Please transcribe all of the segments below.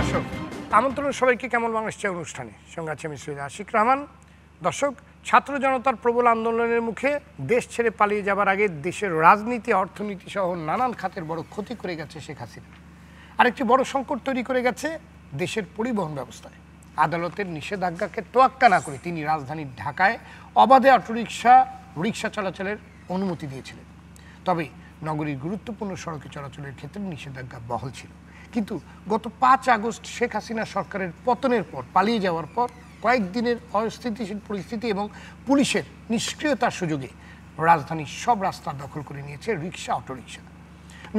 দর্শক, আমন্ত্রণ সবাইকে কেমন বাংলাদেশ অনুষ্ঠানে। সঙ্গে আছে আমি সৈয়দ আশিক রহমান। দর্শক, ছাত্র জনতার প্রবল আন্দোলনের মুখে দেশ ছেড়ে পালিয়ে যাবার আগে দেশের রাজনীতি, অর্থনীতি সহ নানান খাতের বড় ক্ষতি করে গেছে শেখ হাসিনা। আরেকটি বড় সংকট তৈরি করে গেছে দেশের পরিবহন ব্যবস্থায়। আদালতের নিষেধাজ্ঞাকে তোয়াক্কা না করে তিনি রাজধানী ঢাকায় অবাধে রিক্সা চলাচলের অনুমতি দিয়েছিলেন। তবে নগরীর গুরুত্বপূর্ণ সড়কে চলাচলের ক্ষেত্রে নিষেধাজ্ঞা বহাল ছিল। কিন্তু গত ৫ আগস্ট শেখ হাসিনা সরকারের পতনের পর, পালিয়ে যাওয়ার পর কয়েকদিনের অস্থিতিশীল পরিস্থিতি এবং পুলিশের নিষ্ক্রিয়তার সুযোগে রাজধানীর সব রাস্তা দখল করে নিয়েছে রিক্সা, অটোরিক্সা।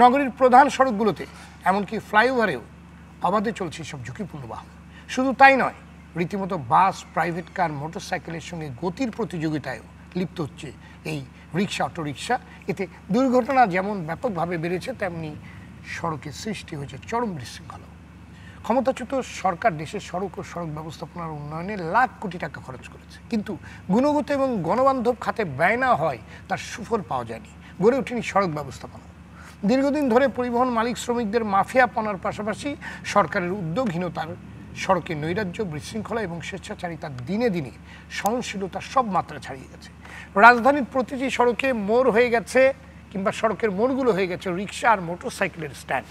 নগরীর প্রধান সড়কগুলোতে, এমনকি ফ্লাইওভারেও অবাধে চলছে সব ঝুঁকিপূর্ণ বাহন। শুধু তাই নয়, রীতিমতো বাস, প্রাইভেট কার, মোটরসাইকেলের সঙ্গে গতির প্রতিযোগিতায়ও লিপ্ত হচ্ছে এই রিক্সা, অটোরিক্সা। এতে দুর্ঘটনা যেমন ব্যাপকভাবে বেড়েছে, তেমনি সড়কে সৃষ্টি হয়েছে চরম বিশৃঙ্খলা। ক্ষমতাচ্যুত সরকার দেশের সড়ক ও সড়ক ব্যবস্থাপনার উন্নয়নে লাখ কোটি টাকা খরচ করেছে, কিন্তু গুণগত এবং গণবান্ধব খাতে ব্যয় না হয় তার সুফল পাওয়া যায়নি, গড়ে ওঠেনি সড়ক ব্যবস্থাপনা। দীর্ঘদিন ধরে পরিবহন মালিক শ্রমিকদের মাফিয়াপনার পাশাপাশি সরকারের উদ্যোগহীনতার, সড়কে নৈরাজ্য, বিশৃঙ্খলা এবং স্বেচ্ছাচারিতা দিনে দিনে সহনশীলতার সব মাত্রা ছাড়িয়ে গেছে। রাজধানীর প্রতিটি সড়কে মোড় হয়ে গেছে, কিংবা সড়কের মোড়গুলো হয়ে গেছে রিক্সা আর মোটরসাইকেলের স্ট্যান্ড।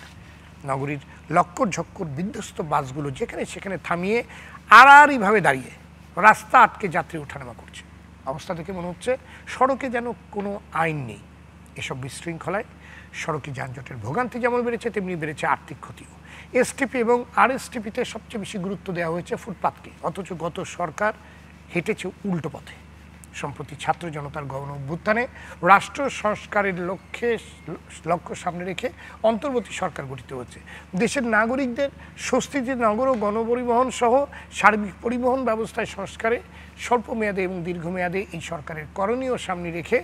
নগরীর লক্কর ঝক্কর বিধ্বস্ত বাসগুলো যেখানে সেখানে থামিয়ে আড়াআড়িভাবে দাঁড়িয়ে রাস্তা আটকে যাত্রী ওঠানামা করছে। অবস্থা দেখে মনে হচ্ছে সড়কে যেন কোনো আইন নেই। এসব বিশৃঙ্খলায় সড়কে যানজটের ভোগান্তি যেমন বেড়েছে, তেমনি বেড়েছে আর্থিক ক্ষতিও। এসটিপি এবং আরএসটিপিতে সবচেয়ে বেশি গুরুত্ব দেওয়া হয়েছে ফুটপাতকে, অথচ গত সরকার হেঁটেছে উল্টো পথে। সম্প্রতি ছাত্র জনতার গণ অভ্যুত্থানে রাষ্ট্র সংস্কারের লক্ষ্য সামনে রেখে অন্তর্বর্তী সরকার গঠিত হচ্ছে। দেশের নাগরিকদের স্বস্তিতে নগর ও গণপরিবহন সহ সার্বিক পরিবহন ব্যবস্থায় সংস্কারে স্বল্প মেয়াদে এবং দীর্ঘমেয়াদে এই সরকারের করণীয় সামনে রেখে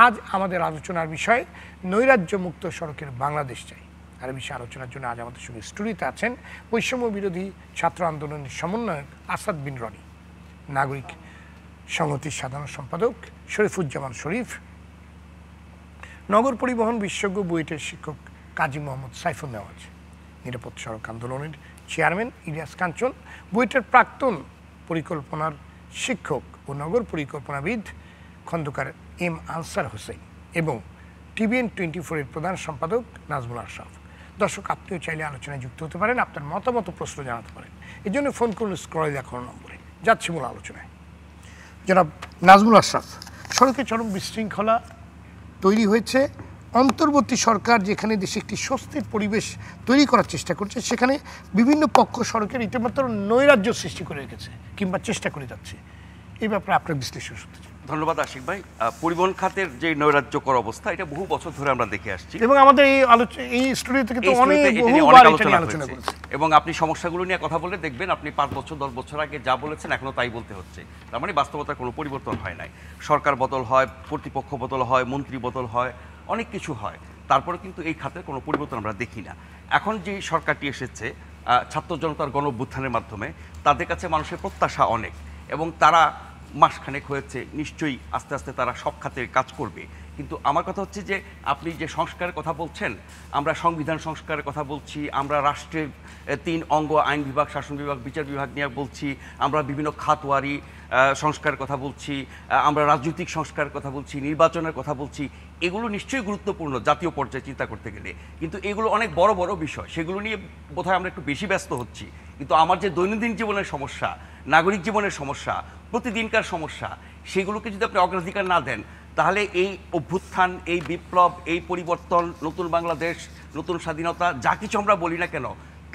আজ আমাদের আলোচনার বিষয় নৈরাজ্যমুক্ত সড়কের বাংলাদেশ চাই। আর বিষয়ে আলোচনার জন্য আজ আমাদের সঙ্গে স্টুডিওতে আছেন বৈষম্য বিরোধী ছাত্র আন্দোলনের সমন্বয়ক আসাদ বিন রনি, নাগরিক সংহতির সাধারণ সম্পাদক শরীফুজ্জামান শরীফ, নগর পরিবহন বিশেষজ্ঞ বুয়েটের শিক্ষক কাজী মোহাম্মদ সাইফুল নেওয়াজ, নিরাপদ সড়ক আন্দোলনের চেয়ারম্যান ইলিয়াস কাঞ্চন, বুয়েটের প্রাক্তন পরিকল্পনার শিক্ষক ও নগর পরিকল্পনাবিদ খন্দকার এম আনসার হোসেন এবং টিভিএন 24-এর প্রধান সম্পাদক নাজমুল আশরাফ। দর্শক, আপনিও চাইলে আলোচনায় যুক্ত হতে পারেন, আপনার মতামত প্রশ্ন জানাতে পারেন। এই জন্য ফোন করুন স্ক্রলে দেখানো নম্বরে। যাচ্ছি মূল আলোচনায়। জনাব নাজমুল আশরাফ, সড়কে চরম বিশৃঙ্খলা তৈরি হয়েছে। অন্তর্বর্তী সরকার যেখানে দেশে একটি স্বস্তির পরিবেশ তৈরি করার চেষ্টা করছে, সেখানে বিভিন্ন পক্ষ সড়কের ইতিমাত্র নৈরাজ্য সৃষ্টি করে রেখেছে কিংবা চেষ্টা করে যাচ্ছে। এই ব্যাপারে আপনার বিশ্লেষণ শুনতে চাই। ধন্যবাদ আশিক ভাই। পরিবহন খাতের যে নৈরাজ্যকর অবস্থা, এটা বহু বছর ধরে আমরা দেখে আসছি এবং আমাদের এই স্টুডিও থেকে তো অনেক আলোচনা করেছি। এবং আপনি সমস্যাগুলো নিয়ে কথা বলে দেখবেন, আপনি 5 বছর 10 বছর আগে যা বলেছেন এখনো তাই বলতে হচ্ছে। তার মানে বাস্তবতার কোনো পরিবর্তন হয় নাই। সরকার বদল হয়, কর্তৃপক্ষ বদল হয়, মন্ত্রী বদল হয়, অনেক কিছু হয়, তারপরে কিন্তু এই খাতের কোনো পরিবর্তন আমরা দেখি না। এখন যে সরকারটি এসেছে ছাত্র জনতার গণ অভ্যুত্থানের মাধ্যমে, তাদের কাছে মানুষের প্রত্যাশা অনেক এবং তারা মাসখানেক হয়েছে, নিশ্চয়ই আস্তে আস্তে তারা সব খাতে কাজ করবে। কিন্তু আমার কথা হচ্ছে যে আপনি যে সংস্কারের কথা বলছেন, আমরা সংবিধান সংস্কারের কথা বলছি, আমরা রাষ্ট্রের 3 অঙ্গ, আইন বিভাগ, শাসন বিভাগ, বিচার বিভাগ নিয়ে বলছি, আমরা বিভিন্ন খাতওয়ারি সংস্কারের কথা বলছি, আমরা রাজনৈতিক সংস্কারের কথা বলছি, নির্বাচনের কথা বলছি। এগুলো নিশ্চয়ই গুরুত্বপূর্ণ জাতীয় পর্যায়ে চিন্তা করতে গেলে, কিন্তু এগুলো অনেক বড় বড় বিষয়, সেগুলো নিয়ে বোধহয় আমরা একটু বেশি ব্যস্ত হচ্ছি। কিন্তু আমার যে দৈনন্দিন জীবনের সমস্যা, নাগরিক জীবনের সমস্যা, প্রতিদিনকার সমস্যা, সেগুলোকে যদি আপনি অগ্রাধিকার না দেন, তাহলে এই অভ্যুত্থান, এই বিপ্লব, এই পরিবর্তন, নতুন বাংলাদেশ, নতুন স্বাধীনতা, যা কিছু আমরা বলি না কেন,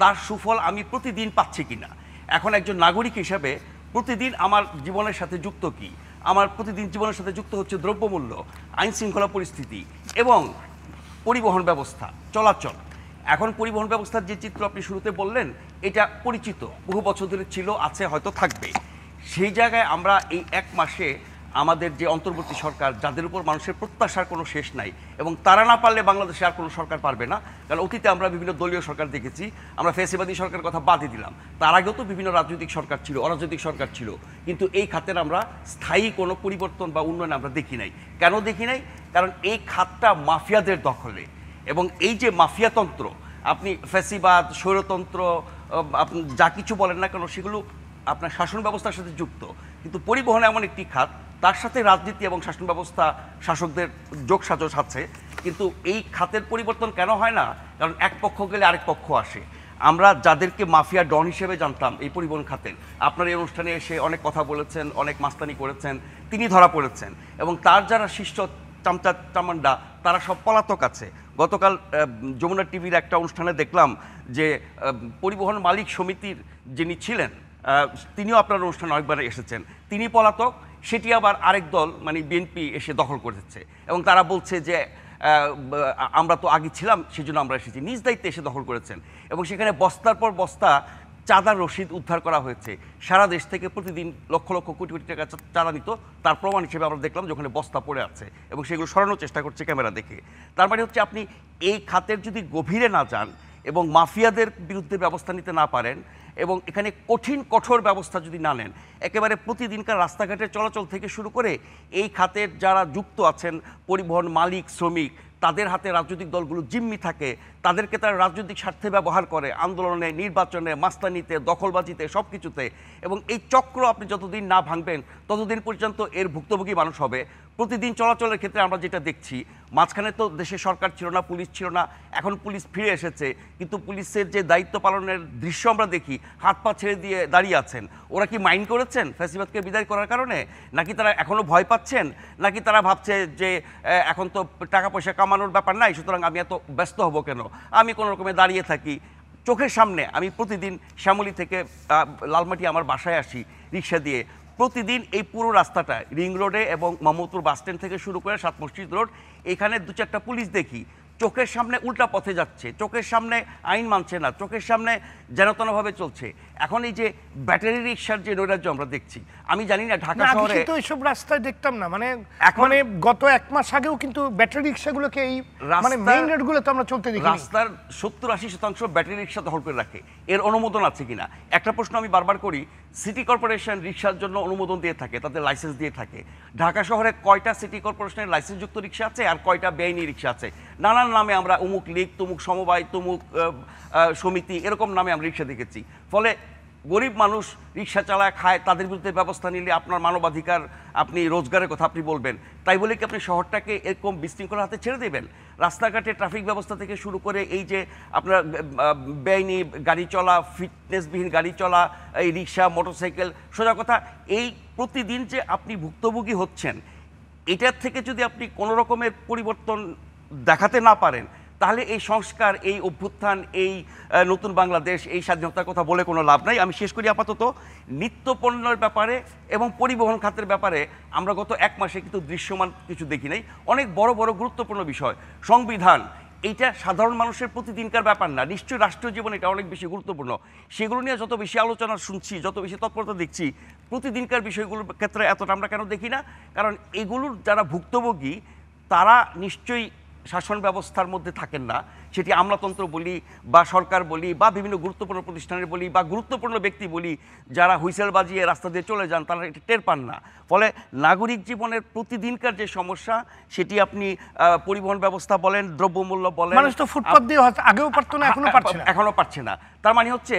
তার সুফল আমি প্রতিদিন পাচ্ছি কিনা। এখন একজন নাগরিক হিসাবে প্রতিদিন আমার জীবনের সাথে যুক্ত কি? আমার প্রতিদিন জীবনের সাথে যুক্ত হচ্ছে দ্রব্যমূল্য, আইন শৃঙ্খলা পরিস্থিতি এবং পরিবহন ব্যবস্থা, চলাচল। এখন পরিবহন ব্যবস্থার যে চিত্র আপনি শুরুতে বললেন, এটা পরিচিত, বহু বছর ধরে ছিল, আছে, হয়তো থাকবে। সেই জায়গায় আমরা এই 1 মাসে আমাদের যে অন্তর্বর্তী সরকার, যাদের উপর মানুষের প্রত্যাশার কোনো শেষ নাই, এবং তারা না পারলে বাংলাদেশে আর কোনো সরকার পারবে না। কারণ অতীতে আমরা বিভিন্ন দলীয় সরকার দেখেছি, আমরা ফ্যাসিবাদী সরকারের কথা বাদই দিলাম, তার আগেও তো বিভিন্ন রাজনৈতিক সরকার ছিল, অরাজনৈতিক সরকার ছিল, কিন্তু এই খাতের আমরা স্থায়ী কোনো পরিবর্তন বা উন্নয়ন আমরা দেখি নাই। কেন দেখি নাই? কারণ এই খাতটা মাফিয়াদের দখলে, এবং এই যে মাফিয়াতন্ত্র, আপনি ফ্যাসিবাদ, স্বৈরতন্ত্র, আপনি যা কিছু বলেন না কেন সেগুলো আপনার শাসন ব্যবস্থার সাথে যুক্ত, কিন্তু পরিবহন এমন একটি খাত তার সাথে রাজনীতি এবং শাসন ব্যবস্থা শাসকদের যোগসাজশ আছে। কিন্তু এই খাতের পরিবর্তন কেন হয় না? কারণ এক পক্ষ গেলে আরেক পক্ষ আসে। আমরা যাদেরকে মাফিয়া ডন হিসেবে জানতাম এই পরিবহন খাতের, আপনার এই অনুষ্ঠানে এসে অনেক কথা বলেছেন, অনেক মাস্তানি করেছেন, তিনি ধরা পড়েছেন এবং তার যারা শিষ্য চামচা চামান্ডা তারা সব পলাতক আছে। গতকাল যমুনা টিভির একটা অনুষ্ঠানে দেখলাম যে পরিবহন মালিক সমিতির যিনি ছিলেন তিনিও আপনার অনুষ্ঠানে অনেকবার এসেছেন, তিনি পলাতক, সেটি আবার আরেক দল মানে বিএনপি এসে দখল করেছে এবং তারা বলছে যে আমরা তো আগে ছিলাম সেজন্য আমরা এসেছি, নিজ দায়িত্বে এসে দখল করেছেন এবং সেখানে বস্তার পর বস্তা চাঁদার রসিদ উদ্ধার করা হয়েছে। সারা দেশ থেকে প্রতিদিন লক্ষ লক্ষ কোটি কোটি টাকা চাঁদা নিত, তার প্রমাণ হিসেবে আমরা দেখলাম যখন বস্তা পড়ে আছে এবং সেগুলো সরানোর চেষ্টা করছে ক্যামেরা দেখে। তার মানে হচ্ছে আপনি এই খাতের যদি গভীরে না যান এবং মাফিয়াদের বিরুদ্ধে ব্যবস্থা নিতে না পারেন এবং এখানে কঠোর ব্যবস্থা যদি না নেন, একেবারে প্রতিদিনকার রাস্তাঘাটের চলাচল থেকে শুরু করে এই খাতের যারা যুক্ত আছেন পরিবহন মালিক শ্রমিক তাদের হাতে রাজনৈতিক দলগুলো জিম্মি থাকে, তাদেরকে তারা রাজনৈতিক স্বার্থে ব্যবহার করে আন্দোলনে, নির্বাচনে, মাস্তানিতে, দখলবাজিতে, সব কিছুতে। এবং এই চক্র আপনি যতদিন না ভাঙবেন ততদিন পর্যন্ত এর ভুক্তভোগী মানুষ হবে। প্রতিদিন চলাচলের ক্ষেত্রে আমরা যেটা দেখছি, মাঝখানে তো দেশে সরকার ছিল না, পুলিশ ছিল না, এখন পুলিশ ফিরে এসেছে, কিন্তু পুলিশের যে দায়িত্ব পালনের দৃশ্য আমরা দেখি, হাত পা ছেড়ে দিয়ে দাঁড়িয়ে আছেন। ওরা কি মাইন্ড করেছেন ফ্যাসিবাদকে বিদায় করার কারণে, নাকি তারা এখনও ভয় পাচ্ছেন, নাকি তারা ভাবছে যে এখন তো টাকা পয়সা কামানোর ব্যাপার নাই, সুতরাং আমি এত ব্যস্ত হব কেন, আমি কোনো রকমে দাঁড়িয়ে থাকি। চোখের সামনে আমি প্রতিদিন শ্যামলী থেকে লালমাটি আমার বাসায় আসি রিক্সা দিয়ে, প্রতিদিন এই পুরো রাস্তাটা রিং রোডে এবং মোহাম্মদপুর বাস স্ট্যান্ড থেকে শুরু করে সাত মসজিদ রোড, এখানে দু চারটা পুলিশ দেখি চোখের সামনে উল্টা পথে যাচ্ছে, চোখের সামনে আইন মানছে না, চোখের সামনে যেনতনভাবে চলছে। এখন এই যে ব্যাটারি রিক্সার যে নৈরাজ্য আমরা দেখছি, আমি জানি না ঢাকা শহরে তো এইসব রাস্তায় দেখতাম না, মানে মানে গত এক মাস আগেও কিন্তু ব্যাটারি রিক্সাগুলোকে এই মানে মেইন রোডগুলো তো আমরা চলতে দেখি, রাস্তার 70-80% ব্যাটারি রিক্সা দখল করে রাখে। এর অনুমোদন আছে কিনা একটা প্রশ্ন আমি বারবার করি। সিটি কর্পোরেশন রিক্সার জন্য অনুমোদন দিয়ে থাকে, তাদের লাইসেন্স দিয়ে থাকে। ঢাকা শহরে কয়টা সিটি কর্পোরেশনের লাইসেন্সযুক্ত রিক্সা আছে আর কয়টা বেআইনি রিক্সা আছে? নানান নামে আমরা অমুক লীগ, তমুক সমবায়, তমুক সমিতি, এরকম নামে আমরা রিক্সা দেখেছি। ফলে গরিব মানুষ রিক্সা চালায় খায়, তাদের বিরুদ্ধে ব্যবস্থা নিলে আপনার মানবাধিকার, আপনি রোজগারের কথা আপনি বলবেন, তাই বলে কি আপনি শহরটাকে এরকম বিশৃঙ্খলার হাতে ছেড়ে দেবেন? রাস্তাঘাটে ট্রাফিক ব্যবস্থা থেকে শুরু করে এই যে আপনার বেআইনি গাড়ি চলা, ফিটনেসবিহীন গাড়ি চলা, এই রিক্সা, মোটরসাইকেল, সোজা কথা এই প্রতিদিন যে আপনি ভুক্তভোগী হচ্ছেন, এটার থেকে যদি আপনি কোনো রকমের পরিবর্তন দেখাতে না পারেন, তাহলে এই সংস্কার, এই অভ্যুত্থান, এই নতুন বাংলাদেশ, এই স্বাধীনতার কথা বলে কোনো লাভ নাই। আমি শেষ করি আপাতত নিত্য পণ্যের ব্যাপারে এবং পরিবহন খাতের ব্যাপারে আমরা গত এক মাসে কিন্তু দৃশ্যমান কিছু দেখি নাই। অনেক বড় বড় গুরুত্বপূর্ণ বিষয়, সংবিধান, এইটা সাধারণ মানুষের প্রতিদিনকার ব্যাপার না, নিশ্চয়ই রাষ্ট্রীয় জীবনে এটা অনেক বেশি গুরুত্বপূর্ণ। সেগুলো নিয়ে যত বেশি আলোচনা শুনছি, যত বেশি তৎপরতা দেখছি, প্রতিদিনকার বিষয়গুলোর ক্ষেত্রে এতটা আমরা কেন দেখি না? কারণ এগুলোর যারা ভুক্তভোগী তারা নিশ্চয়ই শাসন ব্যবস্থার মধ্যে থাকেন না, সেটি আমলাতন্ত্র বলি বা সরকার বলি বা বিভিন্ন গুরুত্বপূর্ণ প্রতিষ্ঠানের বলি বা গুরুত্বপূর্ণ ব্যক্তি বলি, যারা হুইসেল বাজিয়ে রাস্তা দিয়ে চলে যান তারা এটা টের পান না। ফলে নাগরিক জীবনের প্রতিদিনকার যে সমস্যা, সেটি আপনি পরিবহন ব্যবস্থা বলেন, দ্রব্যমূল্য বলেন, মানুষ তো ফুটপাত দিয়ে আগেও পারতো না, এখনো পারছে না। তার মানে হচ্ছে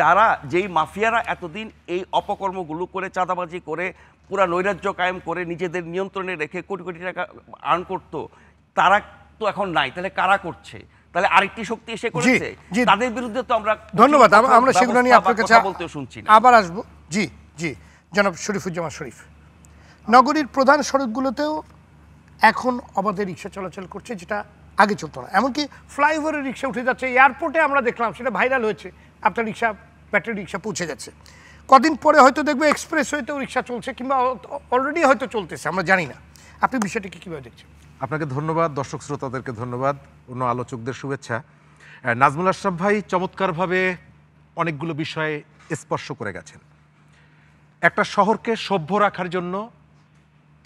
যারা, যেই মাফিয়ারা এতদিন এই অপকর্মগুলো করে, চাঁদাবাজি করে, পুরা নৈরাজ্য কায়েম করে নিজেদের নিয়ন্ত্রণে রেখে কোটি কোটি টাকা আর্ন করতো, তারা তো এখন নাই। তাহলে কারা করছে? তাহলে আরেকটি শক্তি এসে করেছে, তাদের বিরুদ্ধে তো আমরা ধন্যবাদ। আমরা সেগুলো নিয়ে আপনার কাছে বলতে শুনছি না, আবার আসবো। জি জি, জনাব শরীফুজ্জামান শরীফ, নগরীর প্রধান সড়কগুলোতেও এখন অবাধে রিক্সা চলাচল করছে, যেটা আগে চলতো না। এমনকি ফ্লাইওভারের রিক্সা উঠে যাচ্ছে, এয়ারপোর্টে আমরা দেখলাম, সেটা ভাইরাল হয়েছে, আপনার রিক্সা, ব্যাটারি রিক্সা পৌঁছে যাচ্ছে। কদিন পরে হয়তো দেখবো এক্সপ্রেসওয়েতেও রিক্সা চলছে, কিংবা অলরেডি হয়তো চলতেছে, আমরা জানি না। আপনি বিষয়টিকে কীভাবে দেখছেন? আপনাকে ধন্যবাদ, দর্শক শ্রোতাদেরকে ধন্যবাদ, অন্য আলোচকদের শুভেচ্ছা। নাজমুল আশরাফ ভাই চমৎকারভাবে অনেকগুলো বিষয়ে স্পর্শ করে গেছেন। একটা শহরকে সভ্য রাখার জন্য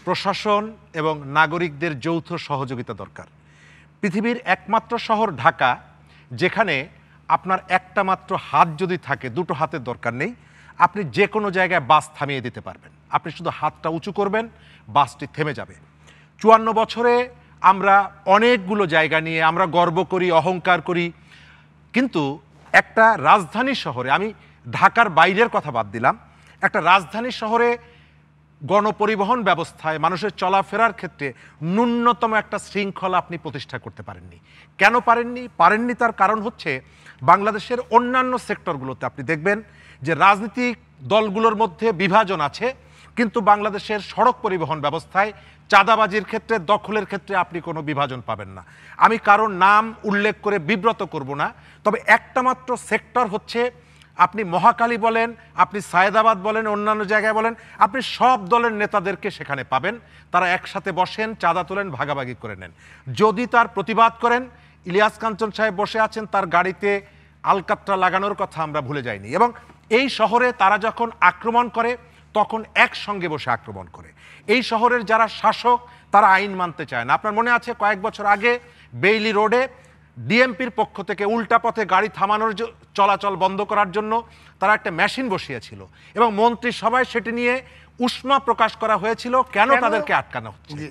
প্রশাসন এবং নাগরিকদের যৌথ সহযোগিতা দরকার। পৃথিবীর একমাত্র শহর ঢাকা, যেখানে আপনার একটা মাত্র হাত যদি থাকে, দুটো হাতের দরকার নেই, আপনি যে কোনো জায়গায় বাস থামিয়ে দিতে পারবেন। আপনি শুধু হাতটা উঁচু করবেন, বাসটি থেমে যাবে। 54 বছরে আমরা অনেকগুলো জায়গা নিয়ে আমরা গর্ব করি, অহংকার করি, কিন্তু একটা রাজধানী শহরে, আমি ঢাকার বাইরের কথা বাদ দিলাম, একটা রাজধানী শহরে গণপরিবহন ব্যবস্থায় মানুষের চলাফেরার ক্ষেত্রে ন্যূনতম একটা শৃঙ্খলা আপনি প্রতিষ্ঠা করতে পারেননি। কেন পারেননি তার কারণ হচ্ছে বাংলাদেশের অন্যান্য সেক্টরগুলোতে আপনি দেখবেন যে রাজনৈতিক দলগুলোর মধ্যে বিভাজন আছে, কিন্তু বাংলাদেশের সড়ক পরিবহন ব্যবস্থায় চাঁদাবাজির ক্ষেত্রে, দখলের ক্ষেত্রে আপনি কোনো বিভাজন পাবেন না। আমি কারোর নাম উল্লেখ করে বিব্রত করব না, তবে একটা মাত্র সেক্টর হচ্ছে, আপনি মহাখালী বলেন, আপনি সায়েদাবাদ বলেন, অন্যান্য জায়গায় বলেন, আপনি সব দলের নেতাদেরকে সেখানে পাবেন। তারা একসাথে বসেন, চাঁদা তোলেন, ভাগাভাগি করে নেন। যদি তার প্রতিবাদ করেন, ইলিয়াস কাঞ্চন সাহেব বসে আছেন, তার গাড়িতে আলকাতরা লাগানোর কথা আমরা ভুলে যাইনি। এবং এই শহরে তারা যখন আক্রমণ করে তখন একসঙ্গে বসে আক্রমণ করে। এই শহরের যারা শাসক তারা আইন মানতে চায় না। আপনার মনে আছে কয়েক বছর আগে বেইলি রোডে ডিএমপির পক্ষ থেকে উল্টা পথে গাড়ি থামানোর চলাচল বন্ধ করার জন্য তারা একটা মেশিন বসিয়েছিল এবং মন্ত্রিসভায় সেটি নিয়ে উষ্মা প্রকাশ করা হয়েছিল, কেন তাদেরকে আটকানো হচ্ছে।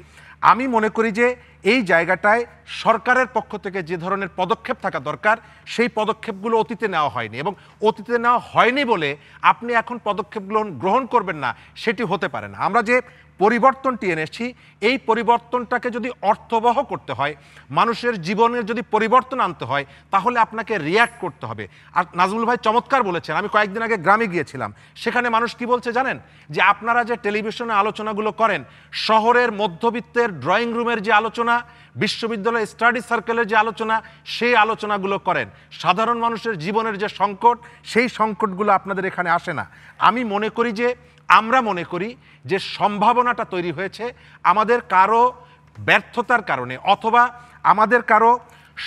আমি মনে করি যে এই জায়গাটায় সরকারের পক্ষ থেকে যে ধরনের পদক্ষেপ থাকা দরকার সেই পদক্ষেপগুলো অতীতে নেওয়া হয়নি, এবং অতীতে নেওয়া হয়নি বলে আপনি এখন পদক্ষেপগুলো গ্রহণ করবেন না সেটি হতে পারে না। আমরা যে পরিবর্তনটি এনেছি, এই পরিবর্তনটাকে যদি অর্থবহ করতে হয়, মানুষের জীবনের যদি পরিবর্তন আনতে হয়, তাহলে আপনাকে রিয়্যাক্ট করতে হবে। আর নাজমুল ভাই চমৎকার বলেছেন, আমি কয়েকদিন আগে গ্রামে গিয়েছিলাম, সেখানে মানুষ কি বলছে জানেন, যে আপনারা যে টেলিভিশনে আলোচনাগুলো করেন, শহরের মধ্যবিত্তের ড্রয়িং রুমের যে আলোচনা, বিশ্ববিদ্যালয় স্টাডি সার্কেলের যে আলোচনা, সেই আলোচনাগুলো করেন। সাধারণ মানুষের জীবনের যে সংকট, সেই সংকটগুলো আপনাদের এখানে আসে না। আমরা মনে করি যে সম্ভাবনাটা তৈরি হয়েছে আমাদের কারো ব্যর্থতার কারণে, অথবা আমাদের কারো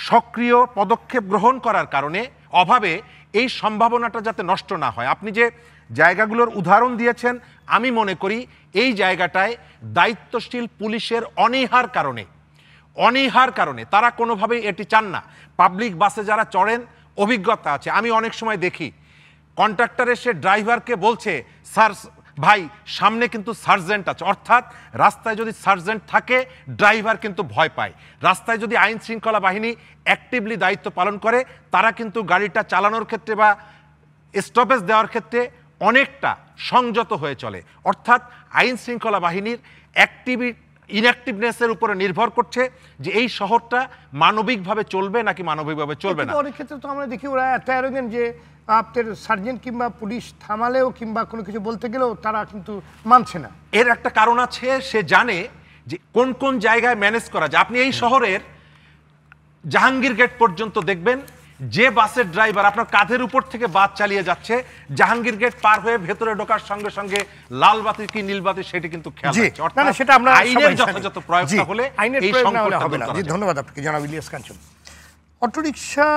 সক্রিয় পদক্ষেপ গ্রহণ করার কারণে, অভাবে এই সম্ভাবনাটা যাতে নষ্ট না হয়। আপনি যে জায়গাগুলোর উদাহরণ দিয়েছেন, আমি মনে করি এই জায়গাটায় দায়িত্বশীল পুলিশের অনীহার কারণে তারা কোনোভাবেই এটি চান না। পাবলিক বাসে যারা চড়েন, অভিজ্ঞতা আছে, আমি অনেক সময় দেখি কন্ট্রাক্টর এসে ড্রাইভারকে বলছে, স্যার ভাই সামনে কিন্তু সার্জেন্ট আছে, অর্থাৎ রাস্তায় যদি সার্জেন্ট থাকে ড্রাইভার কিন্তু ভয় পায়। রাস্তায় যদি আইন শৃঙ্খলা বাহিনী অ্যাক্টিভলি দায়িত্ব পালন করে, তারা কিন্তু গাড়িটা চালানোর ক্ষেত্রে বা স্টপেজ দেওয়ার ক্ষেত্রে অনেকটা সংযত হয়ে চলে। অর্থাৎ আইন শৃঙ্খলা বাহিনীর ইনঅ্যাক্টিভনেসের উপরে নির্ভর করছে যে এই শহরটা মানবিকভাবে চলবে নাকি মানবিকভাবে চলবে না। অনেক ক্ষেত্রে তো আমরা দেখি ওরা এত অ্যারোগেন্ট যে আপনার সার্জেন্ট কিংবা পুলিশ থামালেও কিংবা কোনো কিছু বলতে গেলেও তারা কিন্তু মানছে না। এর একটা কারণ আছে, সে জানে যে কোন কোন জায়গায় ম্যানেজ করা যায়। আপনি এই শহরের জাহাঙ্গীর গেট পর্যন্ত দেখবেন, যে বাসের ড্রাইভার আপনার কাঁধের উপর থেকে বাস চালিয়ে যাচ্ছে, জাহাঙ্গীর গেট পার হয়ে ভেতরে ঢোকার সঙ্গে সঙ্গে লাল বাতি কি নীল বাতি সেটি কিন্তু খেয়াল রাখছে। অর্থাৎ সেটা আমরা আইনের যথাযথ প্রয়োগ না হলে এই সংকটটা হবে না। ধন্যবাদ আপনাকে জনাব ইলিয়াস কাঞ্চন। অটোরিকশা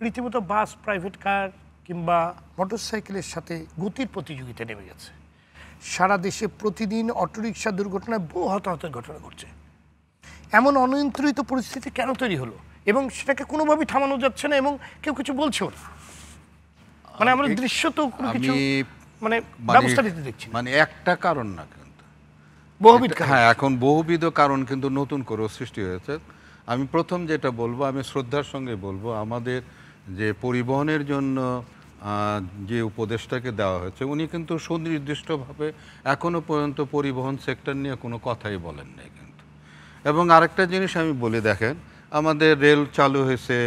রীতিমতো বাস, প্রাইভেট কার কিংবা মোটরসাইকেলের সাথে গতির প্রতিযোগিতা নেমে গেছে। সারা দেশে প্রতিদিন অটোরিকশা দুর্ঘটনায় বহু হতাহতের ঘটনা ঘটছে। এমন অনিয়ন্ত্রিত পরিস্থিতি কেন তৈরি হলো, এবং সেটাকে কোনোভাবেই থামানো যাচ্ছে না এবং কেউ কিছু বলছেও না? মানে আমরা দৃশ্য তো কোনো কিছু মানে ব্যবস্থা নিতে দেখছি, মানে একটা কারণ না, কিন্তু বহুবিধ। হ্যাঁ, এখন বহুবিধ কারণ কিন্তু নতুন করে সৃষ্টি হয়েছে। আমি প্রথম যেটা বলবো, আমি শ্রদ্ধার সঙ্গে বলবো, আমাদের যে পরিবহনের জন্য যে উপদেষ্টাকে দেওয়া হয়েছে, উনি কিন্তু সুনির্দিষ্টভাবে এখনো পর্যন্ত পরিবহন সেক্টর নিয়ে কোনো কথাই বলেন নাই কিন্তু। এবং আরেকটা জিনিস আমি বলি, দেখেন আমাদের রেল চালু হয়েছে,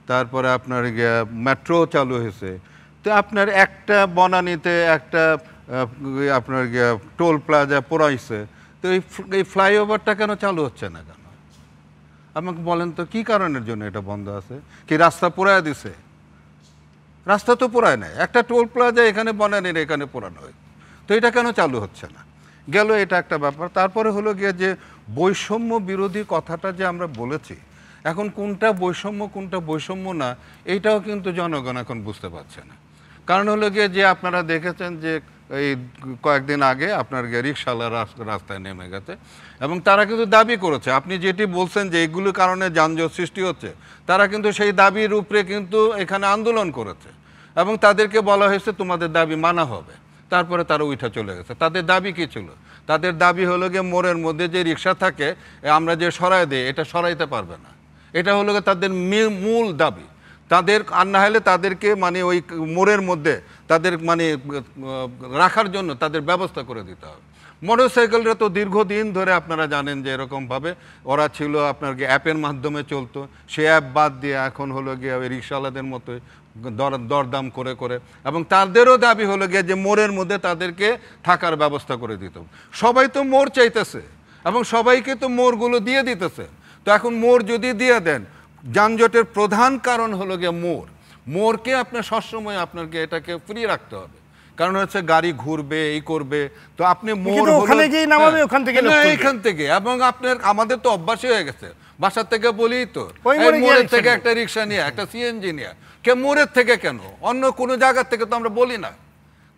তারপরে আপনার মেট্রো চালু হয়েছে, তো আপনার একটা বনানীতে একটা আপনার টোল প্লাজা পড়াইছে, তো এই ফ্লাইওভারটা কেন চালু হচ্ছে না কেন? আমাকে বলেন তো কি কারণের জন্য এটা বন্ধ আছে? কি রাস্তা পোড়ায় দিছে? রাস্তা তো পোড়ায় নাই, একটা টোল প্লাজা এখানে বনানীর এখানে পোড়ানো হয়, তো এটা কেন চালু হচ্ছে না? গেল এটা একটা ব্যাপার। তারপরে হলো গিয়ে যে বৈষম্য বিরোধী কথাটা যে আমরা বলেছি, এখন কোনটা বৈষম্য কোনটা বৈষম্য না, এইটাও কিন্তু জনগণ এখন বুঝতে পারছে না। কারণ হলো গিয়ে যে আপনারা দেখেছেন যে এই কয়েকদিন আগে আপনার রিকশাওয়ালা রাস্তায় নেমে গেছে এবং তারা কিন্তু দাবি করেছে, আপনি যেটি বলছেন যে এইগুলোর কারণে যানজট সৃষ্টি হচ্ছে, তারা কিন্তু সেই দাবির উপরে কিন্তু এখানে আন্দোলন করেছে এবং তাদেরকে বলা হয়েছে তোমাদের দাবি মানা হবে। তারপরে তারা উঠে চলে গেছে। তাদের দাবি কী ছিল? তাদের দাবি হলো গিয়ে মোড়ের মধ্যে যে রিক্সা থাকে আমরা যে সরাই দিই, এটা সরাইতে পারবে না, এটা হলো গিয়ে তাদের মূল দাবি। তাদের আর না হলে তাদেরকে মানে ওই মোড়ের মধ্যে তাদের মানে রাখার জন্য তাদের ব্যবস্থা করে দিতে হবে। মোটরসাইকেলরা তো দীর্ঘদিন ধরে আপনারা জানেন যে এরকমভাবে ওরা ছিল আপনার অ্যাপের মাধ্যমে চলতো, সে অ্যাপ বাদ দিয়ে এখন হলো গিয়ে ওই রিক্সাওয়ালাদের মতো দরদাম করে করে, এবং তাদেরও দাবি হলো গিয়ে যে মোড়ের মধ্যে তাদেরকে থাকার ব্যবস্থা করে দিত। সবাই তো মোড় চাইতেছে এবং সবাইকে তো মোড়গুলো দিয়ে দিতেছে। তো এখন মোড় যদি দিয়ে দেন, যানজটের প্রধান কারণ হলো গিয়ে মোড়কে আপনার সবসময় আপনাকে এটাকে ফ্রি রাখতে হবে, কারণ হচ্ছে গাড়ি ঘুরবে এই করবে। তো আপনি মোড় ওখানে গিয়ে নামাবে, ওখান থেকে এখান থেকে, এবং আপনার আমাদের তো অভ্যাসই হয়ে গেছে বাসার থেকে বলি তো ওই মোড়ে মোড়ের থেকে একটা রিক্সা নিয়ে একটা সিএনজি নিয়ে, কে মোড়ের থেকে কেন অন্য কোনো জায়গার থেকে তো আমরা বলি না।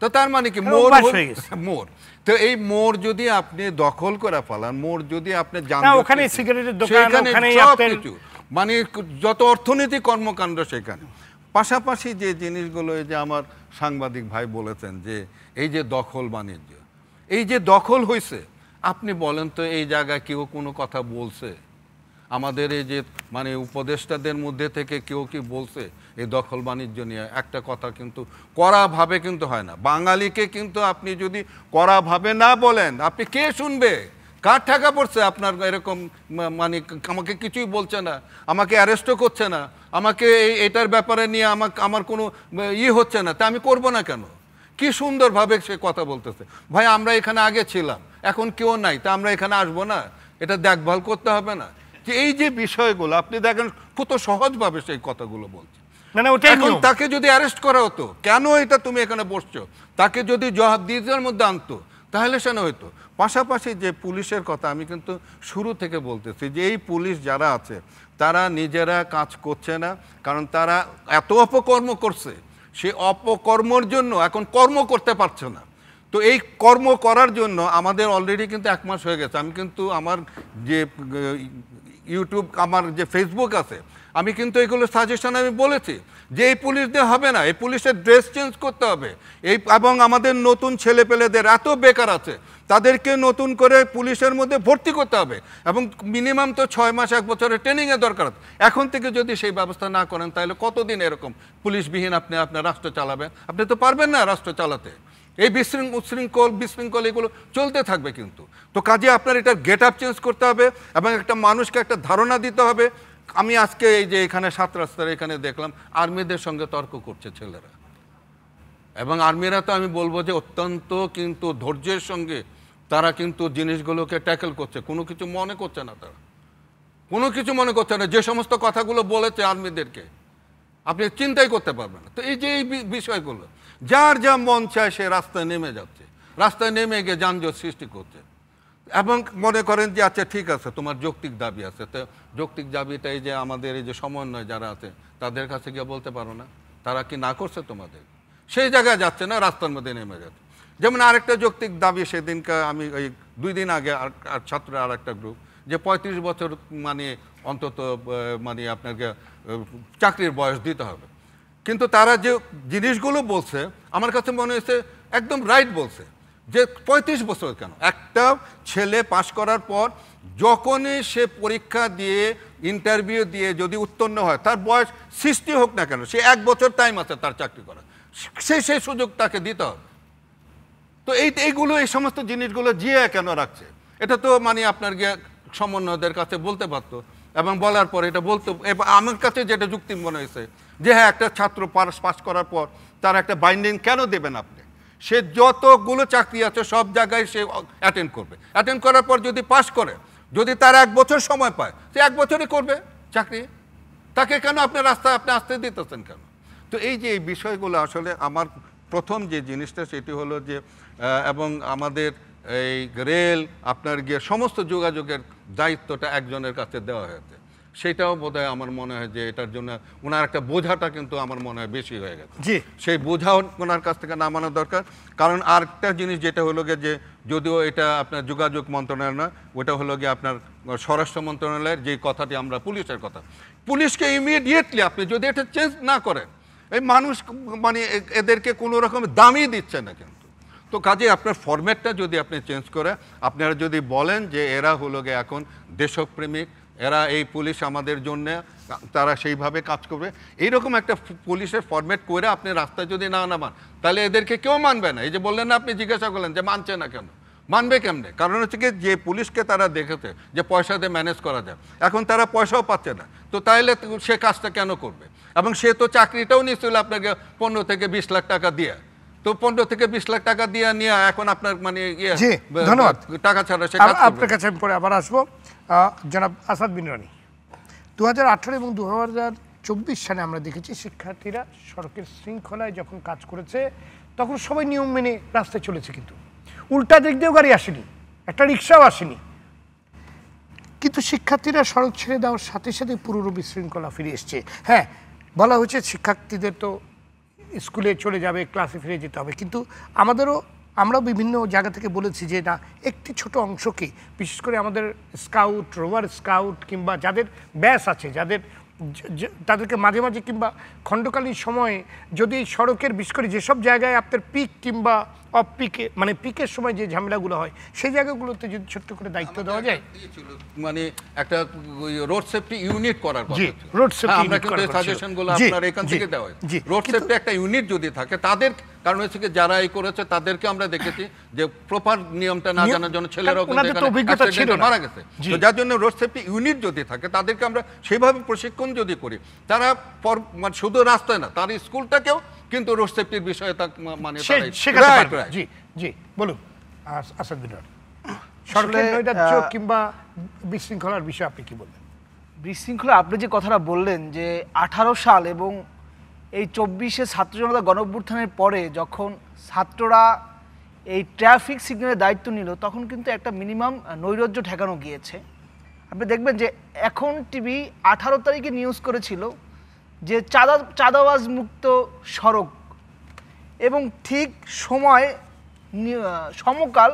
তো তার মানে কি মোড় তো এই মোড় যদি আপনি দখল করে ফেলান, মোড় যদি আপনি জানেন ওখানে সিগারেটের দোকান, ওখানে সবকিছু মানে যত অর্থনৈতিক কর্মকাণ্ড সেখানে। পাশাপাশি যে জিনিসগুলো এই যে আমার সাংবাদিক ভাই বলেছেন যে এই যে দখল বাণিজ্য, এই যে দখল হয়েছে, আপনি বলেন তো এই জায়গায় কেউ কোনো কথা বলছে? আমাদের এই যে মানে উপদেষ্টাদের মধ্যে থেকে কেউ কি বলছে এই দখল বাণিজ্য নিয়ে একটা কথা? কিন্তু কড়াভাবে কিন্তু হয় না। বাঙালিকে কিন্তু আপনি যদি কড়াভাবে না বলেন, আপনি কে শুনবে? কার টাকা পড়ছে আপনার এরকম মানে আমাকে কিছুই বলছে না, আমাকে অ্যারেস্টও করছে না, আমাকে এটার ব্যাপারে নিয়ে আমার কোনো হচ্ছে না, তা আমি করব না কেন? কি সুন্দরভাবে সে কথা বলতেছে, ভাই আমরা এখানে আগে ছিলাম, এখন কেউ নাই, তা আমরা এখানে আসবো না? এটা দেখভাল করতে হবে না? যে এই যে বিষয়গুলো আপনি দেখেন কত সহজভাবে সেই কথাগুলো বলছে। এখন তাকে যদি অ্যারেস্ট করা হতো, কেন এটা তুমি এখানে বসছো, তাকে যদি জবাবদিহিতার মধ্যে আনতো তাহলে সে না হইতো। পাশাপাশি যে পুলিশের কথা আমি কিন্তু শুরু থেকে বলতেছি যে এই পুলিশ যারা আছে তারা নিজেরা কাজ করছে না, কারণ তারা এত অপকর্ম করছে, সে অপকর্মর জন্য এখন কর্ম করতে পারছে না। তো এই কর্ম করার জন্য আমাদের অলরেডি কিন্তু 1 মাস হয়ে গেছে। আমি কিন্তু আমার যে ইউটিউব, আমার যে ফেসবুক আছে, আমি কিন্তু এগুলো সাজেশন আমি বলেছি যে এই পুলিশ দিয়ে হবে না, এই পুলিশের ড্রেস চেঞ্জ করতে হবে, এবং আমাদের নতুন ছেলেপেলেদের এত বেকার আছে তাদেরকে নতুন করে পুলিশের মধ্যে ভর্তি করতে হবে, এবং মিনিমাম তো 6 মাস 1 বছরের ট্রেনিংয়ের দরকার। এখন থেকে যদি সেই ব্যবস্থা না করেন তাহলে কতদিন এরকম পুলিশবিহীন আপনি আপনার রাষ্ট্র চালাবেন? আপনি তো পারবেন না রাষ্ট্র চালাতে। এই বিশৃঙ্খল এগুলো চলতে থাকবে কিন্তু। তো কাজে আপনার এটার গেট আপ চেঞ্জ করতে হবে এবং একটা মানুষকে একটা ধারণা দিতে হবে। আমি আজকে এই যে এখানে 7 রাস্তার এখানে দেখলাম আর্মিদের সঙ্গে তর্ক করছে ছেলেরা, এবং আর্মিরা তো আমি বলবো যে অত্যন্ত কিন্তু ধৈর্যের সঙ্গে তারা কিন্তু জিনিসগুলোকে ট্যাকেল করছে, কোনো কিছু মনে করছে না, তারা কোনো কিছু মনে করছে না। যে সমস্ত কথাগুলো বলেছে আর্মিদেরকে আপনি চিন্তাই করতে পারবেন না। তো এই যে এই বিষয়গুলো যার যা মন চায় সে রাস্তায় নেমে যাচ্ছে, রাস্তায় নেমে গিয়ে যানজট সৃষ্টি করছে, এবং মনে করেন যে আচ্ছা ঠিক আছে তোমার যৌক্তিক দাবি আছে, তো যৌক্তিক দাবিটা এই যে আমাদের এই যে সমন্বয় যারা আছে তাদের কাছে গিয়ে বলতে পারো না? তারা কি না করছে তোমাদের? সেই জায়গায় যাচ্ছে না, রাস্তার মধ্যে নেমে যাচ্ছে। যেমন আরেকটা যৌক্তিক দাবি সেদিনকে আমি ওই 2 দিন আগে আর ছাত্রের আর একটা গ্রুপ যে 35 বছর মানে অন্তত মানে আপনাকে চাকরির বয়স দিতে হবে, কিন্তু তারা যে জিনিসগুলো বলছে আমার কাছে মনে হয়েছে একদম রাইট বলছে যে 35 বছর কেন? একটা ছেলে পাশ করার পর যখনই সে পরীক্ষা দিয়ে ইন্টারভিউ দিয়ে যদি উত্তীর্ণ হয়, তার বয়স 60 হোক না কেন, সে 1 বছর টাইম আছে তার চাকরি করা, সেই সুযোগ তাকে দিতে হবে। তো এইগুলো এই সমস্ত জিনিসগুলো জিয়ে কেন রাখছে? এটা তো মানে আপনার গিয়ে সমন্বয়দের কাছে বলতে পারতো, এবং বলার পর এটা বলতো। আমার কাছে যেটা যুক্তি মনে হয়েছে যে হ্যাঁ, একটা ছাত্র পাস করার পর তার একটা বাইন্ডিং কেন দেবেন আপনি? সে যতগুলো চাকরি আছে সব জায়গায় সে অ্যাটেন্ড করবে, অ্যাটেন্ড করার পর যদি পাস করে, যদি তার 1 বছর সময় পায়, সে 1 বছরই করবে চাকরি। তাকে কেন আপনি রাস্তায় আপনি আসতে দিতেছেন কেন? তো এই যে এই বিষয়গুলো আসলে আমার প্রথম যে জিনিসটা সেটি হলো যে এবং আমাদের এই রেল আপনার গিয়ে সমস্ত যোগাযোগের দায়িত্বটা একজনের কাছে দেওয়া হয়েছে, সেটাও বোধহয় আমার মনে হয় যে এটার জন্য ওনার একটা বোঝাটা কিন্তু আমার মনে হয় বেশি হয়ে গেছে। সেই বোঝাও ওনার কাছ থেকে নামানো দরকার। কারণ আরেকটা জিনিস যেটা হলো গিয়ে যে যদিও এটা আপনার যোগাযোগ মন্ত্রণালয় না, ওটা হলো গিয়ে আপনার স্বরাষ্ট্র মন্ত্রণালয়ের যে কথাটি আমরা পুলিশের কথা, পুলিশকে ইমিডিয়েটলি আপনি যদি এটা চেঞ্জ না করেন, এই মানুষ মানে এদেরকে কোনো রকম দামই দিচ্ছে না কিন্তু। তো কাজে আপনার ফরম্যাটটা যদি আপনি চেঞ্জ করে আপনারা যদি বলেন যে এরা হলো গিয়ে এখন দেশপ্রেমিক, এরা এই পুলিশ আমাদের জন্য তারা সেইভাবে কাজ করবে। এইরকম একটা পুলিশের ফরম্যাট করে আপনি রাস্তায় যদি না নামান, তাহলে এদেরকে কেউ মানবে না। এই যে বললেন না, আপনি জিজ্ঞাসা করলেন যে মানছে না কেন, মানবে কেমনে? কারণ হচ্ছে কি, যে পুলিশকে তারা দেখেছে যে পয়সা দিয়ে ম্যানেজ করা যায়, এখন তারা পয়সাও পাচ্ছে না, তো তাইলে সে কাজটা কেন করবে? এবং সে তো চাকরিটাও নিচ্ছিল আপনাকে 15 থেকে 20 লাখ টাকা দিয়ে, তো 15 থেকে 20 লাখ টাকা দিয়ে নিয়ে এখন আপনার মানে ধন্যবাদ টাকা ছাড়া সে কাজ আপনার কাছে আমি পরে আবার আসবো। জনাব আসাদ বিন রানী, 2018 এবং 2024 সালে আমরা দেখেছি শিক্ষার্থীরা সড়কের শৃঙ্খলায় যখন কাজ করেছে তখন সবাই নিয়ম মেনে রাস্তায় চলেছে, কিন্তু উল্টা দিক দিয়েও গাড়ি আসেনি, একটা রিক্সাও আসেনি। কিন্তু শিক্ষার্থীরা সড়ক ছেড়ে দেওয়ার সাথে সাথে পুরো বিশৃঙ্খলা ফিরে এসছে। হ্যাঁ, বলা হয়েছে শিক্ষার্থীদের তো স্কুলে চলে যাবে, ক্লাসে ফিরে যেতে হবে, কিন্তু আমরাও বিভিন্ন জায়গা থেকে বলেছি যে না, একটি ছোট অংশকে, বিশেষ করে আমাদের স্কাউট, রোভার স্কাউট কিংবা যাদের ব্যাস আছে, তাদেরকে মাঝে মাঝে কিংবা খণ্ডকালীন সময়ে যদি সড়কের, বিশেষ করে যেসব জায়গায় আপনার পিক কিংবা অফ পিকে, মানে পিকের সময় যে ঝামেলাগুলো হয় সেই জায়গাগুলোতে যদি ছোট্ট করে দায়িত্ব দেওয়া যায়, মানে একটা রোড সেফটি ইউনিট করার কথা। রোড সেফটি আমরা কিন্তু সাজেশনগুলো আপনার এখান থেকে দেওয়া হয়। রোড সেফটি একটা ইউনিট যদি থাকে তাদের, কারণ হচ্ছে কি যারা এই করেছে তাদেরকে আমরা দেখেছি যে প্রপার নিয়মটা না জানার জন্য ছেলেরাও মারা গেছে। তো যার জন্য রোড সেফটি ইউনিট যদি থাকে তাদেরকে আমরা সেইভাবে প্রশিক্ষণ যদি করি, তারা মানে শুধু রাস্তায় না, তার স্কুলটাকেও কিন্তু রোড সেফটির বিষয়ে মানে জি জি বলুন আসাদ বিন রানী, সরকারের নৈরাজ্য কিংবা বিশৃঙ্খলার বিষয়ে আপনি কি বলবেন? বিশৃঙ্খলা, আপনি যে কথাটা বললেন যে 18 সাল এবং এই 24-এ ছাত্র জনতা গণঅভ্যুত্থানের পরে যখন ছাত্ররা এই ট্রাফিক সিগন্যালের দায়িত্ব নিল, তখন কিন্তু একটা মিনিমাম নৈরাজ্য ঠেকানো গিয়েছে। আপনি দেখবেন যে এখন টিভি 18 তারিখে নিউজ করেছিল যে চাঁদাবাজ মুক্ত সড়ক, এবং ঠিক সমকাল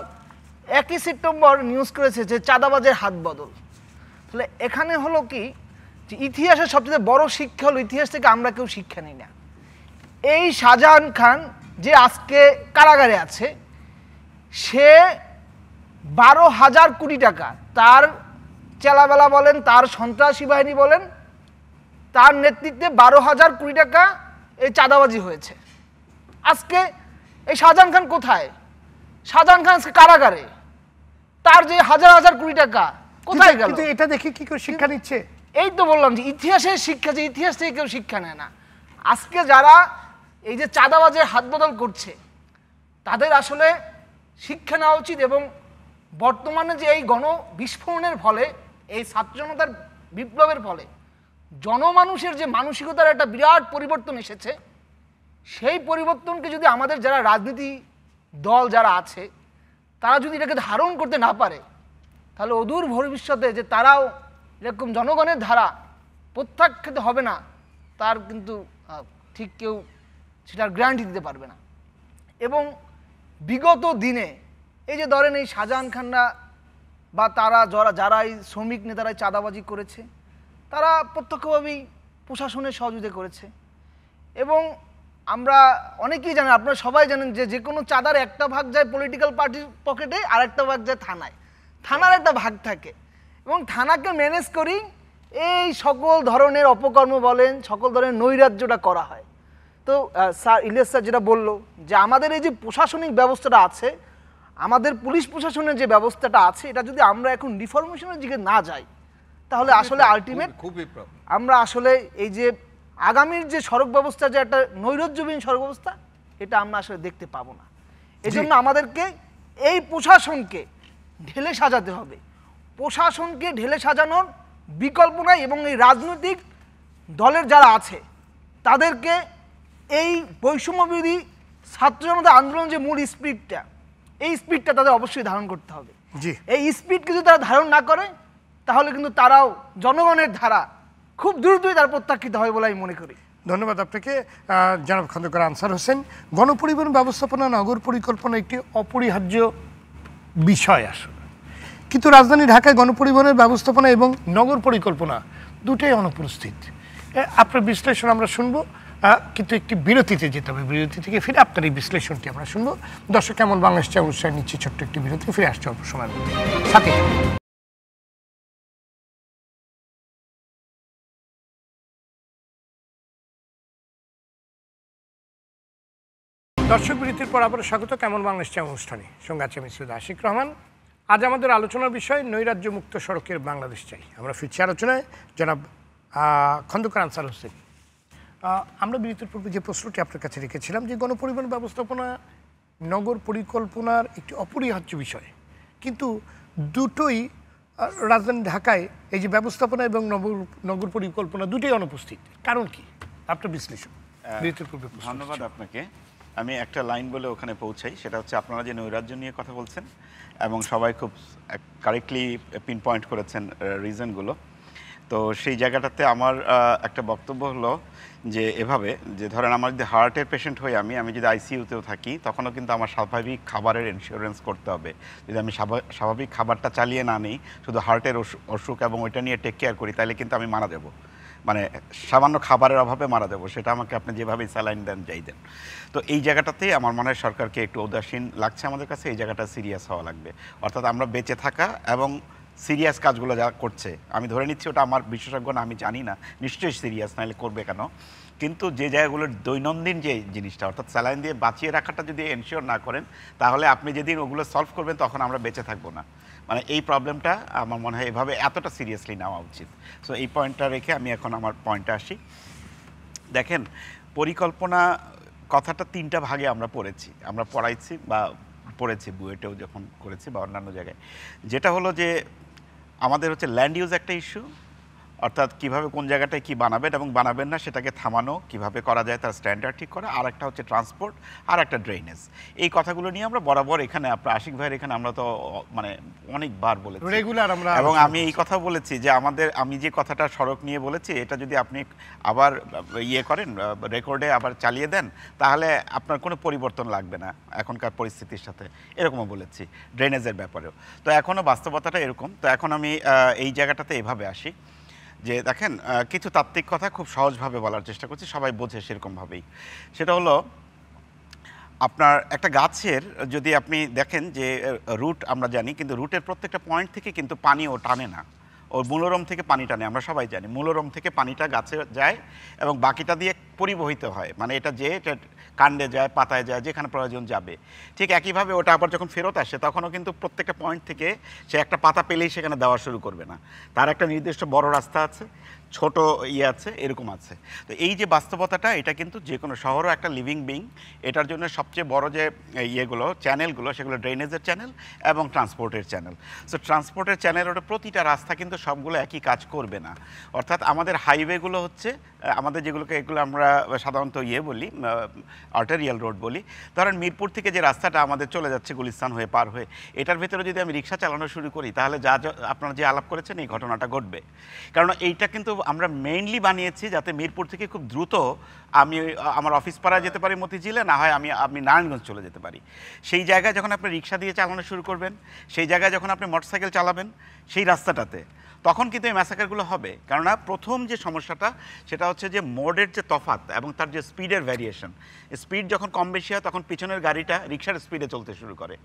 1 সেপ্টেম্বর নিউজ করেছে যে চাঁদাবাজের হাত বদল। তাহলে এখানে হলো কি, যে ইতিহাসের সবচেয়ে বড় শিক্ষা হলো ইতিহাস থেকে আমরা কেউ শিক্ষা নিই না। এই শাহজাহান খান যে আজকে কারাগারে আছে, সে 12,000 কোটি টাকা, তার চেলাবেলা বলেন, তার সন্ত্রাসী বাহিনী বলেন, তার নেতৃত্বে 12,000 কোটি টাকা এই চাঁদাবাজি হয়েছে। আজকে এই শাহজাহান খান কোথায়? শাহজাহান খান আজকে কারাগারে, তার যে হাজার হাজার কোটি টাকা কোথায় গেল? এটা দেখে কি কেউ শিক্ষা নিচ্ছে? এই তো বললাম যে ইতিহাসের শিক্ষা, যে ইতিহাস থেকে কেউ শিক্ষা নেয় না। আজকে যারা এই যে চাঁদাবাজের হাত বদল করছে, তাদের আসলে শিক্ষা নেওয়া উচিত। এবং বর্তমানে যে এই গণবিস্ফোরণের ফলে, এই ছাত্র জনতার বিপ্লবের ফলে জনমানুষের যে মানসিকতার একটা বিরাট পরিবর্তন এসেছে, সেই পরিবর্তনকে যদি আমাদের যারা রাজনীতি দল যারা আছে তারা যদি এটাকে ধারণ করতে না পারে, তাহলে অদূর ভবিষ্যতে যে তারাও এরকম জনগণের ধারা প্রত্যাখ্যাত হবে না, তার কিন্তু ঠিক কেউ সেটার গ্যারান্টি দিতে পারবে না। এবং বিগত দিনে এই যে ধরেন এই শাহজাহান খানরা বা তারা যারা এই শ্রমিক নেতারাই চাঁদাবাজি করেছে, তারা প্রত্যক্ষভাবেই প্রশাসনের সহযোগিতা করেছে। এবং আমরা অনেকেই জানেন, আপনারা সবাই জানেন যে কোনো চাঁদার একটা ভাগ যায় পলিটিক্যাল পার্টির পকেটে, আর একটা ভাগ যায় থানায়। থানার একটা ভাগ থাকে, এবং থানাকে ম্যানেজ করি এই সকল ধরনের অপকর্ম বলেন, সকল ধরনের নৈরাজ্যটা করা হয়। তো স্যার ইলিয়াস স্যার যেটা বললো যে আমাদের এই যে প্রশাসনিক ব্যবস্থাটা আছে, আমাদের পুলিশ প্রশাসনের যে ব্যবস্থাটা আছে, এটা যদি আমরা এখন রিফরমেশনের দিকে না যাই, তাহলে আসলে আলটিমেট আমরা আসলে এই যে আগামীর যে সড়ক ব্যবস্থা, যে একটা নৈরাজ্যবিহীন সড়ক ব্যবস্থা, এটা আমরা আসলে দেখতে পাবো না। এজন্য আমাদেরকে এই প্রশাসনকে ঢেলে সাজাতে হবে। প্রশাসনকে ঢেলে সাজানোর বিকল্প নাই। এবং এই রাজনৈতিক দলের যারা আছে তাদেরকে এই বৈষম্যবিরোধী ছাত্র জনতা আন্দোলন যে মূল স্পিরিটটা, এই স্পিরিটটা তাদের অবশ্যই ধারণ করতে হবে। এই স্পিরিটকে যদি তারা ধারণ না করে, তাহলে কিন্তু তারাও জনগণের ধারা খুব দ্রুতই তার প্রত্যাখ্যিত হয় বলে আমি মনে করি। ধন্যবাদ আপনাকে জনাব খন্দকার আনসার হোসেন। গণপরিবহন ব্যবস্থাপনা, নগর পরিকল্পনা একটি অপরিহার্য বিষয় আসলে, কিন্তু রাজধানী ঢাকায় গণপরিবহনের ব্যবস্থাপনা এবং নগর পরিকল্পনা দুটোই অনুপস্থিত। আপনার বিশ্লেষণ আমরা শুনবো, কিন্তু একটি বিরতিতে যেতে হবে। বিরতি থেকে ফিরে আপনার এই বিশ্লেষণটি আমরা শুনবো। দর্শক কেমন বাংলাদেশ অনুষ্ঠান নিচ্ছে ছোট্ট একটি বিরতি, ফিরে আসছে অল্প সময়ের মধ্যে সাথে। দর্শক বিরতির পর আবার স্বাগত কেমন বাংলাদেশ চাই অনুষ্ঠানে, সঙ্গে আছে আমি সৈয়দ আশিক রহমান। আজ আমাদের আলোচনার বিষয় নৈরাজ্য মুক্ত সড়কের বাংলাদেশ চাই। আমরা ফিরছি আলোচনায় জনাব খন্দকার আনসার হোসেন। আমরা বিরতির পূর্বে যে প্রশ্নটি আপনার কাছে রেখেছিলাম যে গণপরিবহন ব্যবস্থাপনা নগর পরিকল্পনার একটি অপরিহার্য বিষয়, কিন্তু দুটোই রাজধানী ঢাকায় এই যে ব্যবস্থাপনা এবং নগর পরিকল্পনা দুটোই অনুপস্থিত, কারণ কি আপনার বিশ্লেষণ? বিরতির পূর্বে ধন্যবাদ আপনাকে। আমি একটা লাইন বলে ওখানে পৌঁছাই, সেটা হচ্ছে আপনারা যে নৈরাজ্য নিয়ে কথা বলছেন এবং সবাই খুব কারেক্টলি পিন পয়েন্ট করেছেন রিজনগুলো। তো সেই জায়গাটাতে আমার একটা বক্তব্য হলো যে এভাবে যে ধরেন আমার যদি হার্টের পেশেন্ট হই আমি যদি আইসিইউতেও থাকি তখনও কিন্তু আমার স্বাভাবিক খাবারের ইন্স্যুরেন্স করতে হবে। যদি আমি স্বাভাবিক খাবারটা চালিয়ে না নিই, শুধু হার্টের অসুখ এবং ওইটা নিয়ে টেক কেয়ার করি, তাহলে কিন্তু আমি মারা যাব, মানে সামান্য খাবারের অভাবে মারা যাবো, সেটা আমাকে আপনি যেভাবেই স্যালাইন দেন যাই দেন। তো এই জায়গাটাতেই আমার মনে হয় সরকারকে একটু উদাসীন লাগছে আমাদের কাছে, এই জায়গাটা সিরিয়াস হওয়া লাগবে। অর্থাৎ আমরা বেঁচে থাকা এবং সিরিয়াস কাজগুলো যা করছে, আমি ধরে নিচ্ছি ওটা আমার বিশেষজ্ঞ না, আমি জানি না, নিশ্চয়ই সিরিয়াস, নাহলে করবে কেন। কিন্তু যে জায়গাগুলোর দৈনন্দিন যে জিনিসটা অর্থাৎ স্যালাইন দিয়ে বাঁচিয়ে রাখাটা যদি এনশিওর না করেন, তাহলে আপনি যেদিন ওগুলো সলভ করবেন তখন আমরা বেঁচে থাকবো না। মানে এই প্রবলেমটা আমার মনে হয় এভাবে এতটা সিরিয়াসলি নেওয়া উচিত। সো এই পয়েন্টটা রেখে আমি এখন আমার পয়েন্টে আসি। দেখেন, পরিকল্পনা কথাটা তিনটা ভাগে আমরা পড়েছি, আমরা পড়াইছি বা পড়েছি বুয়েটেও যখন করেছি বা অন্যান্য জায়গায়। যেটা হলো যে আমাদের হচ্ছে ল্যান্ড ইউজ একটা ইস্যু, অর্থাৎ কিভাবে কোন জায়গাটায় কি বানাবেন এবং বানাবেন না সেটাকে থামানো কিভাবে করা যায় তার স্ট্যান্ডার্ড ঠিক করা, আর একটা হচ্ছে ট্রান্সপোর্ট, আর একটা ড্রেনেজ। এই কথাগুলো নিয়ে আমরা বরাবর এখানে আপনার আশিক ভাইয়ের এখানে আমরা তো মানে অনেকবার বলেছি রেগুলার আমরা, এবং আমি এই কথা বলেছি যে আমি যে কথাটা সড়ক নিয়ে বলেছি এটা যদি আপনি আবার ইয়ে করেন রেকর্ডে আবার চালিয়ে দেন, তাহলে আপনার কোনো পরিবর্তন লাগবে না এখনকার পরিস্থিতির সাথে, এরকমও বলেছি ড্রেনেজের ব্যাপারেও। তো এখনও বাস্তবতাটা এরকম। তো এখন আমি এই জায়গাটাতে এভাবে আসি যে দেখেন, কিছু তাত্ত্বিক কথা খুব সহজভাবে বলার চেষ্টা করছি, সবাই বোঝে সেরকমভাবেই। সেটা হলো আপনার একটা গাছের যদি আপনি দেখেন যে রুট আমরা জানি, কিন্তু রুটের প্রত্যেকটা পয়েন্ট থেকে কিন্তু পানি ও টানে না, ওর মূলরম থেকে পানি টানে, আমরা সবাই জানি মূলরম থেকে পানিটা গাছে যায় এবং বাকিটা দিয়ে পরিবহিত হয়, মানে এটা কাণ্ডে যায়, পাতায় যায়, যেখানে প্রয়োজন যাবে। ঠিক একইভাবে ওটা আবার যখন ফেরত আসে তখনও কিন্তু প্রত্যেকটা পয়েন্ট থেকে সে একটা পাতা পেলেই সেখানে দেওয়া শুরু করবে না, তার একটা নির্দিষ্ট বড় রাস্তা আছে, ছোট ইয়ে আছে, এরকম আছে। তো এই যে বাস্তবতাটা, এটা কিন্তু যে কোনো শহরও একটা লিভিং বিং, এটার জন্য সবচেয়ে বড় যে ইয়েগুলো চ্যানেলগুলো সেগুলো ড্রেনেজের চ্যানেল এবং ট্রান্সপোর্টের চ্যানেল। সো ট্রান্সপোর্টের চ্যানেল ওটা প্রতিটা রাস্তা কিন্তু সবগুলো একই কাজ করবে না। অর্থাৎ আমাদের হাইওয়েগুলো হচ্ছে আমাদের যেগুলোকে এগুলো আমরা সাধারণত ইয়ে বলি আর্টেরিয়াল রোড বলি। ধরেন মিরপুর থেকে যে রাস্তাটা আমাদের চলে যাচ্ছে গুলিস্তান হয়ে পার হয়ে, এটার ভেতরে যদি আমি রিক্সা চালানো শুরু করি তাহলে যা আপনারা যে আলাপ করেছেন এই ঘটনাটা ঘটবে। কারণ এইটা কিন্তু আমরা মেইনলি বানিয়েছি যাতে মিরপুর থেকে খুব দ্রুত আমি আমার অফিস পাড়ায় যেতে পারি মতিঝিলে, না হয় আমি নারায়ণগঞ্জ চলে যেতে পারি। সেই জায়গায় যখন আপনি রিক্সা দিয়ে চালানো শুরু করবেন, সেই জায়গায় যখন আপনি মোটরসাইকেল চালাবেন সেই রাস্তাটাতে, তখন কিন্তু এই ম্যাসাকারগুলো হবে। কেননা প্রথম যে সমস্যাটা সেটা হচ্ছে যে মোডের যে তফাৎ এবং তার যে স্পিডের ভ্যারিয়েশন, স্পিড যখন কম বেশি হয় তখন পিছনের গাড়িটা রিক্সার স্পিডে চলতে শুরু করে।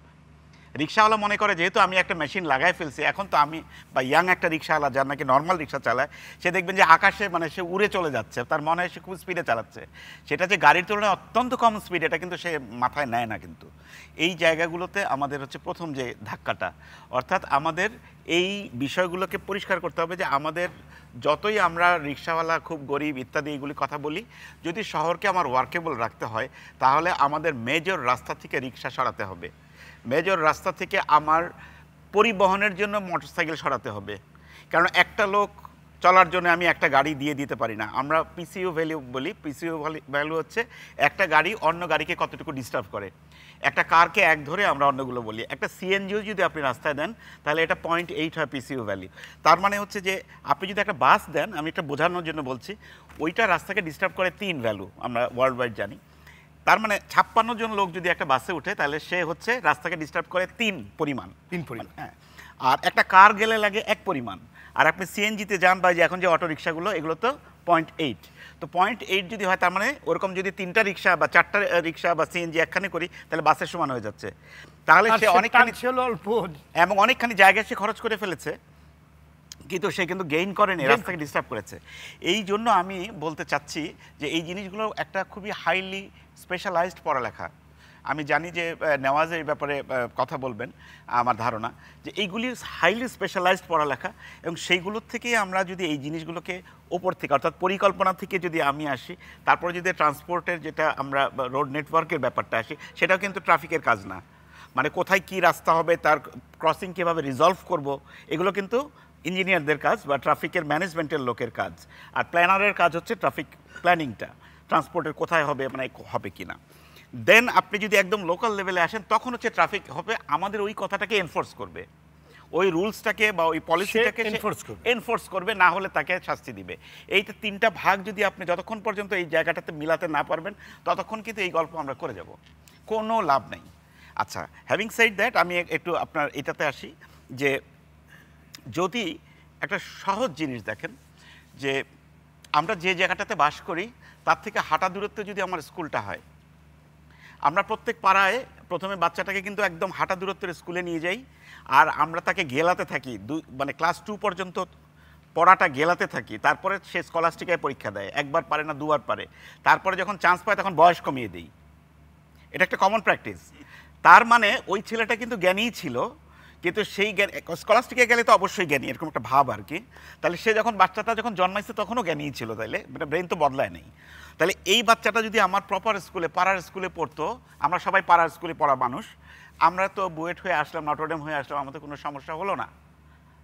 রিক্সাওয়ালা মনে করে যেহেতু আমি একটা মেশিন লাগাই ফেলছি, এখন তো আমি বা ইয়াং একটা রিক্সাওয়ালা যার নাকি নর্মাল রিক্সা চালায়, সে দেখবেন যে আকাশে মানে সে উড়ে চলে যাচ্ছে, তার মনে হয় সে খুব স্পিডে চালাচ্ছে, সেটা যে গাড়ির তুলনায় অত্যন্ত কম স্পিড, এটা কিন্তু সে মাথায় নেয় না। কিন্তু এই জায়গাগুলোতে আমাদের হচ্ছে প্রথম যে ধাক্কাটা, অর্থাৎ আমাদের এই বিষয়গুলোকে পরিষ্কার করতে হবে যে আমাদের যতই আমরা রিক্সাওয়ালা খুব গরিব ইত্যাদি এইগুলি কথা বলি, যদি শহরকে আমার ওয়ার্কেবল রাখতে হয় তাহলে আমাদের মেজর রাস্তা থেকে রিক্সা সরাতে হবে, মেজর রাস্তা থেকে আমার পরিবহনের জন্য মোটরসাইকেল সরাতে হবে। কারণ একটা লোক চলার জন্য আমি একটা গাড়ি দিয়ে দিতে পারি না। আমরা পিসিইউ ভ্যালু বলি, পিসিইউ ভ্যালু হচ্ছে একটা গাড়ি অন্য গাড়িকে কতটুকু ডিস্টার্ব করে। একটা কারকে এক ধরে আমরা অন্যগুলো বলি। একটা সিএনজিও যদি আপনি রাস্তায় দেন তাহলে এটা 0.8 হয় পিসিইউ ভ্যালু। তার মানে হচ্ছে যে আপনি যদি একটা বাস দেন, আমি এটা বোঝানোর জন্য বলছি, ওইটা রাস্তাকে ডিস্টার্ব করে 3 ভ্যালু, আমরা ওয়ার্ল্ড ওয়াইড জানি। তার মানে 56 জন লোক যদি একটা বাসে উঠে তাহলে সে হচ্ছে রাস্তাকে ডিস্টার্ব করে 3 পরিমাণ। হ্যাঁ, আর একটা কার গেলে লাগে 1 পরিমাণ। আর আপনি সিএনজিতে যান বা যে এখন যে অটো রিক্সাগুলো, এগুলো তো 0.8। তো 0.8 যদি হয় তার মানে ওরকম যদি 3টা রিক্সা বা 4টা রিক্সা বা সিএনজি একখানে করি তাহলে বাসের সমান হয়ে যাচ্ছে। তাহলে সে অনেকখানি অল্প এবং অনেকখানি জায়গায় সে খরচ করে ফেলেছে, কিন্তু সে কিন্তু গেইন করেনি, রাস্তাকে ডিস্টার্ব করেছে। এই জন্য আমি বলতে চাচ্ছি যে এই জিনিসগুলো একটা খুবই হাইলি স্পেশালাইজড পড়ালেখা। আমি জানি যে নেওয়াজ এই ব্যাপারে কথা বলবেন, আমার ধারণা যে এইগুলি হাইলি স্পেশালাইজড পড়ালেখা, এবং সেইগুলোর থেকেই আমরা যদি এই জিনিসগুলোকে ওপর থেকে অর্থাৎ পরিকল্পনা থেকে যদি আমি আসি, তারপরে যদি ট্রান্সপোর্টের যেটা আমরা রোড নেটওয়ার্কের ব্যাপারটা আসি, সেটাও কিন্তু ট্রাফিকের কাজ না। মানে কোথায় কি রাস্তা হবে, তার ক্রসিং কীভাবে রিজলভ করব, এগুলো কিন্তু ইঞ্জিনিয়ারদের কাজ বা ট্রাফিকের ম্যানেজমেন্টের লোকের কাজ। আর প্ল্যানারের কাজ হচ্ছে ট্রাফিক প্ল্যানিংটা, ট্রান্সপোর্টের কোথায় হবে, মানে হবে কি না। দেন আপনি যদি একদম লোকাল লেভেলে আসেন, তখন হচ্ছে ট্রাফিক হবে আমাদের ওই কথাটাকে এনফোর্স করবে, ওই রুলসটাকে বা ওই পলিসিটাকে এনফোর্স করবে, না হলে তাকে শাস্তি দিবে। এইটা তিনটা ভাগ যদি আপনি যতক্ষণ পর্যন্ত এই জায়গাটাতে মিলাতে না পারবেন, ততক্ষণ কিন্তু এই গল্প আমরা করে যাব, কোনো লাভ নেই। আচ্ছা, হ্যাভিং সেড দ্যাট, আমি একটু আপনার এটাতে আসি যে যদি একটা সহজ জিনিস দেখেন, যে আমরা যে জায়গাটাতে বাস করি তার থেকে হাঁটা দূরত্বে যদি আমার স্কুলটা হয়, আমরা প্রত্যেক পাড়ায় প্রথমে বাচ্চাটাকে কিন্তু একদম হাঁটা দূরত্বের স্কুলে নিয়ে যাই, আর আমরা তাকে গেলাতে থাকি, মানে ক্লাস 2 পর্যন্ত পড়াটা গেলাতে থাকি। তারপরে সে স্কলাস্টিকায় পরীক্ষা দেয়, একবার পারে না দুবার পারে, তারপরে যখন চান্স পায় তখন বয়স কমিয়ে দিই। এটা একটা কমন প্র্যাকটিস। তার মানে ওই ছেলেটা কিন্তু জ্ঞানীই ছিল, কিন্তু সেই জ্ঞান স্কলাস্টিকে গেলে তো অবশ্যই জ্ঞানী, এরকম একটা ভাব আর কি। তাহলে সে যখন বাচ্চাটা যখন জন্মাইছে তখনও জ্ঞানীই ছিল, তাইলে মানে ব্রেন তো বদলায় নেই। তাহলে এই বাচ্চাটা যদি আমার প্রপার স্কুলে, পাড়ার স্কুলে পড়তো, আমরা সবাই পাড়ার স্কুলে পড়া মানুষ, আমরা তো বুয়েট হয়ে আসলাম, নটরডেম হয়ে আসলাম, আমাদের কোনো সমস্যা হলো না,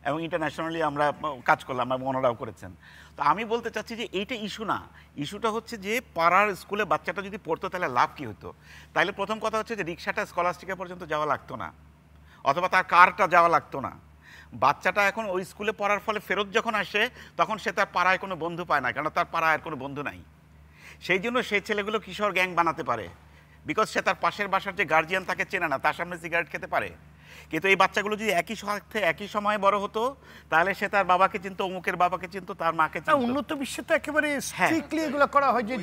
এবং ইন্টারন্যাশনালি আমরা কাজ করলাম এবং ওনারাও করেছেন। তো আমি বলতে চাচ্ছি যে এইটা ইস্যু না, ইস্যুটা হচ্ছে যে পাড়ার স্কুলে বাচ্চাটা যদি পড়তো তাহলে লাভ কী হতো। তাহলে প্রথম কথা হচ্ছে যে রিক্সাটা স্কলাস্টিকা পর্যন্ত যাওয়া লাগতো না, অথবা তার কারটা যাওয়া লাগতো না। বাচ্চাটা এখন ওই স্কুলে পড়ার ফলে ফেরত যখন আসে, তখন সে তার পাড়ায় কোনো বন্ধু পায় না, কারণ তার পাড়ায় আর কোনো বন্ধু নাই। সেই জন্য সেই ছেলেগুলো কিশোর গ্যাং বানাতে পারে, বিকজ সে তার পাশের বাসার যে গার্জিয়ান তাকে চেনে না, তার সামনে সিগারেট খেতে পারে। কিন্তু এই বাচ্চাগুলো যদি একই সাথে একই সময়ে বড় হতো, তাহলে সে তার বাবাকে চিনতো, অমুকের বাবাকে চিনতো, তার মাকে চিনতো। উন্নত বিশ্বে তো একেবারে স্ট্রিক্টলি এগুলো করা হয়, যে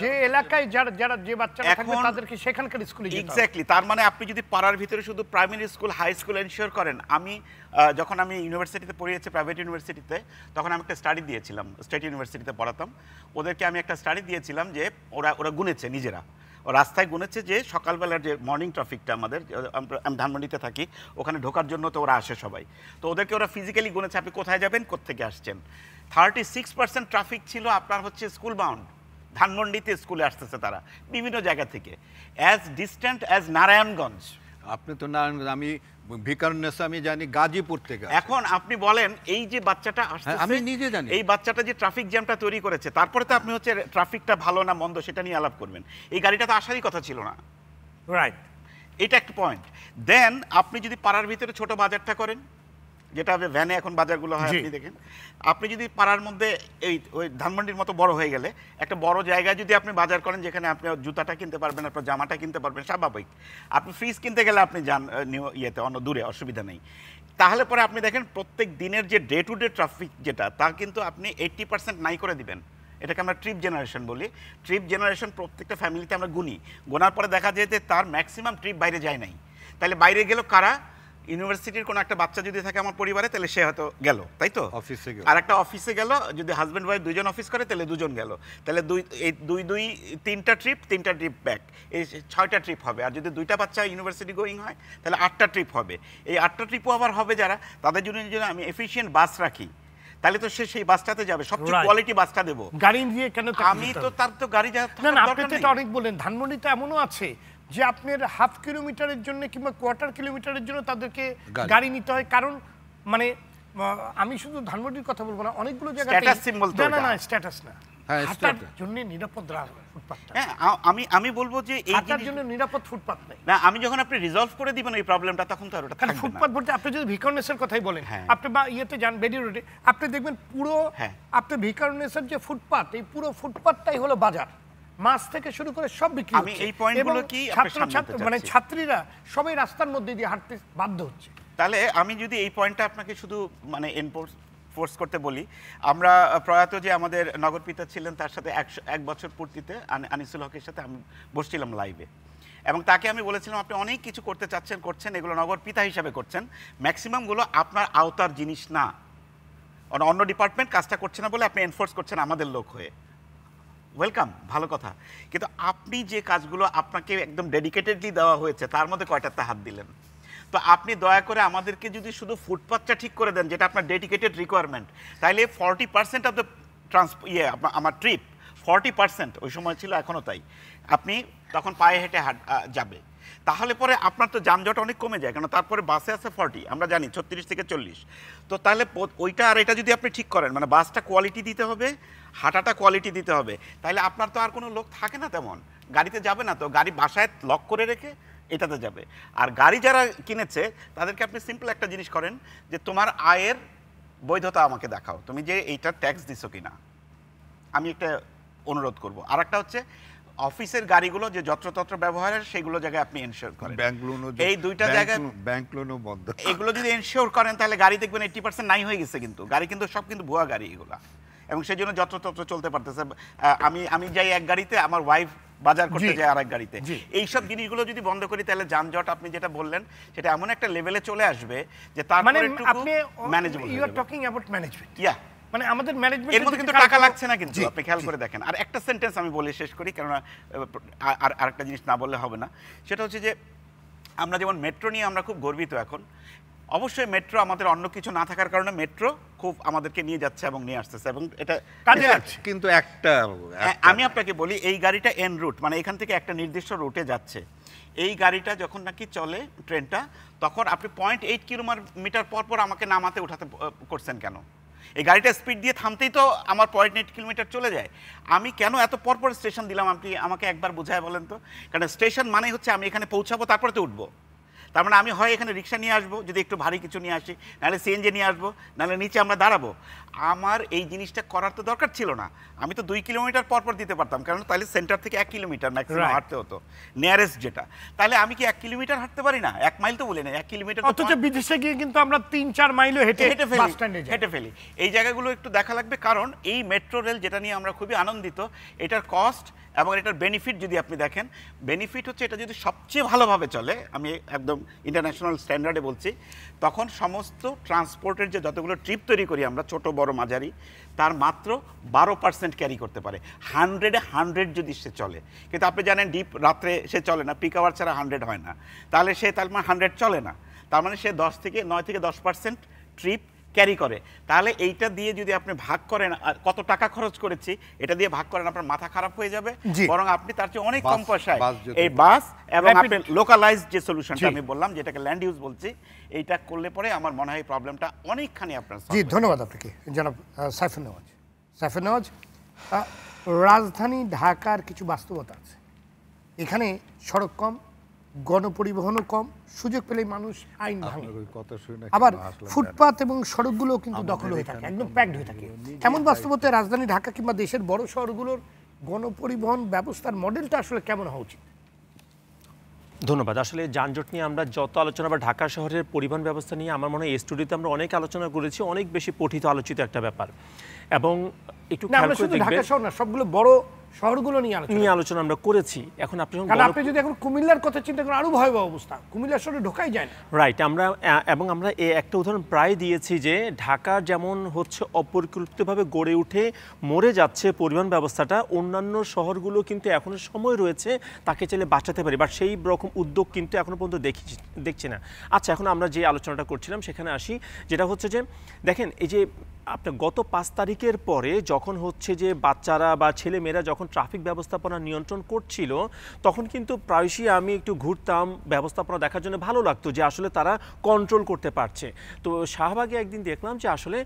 যে এলাকায় যারা যে বাচ্চারা থাকবে তাদেরকে সেখানকার স্কুলে যেতে হবে। এক্স্যাক্টলি। তার মানে আপনি যদি পাড়ার ভিতরে শুধু primary school, high school ensure করেন। আমি যখন আমি ইউনিভার্সিটিতে পড়িয়েছি, প্রাইভেট ইউনিভার্সিটিতে, তখন আমি একটা স্টাডি দিয়েছিলাম, স্টেট ইউনিভার্সিটিতে পড়াতাম। ওদেরকে আমি একটা স্টাডি দিয়েছিলাম যে ওরা গুনেছে নিজেরা, ও রাস্তায় গুনেছে যে সকালবেলার যে মর্নিং ট্রাফিকটা আমাদের, আমি ধানমন্ডিতে থাকি, ওখানে ঢোকার জন্য তো ওরা আসে সবাই, তো ওদেরকে ওরা ফিজিক্যালি গুনেছে আপনি কোথায় যাবেন, কোত্থেকে আসছেন। 36% ট্রাফিক ছিল আপনার হচ্ছে স্কুল বাউন্ড, ধানমন্ডিতে স্কুলে আসতেছে তারা বিভিন্ন জায়গা থেকে, অ্যাজ ডিস্ট্যান্ট অ্যাজ নারায়ণগঞ্জ। আপনি তো নারায়ণগঞ্জ, আমি ভিকারুন্নেসা আমি জানি গাজীপুর থেকে। এখন আপনি বলেন এই যে বাচ্চাটা আসছে, আমি নিজে জানি এই বাচ্চাটা যে ট্রাফিক জ্যামটা তৈরি করেছে, তারপরে তো আপনি হচ্ছে ট্রাফিকটা ভালো না মন্দ সেটা নিয়ে আলাপ করবেন। এই গাড়িটা তো আসারই কথা ছিল না, রাইট? এটা একটা পয়েন্ট। দেন আপনি যদি পাড়ার ভিতরে ছোট বাজারটা করেন, যেটা ভ্যানে এখন বাজারগুলো হয়, আপনি দেখেন, আপনি যদি পাড়ার মধ্যে ওই ধানমন্ডির মতো বড় হয়ে গেলে একটা বড় জায়গায় যদি আপনি বাজার করেন, যেখানে আপনি জুতাটা কিনতে পারবেন, আপনার জামাটা কিনতে পারবেন, স্বাভাবিক। আপনি ফ্রিজ কিনতে গেলে আপনি যান ইয়েতে অন্য দূরে, অসুবিধা নেই। তাহলে পরে আপনি দেখেন প্রত্যেক দিনের যে ডে টু ডে ট্রাফিক যেটা, তা কিন্তু আপনি 80% নাই করে দিবেন। এটাকে আমরা ট্রিপ জেনারেশন বলি। ট্রিপ জেনারেশন প্রত্যেকটা ফ্যামিলিতে আমরা গুনি, গোনার পরে দেখা যায় যে তার ম্যাক্সিমাম ট্রিপ বাইরে যায় নাই। তাহলে বাইরে গেল কারা? ইউনিভার্সিটির কোনো একটা বাচ্চা যদি থাকে আমার পরিবারে, তাহলে সে হয়তো গেল, তাই তো, অফিসে গেল। আর একটা অফিসে গেল, যদি হাজব্যান্ড ওয়াইফ দুইজন অফিস করে তাহলে দুজন গেল, তাহলে তিনটা ট্রিপ ব্যাক, এই 6টা ট্রিপ হবে। আর যদি 2টা বাচ্চা ইউনিভার্সিটি গোয়িং হয় তাহলে 8টা ট্রিপ হবে। এই 8টা ট্রিপও আবার হবে যারা, তাদের জন্য যদি আমি এফিশিয়েন্ট বাস রাখি, তাহলে তো সে সেই বাসটাতে যাবে, সবচেয়ে কোয়ালিটি বাসটা দেবো। গাড়ি দিয়ে কেন? আমি তো তার তো গাড়ি না, আপনি তো এটা অনেক বললেন। ধানমন্ডিতে এমনও আছে যে আপনার হাফ কিলোমিটারের জন্য কিংবা কোয়ার্টার কিলোমিটারের জন্য তাদেরকে গাড়ি নিতে হয়, কারণ মানে আমি শুধু ধানমন্ডির কথা বলবো না, অনেকগুলো জায়গায় স্ট্যাটাস সিম্বল তো না, স্ট্যাটাস না, হ্যাঁ, হাঁটার জন্য নিরাপদ ফুটপাথ। হ্যাঁ, আমি বলবো যে এই হাঁটার জন্য নিরাপদ ফুটপাথ নেই। না, আমি যখন আপনি রিজলভ করে দিবেন এই প্রবলেমটা, তখন তো আর ওটা থাকবে না। ফুটপাথ বলতে আপনি যদি ভিকারুন্নেসের কথাই বলেন, আপনি বা ইয়েতে যান বেডি রোডে, আপনি দেখবেন পুরো আপনি ভিকারুন্নেসের যে ফুটপাথ, এই পুরো ফুটপাথটাই হলো বাজার, মাছ থেকে শুরু করে সব বিক্রি আমি এই পয়েন্টগুলো কি মানে ছাত্রীরা সবাই রাস্তার মধ্যে দিয়ে হাঁটতে বাধ্য হচ্ছে। তাহলে আমি যদি এই পয়েন্টটা আপনাকে শুধু মানে ফোর্স করতে বলি, আমরা প্রয়াত যে আমাদের নগরপিতা ছিলেন, তার সাথে 1 বছর পূর্তিতে আনিসুল হকের সাথে আমি বসছিলাম লাইভে, এবং তাকে আমি বলেছিলাম আপনি অনেক কিছু করতে চাচ্ছেন, করছেন, এগুলো নগরপিতা হিসাবে করছেন, ম্যাক্সিমামগুলো আপনার আওতার জিনিস না, অন্য ডিপার্টমেন্ট কাজটা করছে না বলে আপনি এনফোর্স করছেন আমাদের লোক হয়ে। ওয়েলকাম, ভালো কথা, কিন্তু আপনি যে কাজগুলো আপনাকে একদম ডেডিকেটেডলি দেওয়া হয়েছে তার মধ্যে কয়টাতে হাত দিলেন? তো আপনি দয়া করে আমাদেরকে যদি শুধু ফুটপাথটা ঠিক করে দেন, যেটা আপনার ডেডিকেটেড রিকোয়ারমেন্ট, তাইলে 40% অফ দ্য আমার ট্রিপ 40% ওই সময় ছিল, এখনও তাই, আপনি তখন পায়ে হেঁটে যাবে। তাহলে পরে আপনার তো যানজট অনেক কমে যায়, কারণ তারপরে বাসে আছে 40, আমরা জানি 36 থেকে 40। তো তাহলে ওইটা আর এটা যদি আপনি ঠিক করেন, মানে বাসটা কোয়ালিটি দিতে হবে, হাঁটাটা কোয়ালিটি দিতে হবে, তাহলে আপনার তো আর কোনো লোক থাকে না তেমন, গাড়িতে যাবে না, তো গাড়ি বাসায় লক করে রেখে এটাতে যাবে। আর গাড়ি যারা কিনেছে তাদেরকে আপনি সিম্পল একটা জিনিস করেন, যে তোমার আয়ের বৈধতা আমাকে দেখাও, তুমি যে এইটা ট্যাক্স দিছো কিনা, আমি একটা অনুরোধ করব। আর একটা হচ্ছে অফিসের গাড়িগুলো যে যত্রতত্র ব্যবহারের, সেগুলো জায়গায় আপনি এনশিওর করেন। ব্যাংক লোনও, এই দুইটা জায়গায় ব্যাংক লোনও বন্ধ, এগুলো যদি এনশিওর করেন তাহলে গাড়ি দেখবেন 80% নাই হয়ে গেছে। কিন্তু গাড়ি কিন্তু সব কিন্তু ভুয়া গাড়ি এগুলা, এবং সেই জন্য যত্রতত্র চলতে পারতেছে। আমি যাই এক গাড়িতে, আমার ওয়াইফ বাজার করতে যায় আরেক গাড়িতে। এইসব জিনিসগুলো যদি বন্ধ করি তাহলে যানজট আপনি যেটা বললেন সেটা এমন একটা লেভেলে চলে আসবে যে মানে তারপরে আপনি manageable. You are talking about management. Yeah, মানে আমাদের ম্যানেজমেন্ট, এর মধ্যে কিন্তু টাকা লাগছে না, কিন্তু আপনি খেয়াল করে দেখেন। আর একটা সেন্টেন্স আমি বলে শেষ করি, কেননা আরেকটা জিনিস না বললে হবে না। সেটা হচ্ছে যে আমরা যেমন মেট্রো নিয়ে আমরা খুব গর্বিত এখন, অবশ্যই মেট্রো আমাদের অন্য কিছু না থাকার কারণে মেট্রো খুব আমাদেরকে নিয়ে যাচ্ছে এবং নিয়ে আসতেছে, এবং এটা কাজে লাগছে। কিন্তু একটা আমি আপনাকে বলি, এই গাড়িটা এন রুট, মানে এখান থেকে একটা নির্দিষ্ট রুটে যাচ্ছে, এই গাড়িটা যখন নাকি চলে ট্রেনটা, তখন আপনি 0.8 কিলোমিটার পর পর আমাকে নামাতে উঠাতে করছেন কেন? এই গাড়িটা স্পিড দিয়ে থামতেই তো আমার 0.8 কিলোমিটার চলে যায়। আমি কেন এত পরপর স্টেশন দিলাম, আপনি আমাকে একবার বুঝায় বলেন তো। কারণ স্টেশন মানে হচ্ছে আমি এখানে পৌঁছাবো, তারপরে তো উঠবো। তার মানে আমি হয় এখানে রিক্সা নিয়ে আসবো, যদি একটু ভারী কিছু নিয়ে আসি, নাহলে সিএনজি নিয়ে আসবো, নাহলে নিচে আমরা দাঁড়াবো। আমার এই জিনিসটা করার তো দরকার ছিল না। আমি তো 2 কিলোমিটার পর পর দিতে পারতাম, কারণ তাহলে সেন্টার থেকে 1 কিলোমিটার ম্যাক্সিমাম হাঁটতে হতো, নিয়ারেস্ট যেটা। তাহলে আমি কি 1 কিলোমিটার হাঁটতে পারি না? 1 মাইল তো বলে না, 1 কিলোমিটার। অথচ বিদেশে গিয়ে কিন্তু আমরা 3-4 মাইলও হেঁটে হেঁটে ফেলি। এই জায়গাগুলো একটু দেখা লাগবে, কারণ এই মেট্রো রেল যেটা নিয়ে আমরা খুবই আনন্দিত, এটার কস্ট এবং এটার বেনিফিট যদি আপনি দেখেন, বেনিফিট হচ্ছে এটা যদি সবচেয়ে ভালোভাবে চলে, আমি একদম ইন্টারন্যাশনাল স্ট্যান্ডার্ডে বলছি, তখন সমস্ত ট্রান্সপোর্টের যে যতগুলো ট্রিপ তৈরি করি আমরা, ছোট বড় মাঝারি, তার মাত্র 12% ক্যারি করতে পারে। 100-এ 100 যদি সে চলে। কিন্তু আপনি জানেন ডিপ রাত্রে সে চলে না, পিক আওয়ার ছাড়া 100 হয় না, তাহলে সে তার মানে 100 চলে না, তার মানে সে 9-10% ট্রিপ ক্যারি করে। তাহলে এইটা দিয়ে যদি আপনি ভাগ করেন, আর কত টাকা খরচ করেছি এটা দিয়ে ভাগ করেন, আপনার মাথা খারাপ হয়ে যাবে, বরং আপনি তার চেয়ে অনেক কম পয়সায় এই বাস এবং আপনি লোকালাইজ যে সলিউশনটা আমি বললাম, যেটাকে ল্যান্ড ইউজ বলছি, এইটা করলে পরে আমার মনে হয় প্রবলেমটা অনেকখানি আপনার। জি, ধন্যবাদ আপনাকে জনাব সাইফুল নেওয়াজ। সাইফুল নেওয়াজ, রাজধানী ঢাকার কিছু বাস্তবতা আছে। এখানে সড়ক কম, গণপরিবহনও কম, সুযোগ পেলেই মানুষ আইন ভাঙে। আবার ফুটপাত এবং সড়কগুলো কিন্তু দখল হয়ে থাকে, একদম প্যাকড হয়ে থাকে। এমন বাস্তবতায় রাজধানী ঢাকা কিংবা দেশের বড় শহরগুলোর গণপরিবহন ব্যবস্থার মডেলটা আসলে কেমন হওয়া উচিত? ধন্যবাদ। আসলে যানজট নিয়ে আমরা যত আলোচনা বা ঢাকা শহরের পরিবহন ব্যবস্থা নিয়ে আমার মনে হয় এই স্টুডিওতে আমরা অনেক আলোচনা করেছি, অনেক বেশি পঠিত আলোচিত একটা ব্যাপার। এবং একটু খেয়াল করে দেখবেন, ঢাকা শহর না, সবগুলো বড় শহরগুলো নিয়ে আলোচনা আমরা করেছি। এখন আপনি যদি এখন কুমিল্লার কথা চিন্তা করেন, আরো ভয়াবহ অবস্থা, কুমিল্লার শহরে ঢোকাই যায় না। রাইট, আমরা একটা উদাহরণ প্রায় দিয়েছি যে ঢাকা যেমন হচ্ছে অপরিকল্পিতভাবে গড়ে উঠে মরে যাচ্ছে পরিবহন ব্যবস্থাটা, অন্যান্য শহরগুলো কিন্তু এখনো সময় রয়েছে তাকে চাইলে বাঁচাতে পারে, বাট সেই রকম উদ্যোগ কিন্তু এখনো পর্যন্ত দেখছি না। আচ্ছা, এখন আমরা যে আলোচনাটা করছিলাম সেখানে আসি, যেটা হচ্ছে যে দেখেন, এই যে আপনার গত 5 তারিখের পরে যখন হচ্ছে যে বাচ্চারা বা ছেলেমেয়েরা যখন ট্রাফিক ব্যবস্থাপনা নিয়ন্ত্রণ করছিল, তখন কিন্তু প্রায়শই আমি একটু ঘুরতাম ব্যবস্থাপনা দেখার জন্য, ভালো লাগতো যে আসলে তারা কন্ট্রোল করতে পারছে। তো শাহবাগে একদিন দেখলাম যে আসলে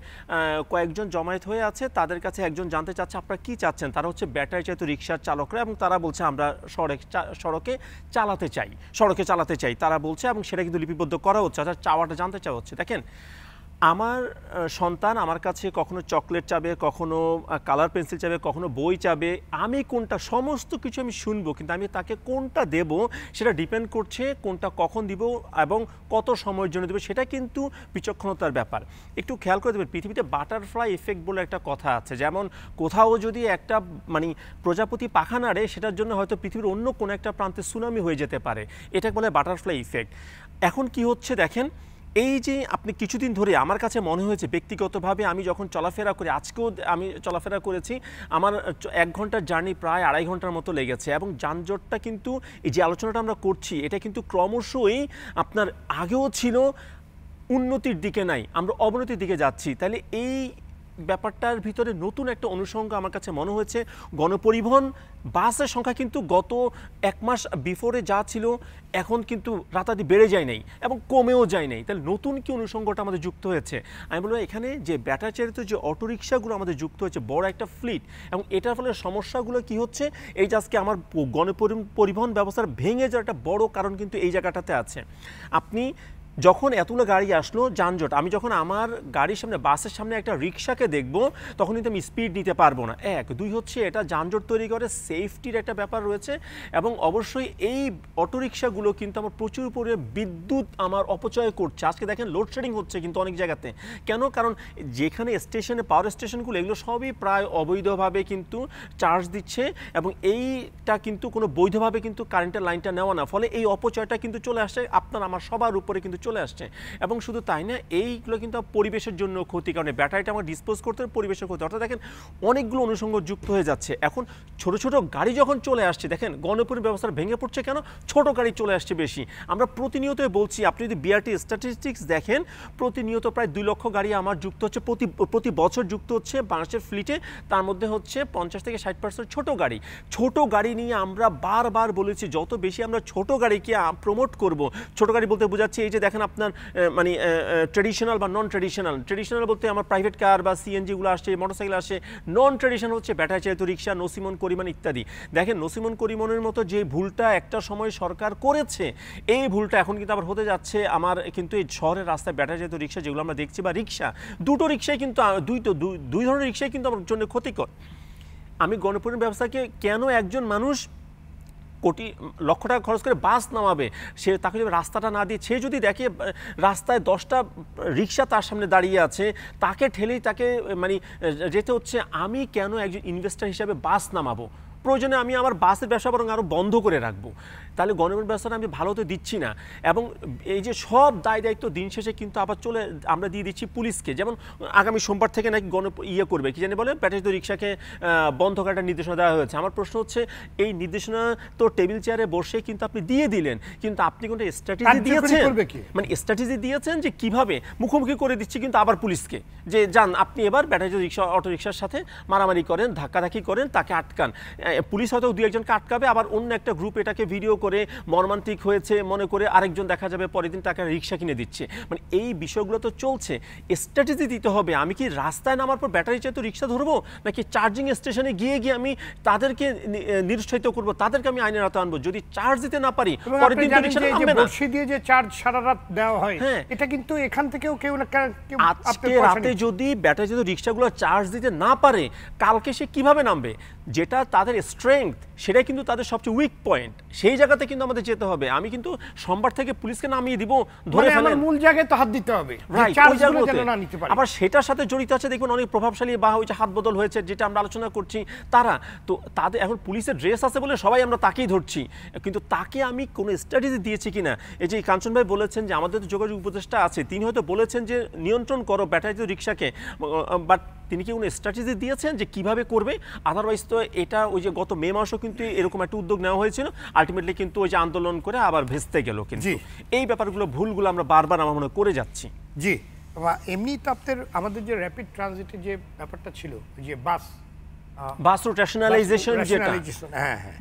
কয়েকজন জমায়েত হয়ে আছে, তাদের কাছে একজন জানতে চাচ্ছে আপনারা কি চাচ্ছেন। তারা হচ্ছে ব্যাটারি চালিত রিক্সার চালকরা, এবং তারা বলছে আমরা সড়কে চালাতে চাই তারা বলছে, এবং সেটা কিন্তু লিপিবদ্ধ করা হচ্ছে। আচ্ছা, চাওয়াটা জানতে চাওয়া হচ্ছে। দেখেন, আমার সন্তান আমার কাছে কখনো চকলেট চাবে, কখনো কালার পেন্সিল চাবে, কখনো বই চাবে, আমি কোনটা, সমস্ত কিছু আমি শুনবো, কিন্তু আমি তাকে কোনটা দেব সেটা ডিপেন্ড করছে কোনটা কখন দিব এবং কত সময়ের জন্য দেবো, সেটা কিন্তু বিচক্ষণতার ব্যাপার। একটু খেয়াল করে দেবেন, পৃথিবীতে বাটারফ্লাই এফেক্ট বলে একটা কথা আছে। যেমন কোথাও যদি একটা প্রজাপতি পাখা নাড়ে, সেটার জন্য হয়তো পৃথিবীর অন্য কোনো একটা প্রান্তে সুনামি হয়ে যেতে পারে, এটা বলে বাটারফ্লাই ইফেক্ট। এখন কি হচ্ছে দেখেন, এই যে আপনি কিছুদিন ধরে আমার কাছে মনে হয়েছে ব্যক্তিগতভাবে আমি যখন চলাফেরা করি, আজকেও আমি চলাফেরা করেছি, আমার 1 ঘন্টার জার্নি প্রায় 2.5 ঘন্টার মতো লেগেছে। এবং যানজটটা কিন্তু এই যে আলোচনাটা আমরা করছি এটা কিন্তু ক্রমশই আপনার আগেও ছিল, উন্নতির দিকে নাই, আমরা অবনতির দিকে যাচ্ছি। তাহলে এই ব্যাপারটার ভিতরে নতুন একটা অনুষঙ্গ আমার কাছে মনে হয়েছে। গণপরিবহন বাসের সংখ্যা কিন্তু গত 1 মাস বিফোরে যা ছিল এখন কিন্তু রাতারাতি বেড়ে যায় নাই এবং কমেও যায় নাই। তাহলে নতুন কি অনুষঙ্গটা আমাদের যুক্ত হয়েছে? আমি বলবো এখানে যে ব্যাটারি চালিত যে অটোরিকশাগুলো আমাদের যুক্ত হয়েছে, বড় একটা ফ্লিট, এবং এটার ফলে সমস্যাগুলো কি হচ্ছে, এই যে আজকে আমার গণপরিবহন ব্যবস্থার ভেঙে যাওয়ার একটা বড় কারণ কিন্তু এই জায়গাটাতে আছে। আপনি যখন এতগুলো গাড়ি আসলো যানজট, আমি যখন আমার গাড়ির সামনে বাসের সামনে একটা রিক্সাকে দেখব তখন কিন্তু আমি স্পিড নিতে পারবো না। 1 2 হচ্ছে এটা যানজট তৈরি করে, সেফটির একটা ব্যাপার রয়েছে, এবং অবশ্যই এই অটোরিকশাগুলো কিন্তু আমার প্রচুর পরিমাণে বিদ্যুৎ আমার অপচয় করছে। আজকে দেখেন লোডশেডিং হচ্ছে কিন্তু অনেক জায়গাতে। কেন? কারণ যেখানে স্টেশনে পাওয়ার স্টেশনগুলো এগুলো সবই প্রায় অবৈধভাবে কিন্তু চার্জ দিচ্ছে, এবং এইটা কিন্তু কোনো বৈধভাবে কিন্তু কারেন্টের লাইনটা নেওয়া না, ফলে এই অপচয়টা কিন্তু চলে আসছে আপনার আমার সবার উপরে কিন্তু চলে আসছে। এবং শুধু তাই না, এইগুলো কিন্তু পরিবেশের জন্য ক্ষতি, কারণে ব্যাটারিটা আমার ডিসপোজ করতে পরিবেশের ক্ষতি। অর্থাৎ দেখেন অনেকগুলো অনুষঙ্গ যুক্ত হয়ে যাচ্ছে। এখন ছোট ছোট গাড়ি যখন চলে আসছে, দেখেন গণপরিবহন ব্যবস্থা ভেঙে পড়ছে কেন? ছোট গাড়ি চলে আসছে বেশি। আমরা প্রতিনিয়ত বলছি, আপনি যদি বিআরটি স্ট্যাটিস্টিক্স দেখেন, প্রতিনিয়ত প্রায় 2 লক্ষ গাড়ি আমার যুক্ত হচ্ছে, প্রতি বছর যুক্ত হচ্ছে বাংলাদেশের ফ্লিটে। তার মধ্যে হচ্ছে 50 থেকে 60% ছোট গাড়ি। ছোট গাড়ি নিয়ে আমরা বারবার বলেছি যত বেশি আমরা ছোট গাড়িকে প্রমোট করব। ছোট গাড়ি বলতে বোঝাচ্ছি এই যে দেখেন আপনার মানে ট্রেডিশনাল বা নন ট্রেডিশনাল বলতে আমার প্রাইভেট কার বা সিএনজিগুলো আসছে, মোটরসাইকেল আসে। নন ট্রেডিশনাল হচ্ছে ব্যাটারি চালিত রিক্সা, নসিমন করিমন ইত্যাদি। দেখেন নসিমন করিমনের মতো যে ভুলটা একটা সময় সরকার করেছে, এই ভুলটা এখন কিন্তু আবার হতে যাচ্ছে আমার কিন্তু এই শহরের রাস্তায় ব্যাটারি চালিত রিক্সা যেগুলো আমরা দেখছি, বা রিক্সা, দুটো রিক্সাই কিন্তু দুই ধরনের রিক্সাই কিন্তু আমার জন্য ক্ষতিকর। আমি গণপরিবহন ব্যবস্থাকে কেন একজন মানুষ লক্ষ টাকা খরচ করে বাস নামাবে, সে তাকে যদি রাস্তাটা না দিয়ে, সে যদি দেখে রাস্তায় 10টা রিক্সা তার সামনে দাঁড়িয়ে আছে, তাকে ঠেলেই তাকে মানে যেতে হচ্ছে, আমি কেন একজন ইনভেস্টর হিসাবে বাস নামাবো? প্রয়োজনে আমি আমার বাসের ব্যবসা বরং আরও বন্ধ করে রাখবো। তাহলে গণপরিবহন ব্যবস্থাটা আমি ভালো তো দিচ্ছি না। এবং এই যে সব দায় দায়িত্ব দিন শেষে কিন্তু আবার আমরা দিয়ে দিচ্ছি পুলিশকে। যেমন আগামী সোমবার থেকে নাকি করবে কি জানি বলে, ব্যাটারি চালিত রিক্সাকে বন্ধ করার নির্দেশনা দেওয়া হয়েছে। আমার প্রশ্ন হচ্ছে, এই নির্দেশনা তো টেবিল চেয়ারে বসে কিন্তু আপনি দিয়ে দিলেন, কিন্তু আপনি কোনো স্ট্র্যাটেজি দিয়েছেন? মানে স্ট্র্যাটেজি দিয়েছেন যে কিভাবে মুখোমুখি করে দিচ্ছি কিন্তু আবার পুলিশকে, যে যান আপনি এবার ব্যাটারি চালিত রিক্সা অটো রিক্সার সাথে মারামারি করেন, ধাক্কাধাক্কি করেন, তাকে আটকান। পুলিশ হয়তো 2-1জনকে আটকাবে, আবার অন্য একটা গ্রুপ এটাকে ভিডিও করে মর্মান্তিক হয়েছে মনে করে আরেকজন দেখা যাবে পরের দিন টাকা রিক্সা কিনে দিচ্ছে। মানে এই বিষয়গুলো তো চলছে, স্ট্র্যাটেজি দিতে হবে। আমি কি রাস্তায় নামার পর ব্যাটারি চালিত রিক্সা ধরবো, নাকি চার্জিং স্টেশনে গিয়ে আমি তাদেরকে নিরুৎসাহিত করবো, তাদেরকে আমি আইনের আওতায় আনবো? যদি চার্জ দিতে না পারি পরের দিন তো রিক্সা নামবে না। বর্ষি দিয়ে যে চার্জ সারা রাত দেওয়া হয়, এটা কিন্তু এখান থেকেও কেউ না কেউ আজকে রাতে যদি ব্যাটারি চালিত রিক্সাগুলো চার্জ দিতে না পারে, কালকে সে কিভাবে নামবে? যেটা তাদের স্ট্রেংথ, সেটাই কিন্তু তাদের সবচেয়ে উইক পয়েন্ট, সেই জায়গাতে কিন্তু আমাদের যেতে হবে। আমি কিন্তু সোমবার থেকে পুলিশকে নামিয়ে দিব, ধরে ফেলেন, মূল জায়গায় তো হাত দিতে হবে। আবার সেটার সাথে জড়িত আছে দেখবেন অনেক প্রভাবশালী বা ওই যে হাত বদল হয়েছে যেটা আমরা আলোচনা করছি, তারা তো তাদের এখন পুলিশের ড্রেস আছে বলে সবাই আমরা তাকেই ধরছি, কিন্তু তাকে আমি কোনো স্ট্র্যাটেজি দিয়েছি কিনা? এই যে কাঞ্চন ভাই বলেছেন যে আমাদের তো যোগাযোগ উপদেষ্টা আছে, তিনি হয়তো বলেছেন যে নিয়ন্ত্রণ করো ব্যাটারি রিক্সাকে, বাট তিনি কি কোনো স্ট্র্যাটেজি দিয়েছেন যে কিভাবে করবে? আদারওয়াইজ তো এটা ওই যে গত মে মাসও কিন্তু এরকম একটা উদ্যোগ নেওয়া হয়েছিল, আলটিমেটলি কিন্তু ওই যে আন্দোলন করে আবার ভেস্তে গেল। কিন্তু এই ব্যাপারগুলো ভুলগুলো আমরা বারবার আমার মনে করে যাচ্ছি। জি, এমনি তো আমাদের যে র্যাপিড ট্রানজিটের যে ব্যাপারটা ছিল, যে বাস রুট রেশনালাইজেশন, যেটা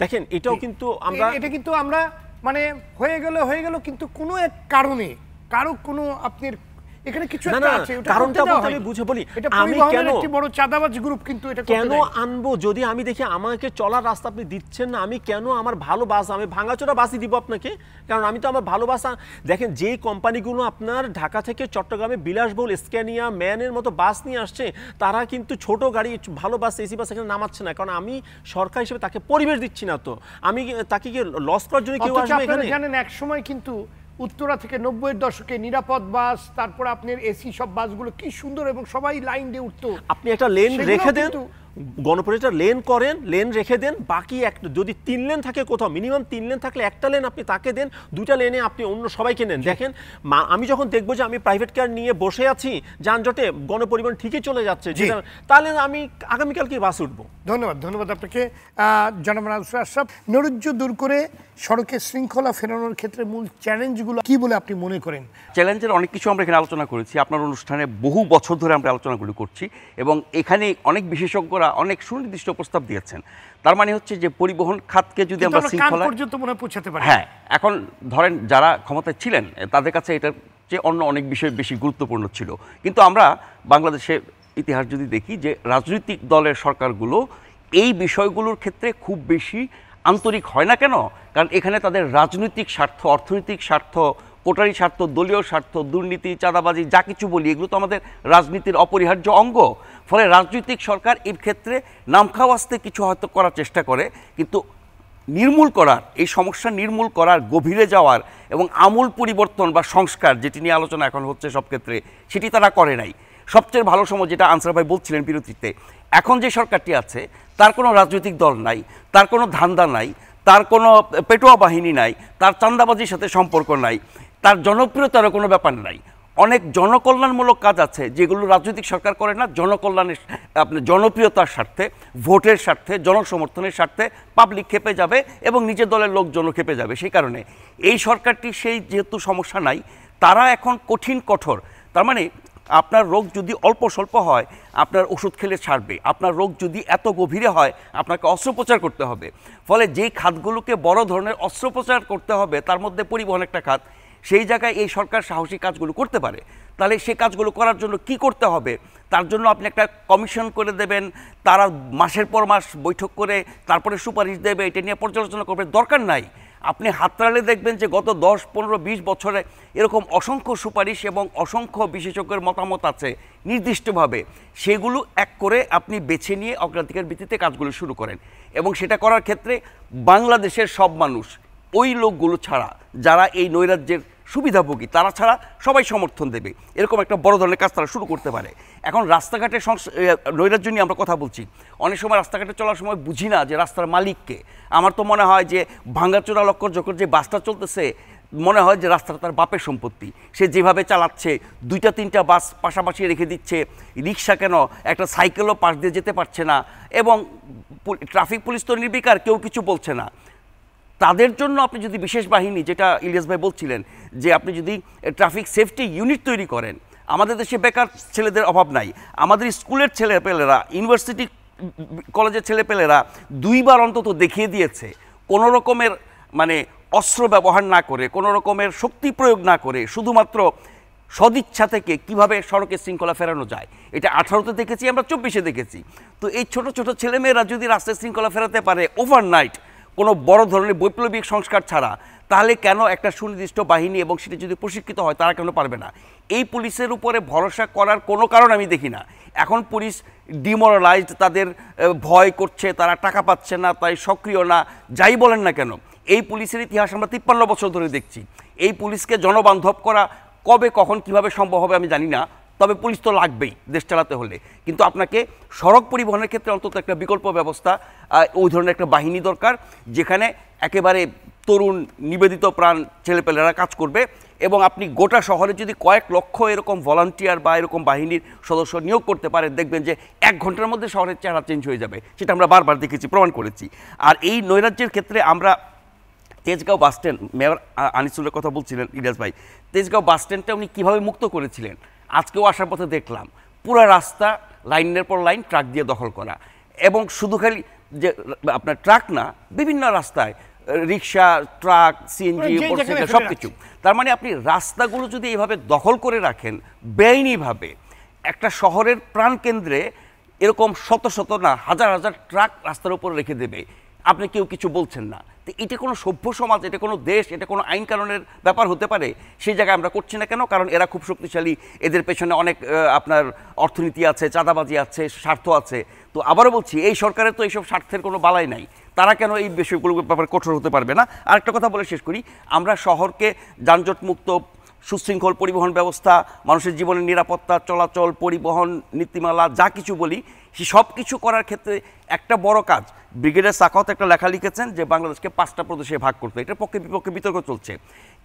দেখেন এটাও কিন্তু আমরা মানে হয়ে গেল, কিন্তু কোনো এক কারণে কোনো আপনার এখানে কিছু একটা আছে, কারণটা আমি বুঝে বলি, আমি কেন একটি বড় চাঁদাবাজ গ্রুপ কিন্তু এটা কেন আনবো? যদি আমি দেখি আমাকে চলার রাস্তা আপনি দিচ্ছেন না, আমি কেন আমার ভালো বাস, আমি ভাঙাচোরা বাসই দিব আপনাকে? কারণ আমি তো আমার ভালো বাস, দেখেন যেই কোম্পানিগুলো আপনার ঢাকা থেকে চট্টগ্রামে বিলাসবহুল স্ক্যানিয়া ম্যানের মতো বাস নিয়ে আসছে, তারা কিন্তু ছোট গাড়ি ভালো বাস এসি বাস এখানে নামাচ্ছে না, কারণ আমি সরকার হিসেবে তাকে পরিবেশ দিচ্ছি না। তো আমি তাকে কি লস করার জন্য কেউ আসবে এখানে? জানেন এক সময় কিন্তু উত্তরা থেকে 90-এর দশকে নিরাপদ বাস, তারপর আপনার এসি সব বাসগুলো কি সুন্দর এবং সবাই লাইন দিয়ে উঠতো। আপনি একটা লেন রেখে দেন, গণপরিবহনটা লেন করেন, লেন রেখে দেন, বাকি যদি 3 লেন থাকে কোথাও, মিনিমাম 3 লেন থাকলে একটা লেন আপনি তাকে দেন, 2টা লেনে আপনি অন্য সবাইকে নেন। দেখেন আমি যখন দেখবো যে আমি প্রাইভেট কার নিয়ে বসে আছি যানজটে, গণপরিবহন ঠিকই চলে যাচ্ছে, তাহলে আমি আগামীকালকে বাস উঠবো। ধন্যবাদ আপনাকে জনাব আনসার আশরাফ। নৈরাজ্য দূর করে সড়কের শৃঙ্খলা ফেরানোর ক্ষেত্রে মূল চ্যালেঞ্জগুলো কি বলে আপনি মনে করেন? চ্যালেঞ্জের অনেক কিছু আমরা এখানে আলোচনা করেছি, আপনার অনুষ্ঠানে বহু বছর ধরে আমরা আলোচনাগুলো করছি এবং এখানে অনেক বিশেষজ্ঞরা অনেক সুনির্দিষ্ট প্রস্তাব দিয়েছেন। তার মানে হচ্ছে যে পরিবহন খাতকে যদি আমরা শৃঙ্খলা পর্যন্ত মনে পৌঁছাতে পারি, হ্যাঁ, এখন ধরেন যারা ক্ষমতায় ছিলেন তাদের কাছে এটার চেয়ে অন্য অনেক বিষয় বেশি গুরুত্বপূর্ণ ছিল, কিন্তু আমরা বাংলাদেশের ইতিহাস যদি দেখি যে রাজনৈতিক দলের সরকারগুলো এই বিষয়গুলোর ক্ষেত্রে খুব বেশি আন্তরিক হয় না কেন? কারণ এখানে তাদের রাজনৈতিক স্বার্থ, অর্থনৈতিক স্বার্থ, কোটারি স্বার্থ, দলীয় স্বার্থ, দুর্নীতি, চাঁদাবাজি যা কিছু বলি এগুলো তো আমাদের রাজনীতির অপরিহার্য অঙ্গ। ফলে রাজনৈতিক সরকার এর ক্ষেত্রে নামখাওয়াস্তে কিছু হয়তো করার চেষ্টা করে, কিন্তু নির্মূল করার, এই সমস্যা নির্মূল করার, গভীরে যাওয়ার এবং আমূল পরিবর্তন বা সংস্কার যেটি নিয়ে আলোচনা এখন হচ্ছে সব ক্ষেত্রে, সেটি তারা করে নাই। সবচেয়ে ভালো সময় যেটা আনসার ভাই বলছিলেন বিরতিতে, এখন যে সরকারটি আছে তার কোনো রাজনৈতিক দল নাই, তার কোনো ধান্দা নাই, তার কোনো পেটোয়া বাহিনী নাই, তার চাঁদাবাজির সাথে সম্পর্ক নাই, তার জনপ্রিয়তারও কোনো ব্যাপার নাই। অনেক জনকল্যাণমূলক কাজ আছে যেগুলো রাজনৈতিক সরকার করে না, জনকল্যাণের আপনার জনপ্রিয়তার স্বার্থে, ভোটের স্বার্থে, জনসমর্থনের স্বার্থে পাবলিক খেপে যাবে এবং নিজের দলের লোকজনও খেপে যাবে। সেই কারণে এই সরকারটি সেই যেহেতু সমস্যা নাই, তারা এখন কঠোর। তার মানে আপনার রোগ যদি অল্প স্বল্প হয় আপনার ওষুধ খেলে ছাড়বে, আপনার রোগ যদি এত গভীরে হয় আপনাকে অস্ত্রোপচার করতে হবে। ফলে যেই খাতগুলোকে বড় ধরনের অস্ত্রোপচার করতে হবে তার মধ্যে পরিবহন একটা খাত, সেই জায়গায় এই সরকার সাহসী কাজগুলো করতে পারে। তাহলে সেই কাজগুলো করার জন্য কি করতে হবে? তার জন্য আপনি একটা কমিশন করে দেবেন, তারা মাসের পর মাস বৈঠক করে তারপরে সুপারিশ দেবে, এটা নিয়ে পর্যালোচনা করবে, দরকার নাই। আপনি হাতড়ালে দেখবেন যে গত 10, 15, 20 বছরে এরকম অসংখ্য সুপারিশ এবং অসংখ্য বিশেষজ্ঞের মতামত আছে নির্দিষ্টভাবে, সেগুলো এক করে আপনি বেছে নিয়ে অগ্রাধিকার ভিত্তিতে কাজগুলো শুরু করেন। এবং সেটা করার ক্ষেত্রে বাংলাদেশের সব মানুষ, ওই লোকগুলো ছাড়া যারা এই নৈরাজ্যের সুবিধাভোগী, তারা ছাড়া সবাই সমর্থন দেবে, এরকম একটা বড় ধরনের কাজ তারা শুরু করতে পারে। এখন রাস্তাঘাটের নৈরাজ্য নিয়ে আমরা কথা বলছি, অনেক সময় রাস্তাঘাটে চলার সময় বুঝি না যে রাস্তার মালিককে। আমার তো মনে হয় যে ভাঙ্গাচোরা লক্কর যখন যে বাসটা চলতেছে মনে হয় যে রাস্তাটা তার বাপের সম্পত্তি, সে যেভাবে চালাচ্ছে, 2টা 3টা বাস পাশাপাশি রেখে দিচ্ছে, রিক্সা কেন, একটা সাইকেলও পাশ দিয়ে যেতে পারছে না, এবং ট্রাফিক পুলিশ তো নির্বিকার, কেউ কিছু বলছে না। তাদের জন্য আপনি যদি বিশেষ বাহিনী, যেটা ইলিয়াস ভাই বলছিলেন, যে আপনি যদি ট্রাফিক সেফটি ইউনিট তৈরি করেন, আমাদের দেশে বেকার ছেলেদের অভাব নাই, আমাদের স্কুলের ছেলেপেলেরা, ইউনিভার্সিটি কলেজের ছেলেপেলেরা 2 বার অন্তত দেখিয়ে দিয়েছে কোনো রকমের মানে অস্ত্র ব্যবহার না করে, কোনো রকমের শক্তি প্রয়োগ না করে, শুধুমাত্র সদিচ্ছা থেকে কিভাবে সড়কের শৃঙ্খলা ফেরানো যায়। এটা 18তে দেখেছি, আমরা 24-এ দেখেছি। তো এই ছোট ছোট ছেলেমেয়েরা যদি রাস্তায় শৃঙ্খলা ফেরাতে পারে ওভারনাইট, কোনো বড় ধরনের বৈপ্লবিক সংস্কার ছাড়া, তাহলে কেন একটা সুনির্দিষ্ট বাহিনী এবং সেটা যদি প্রশিক্ষিত হয় তারা কেন পারবে না? এই পুলিশের উপরে ভরসা করার কোনো কারণ আমি দেখি না। এখন পুলিশ ডিমোরালাইজড, তাদের ভয় করছে, তারা টাকা পাচ্ছে না, তাই সক্রিয় না, যাই বলেন না কেন। এই পুলিশের ইতিহাস আমরা 53 বছর ধরে দেখছি। এই পুলিশকে জনবান্ধব করা কবে কখন কিভাবে সম্ভব হবে আমি জানি না, তবে পুলিশ তো লাগবেই দেশ চালাতে হলে। কিন্তু আপনাকে সড়ক পরিবহনের ক্ষেত্রে অন্তত একটা বিকল্প ব্যবস্থা, ওই ধরনের একটা বাহিনী দরকার, যেখানে একেবারে তরুণ নিবেদিত প্রাণ ছেলেপেলেরা কাজ করবে। এবং আপনি গোটা শহরে যদি কয়েক লক্ষ এরকম ভলান্টিয়ার বা এরকম বাহিনীর সদস্য নিয়োগ করতে পারেন, দেখবেন যে 1 ঘন্টার মধ্যে শহরের চেহারা চেঞ্জ হয়ে যাবে। সেটা আমরা বারবার দেখেছি, প্রমাণ করেছি। আর এই নৈরাজ্যের ক্ষেত্রে আমরা তেজগাঁও বাস স্ট্যান্ড, মেয়র আনিসুলের কথা বলছিলেন ইলিয়াস ভাই, তেজগাঁও বাস স্ট্যান্ডটা উনি কীভাবে মুক্ত করেছিলেন, আজকেও আসার পথে দেখলাম পুরো রাস্তা লাইনের পর লাইন ট্রাক দিয়ে দখল করা। এবং শুধু খালি যে আপনার ট্রাক না, বিভিন্ন রাস্তায় রিক্সা, ট্রাক, সিএনজি, মোটরসাইকেল সব কিছু। তার মানে আপনি রাস্তাগুলো যদি এইভাবে দখল করে রাখেন বেআইনিভাবে, একটা শহরের প্রাণকেন্দ্রে এরকম শত শত না হাজার হাজার ট্রাক রাস্তার উপর রেখে দেবে, আপনি কেউ কিছু বলছেন না। তো এটা কোনো সভ্য সমাজ, এটা কোনো দেশ, এটা কোনো আইন কানুনের ব্যাপার হতে পারে? সেই জায়গায় আমরা করছি না কেন? কারণ এরা খুব শক্তিশালী, এদের পেছনে অনেক আপনার অর্থনীতি আছে, চাঁদাবাজি আছে, স্বার্থ আছে। তো আবারও বলছি, এই সরকারের তো এইসব স্বার্থের কোনো বালাই নাই, তারা কেন এই বিষয়গুলোর ব্যাপারে কঠোর হতে পারবে না? আরেকটা কথা বলে শেষ করি, আমরা শহরকে যানজট মুক্ত, সুশৃঙ্খল পরিবহন ব্যবস্থা, মানুষের জীবনের নিরাপত্তা, চলাচল, পরিবহন নীতিমালা যা কিছু বলি সব কিছু করার ক্ষেত্রে একটা বড় কাজ ব্রিগেডিয়ার সাখাওয়াত একটা লেখা লিখেছেন যে বাংলাদেশকে 5টা প্রদেশে ভাগ করতে, এটার পক্ষে বিপক্ষে বিতর্ক চলছে।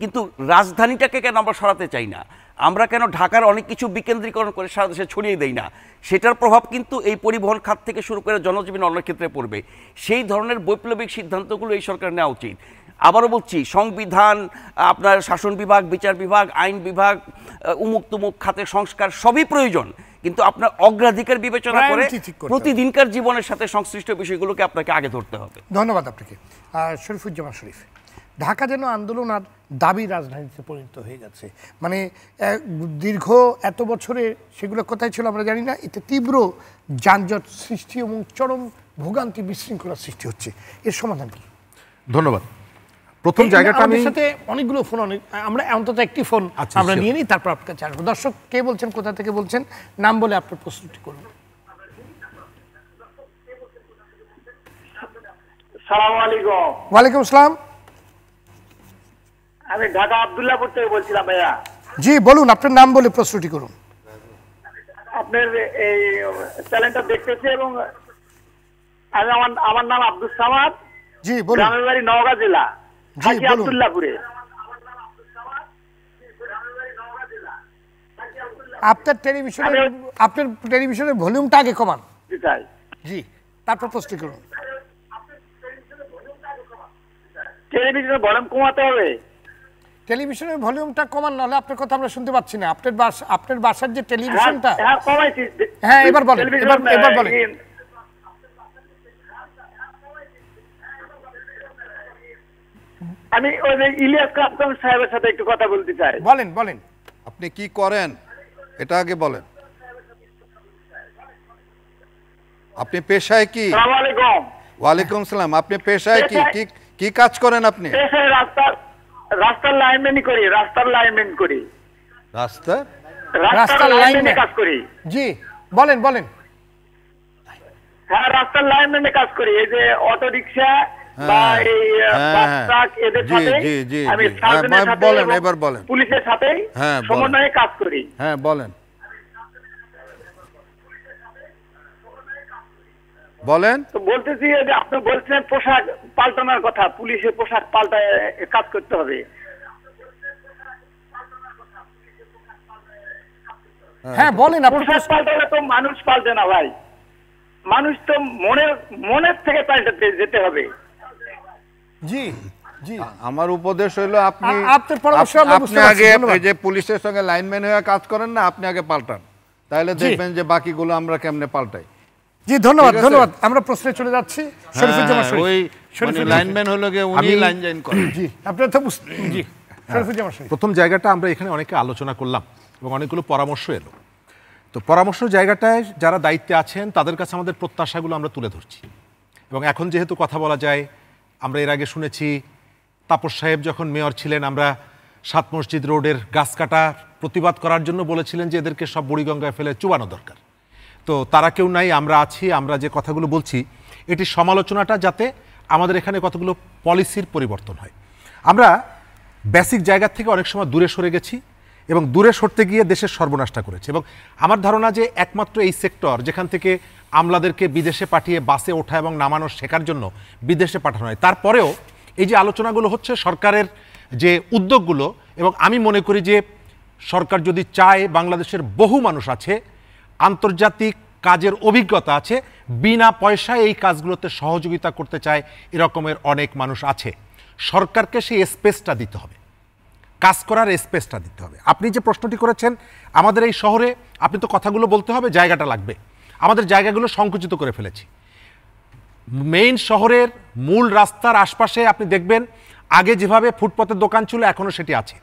কিন্তু রাজধানীটাকে কেন আমরা সরাতে চাই না, আমরা কেন ঢাকার অনেক কিছু বিকেন্দ্রীকরণ করে সারা দেশে ছড়িয়ে দেই না, সেটার প্রভাব কিন্তু এই পরিবহন খাত থেকে শুরু করে জনজীবন অন্য ক্ষেত্রে পড়বে। সেই ধরনের বৈপ্লবিক সিদ্ধান্তগুলো এই সরকার নেওয়া উচিত। আবারও বলছি, সংবিধান, আপনার শাসন বিভাগ, বিচার বিভাগ, আইন বিভাগ, উমুক তুমুক খাতের সংস্কার সবই প্রয়োজন, কিন্তু আপনার অগ্রাধিকার বিবেচনা করে Priority ঠিক করতে হবে। প্রতিদিনকার জীবনের সাথে সংশ্লিষ্ট বিষয়গুলোকে আপনাকে আগে ধরতে হবে। ধন্যবাদ আপনাকে। শরীফুজ্জামান শরীফ, ঢাকা যেন আন্দোলন আর দাবি রাজধানীতে পরিণত হয়ে গেছে, মানে দীর্ঘ এত বছরে সেগুলো কোথায় ছিল আমরা জানি না, এতে তীব্র যানজট সৃষ্টি এবং চরম ভোগান্তি বিশৃঙ্খলা সৃষ্টি হচ্ছে, এর সমাধান কি? ধন্যবাদ। প্রথম জায়গাটা আমি আমাদের সাথে অনেকগুলো ফোন, আমরা অন্তত একটি ফোন আচ্ছা, আমরা sure. নিয়ে নিই, তারপর আপনার কাছে আসবো। দর্শক কে বলছেন, কোথা থেকে বলছেন, নাম বলে আপনার প্রশ্নটি করুন। সালাম আলাইকুম। ওয়ালাইকুম আসসালাম। আমি ঢাকা আব্দুল্লাহপুর থেকে বলছিলাম ভাইয়া। জি বলুন, আপনার নাম বলে প্রশ্নটি করুন। আপনার এই চ্যানেলটা দেখতেছি এবং আমি আমার নাম আব্দুল সামাদ, জি বলুন। গ্রামের বাড়ি নওগাঁ জেলা, জি থাকি বলুন। আব্দুল্লাহপুরে। আপনার টেলিভিশনের ভলিউমটা আগে কমান। তাই জি, তারপর প্রশ্ন করুন। টেলিভিশনের ভলিউম কমাতে হবে? টেলিভিশনের ভলিউমটা কমান, নাহলে আপনার কথা আমরা শুনতে পাচ্ছি না। আপনার বাসার যে টেলিভিশনটা, হ্যাঁ কমাইছি। হ্যাঁ এবার বলেন, এবার বলেন। আমি ওই যে ইলিয়াস কাপ্তান সাহেবের সাথে একটু কথা বলতে চাই। বলেন বলেন। আপনি কি করেন এটা আগে বলেন। আপনি পেশায় কি? সালাম আলাইকুম। ওয়ালাইকুম সালাম। আপনি পেশায় কি কি কাজ করেন আপনি? পেশায় রাস্তার লাইনম্যান করি, রাস্তার লাইনম্যান করি, রাস্তা রাস্তার লাইনম্যানে কাজ করি। জি বলেন বলেন। হ্যাঁ রাস্তার লাইনম্যানে কাজ করি। এই যে অটো রিকশা বা এই বাস ট্রাক এদের সাথে আমি সার্জনের সাথে বলেন, এবার বলেন। পুলিশের সাথে সমন্বয়ে কাজ করি। হ্যাঁ বলেন বলেন। তো বলতেছি যে আপনি বলছেন পোশাক পাল্টানোর কথা, পুলিশের পোশাক পাল্টায় কাজ করতে হবে। হ্যাঁ বলেন। পোশাক পাল্টালে তো মানুষ পাল্টে না ভাই, মানুষ তো মনের থেকে পাল্টাতে যেতে হবে। জি জি, আমার উপদেশ হলো আপনার পরামর্শ আমরা বুঝতে আপনি পারছি, আগে ধন্যবাদ। এই যে পুলিশের সঙ্গে লাইনম্যান হয়ে কাজ করেন না, আপনি আগে পাল্টান, তাহলে দেখবেন যে বাকিগুলো আমরা কেমনে পাল্টাই। জি ধন্যবাদ ঠিক আছে? ধন্যবাদ। আমরা প্রশ্নে চলে যাচ্ছি। শরীফুজ্জামান শরীফ, ওই শরীফুজ্জামান লাইনম্যান হলো গিয়ে উনি লাইন জয়েন করেন। জি আপনারা তো জি শরীফুজ্জামান শরীফ। প্রথম জায়গাটা আমরা এখানে অনেকে আলোচনা করলাম এবং অনেকগুলো পরামর্শ এলো। তো পরামর্শ জায়গাটায় যারা দায়িত্বে আছেন তাদের কাছে আমাদের প্রত্যাশাগুলো আমরা তুলে ধরছি। এবং এখন যেহেতু কথা বলা যায়, আমরা এর আগে শুনেছি তাপস সাহেব যখন মেয়র ছিলেন, আমরা 7 মসজিদ রোডের গাছ কাটা প্রতিবাদ করার জন্য বলেছিলেন যে এদেরকে সব বুড়িগঙ্গায় ফেলে চুবানো দরকার। তো তারা কেউ নাই, আমরা আছি। আমরা যে কথাগুলো বলছি এটি সমালোচনাটা যাতে আমাদের এখানে কতগুলো পলিসির পরিবর্তন হয়। আমরা বেসিক জায়গা থেকে অনেক সময় দূরে সরে গেছি এবং দূরে সরতে গিয়ে দেশের সর্বনাশটা করেছে। এবং আমার ধারণা যে একমাত্র এই সেক্টর যেখান থেকে আমলাদেরকে বিদেশে পাঠিয়ে বাসে ওঠা এবং নামানো শেখার জন্য বিদেশে পাঠানো হয়, তারপরেও এই যে আলোচনাগুলো হচ্ছে সরকারের যে উদ্যোগগুলো, এবং আমি মনে করি যে সরকার যদি চায়, বাংলাদেশের বহু মানুষ আছে, আন্তর্জাতিক কাজের অভিজ্ঞতা আছে, বিনা পয়সায় এই কাজগুলোতে সহযোগিতা করতে চায়, এরকমের অনেক মানুষ আছে। সরকারকে সেই স্পেসটা দিতে হবে, কাজ করার স্পেসটা দিতে হবে। আপনি যে প্রশ্নটি করেছেন, আমাদের এই শহরে আপনি তো কথাগুলো বলতে হবে, জায়গাটা লাগবে। আমাদের জায়গাগুলো সংকুচিত করে ফেলেছি। মেইন শহরের মূল রাস্তার আশপাশে আপনি দেখবেন আগে যেভাবে ফুটপাতের দোকান ছিল এখনও সেটি আছে।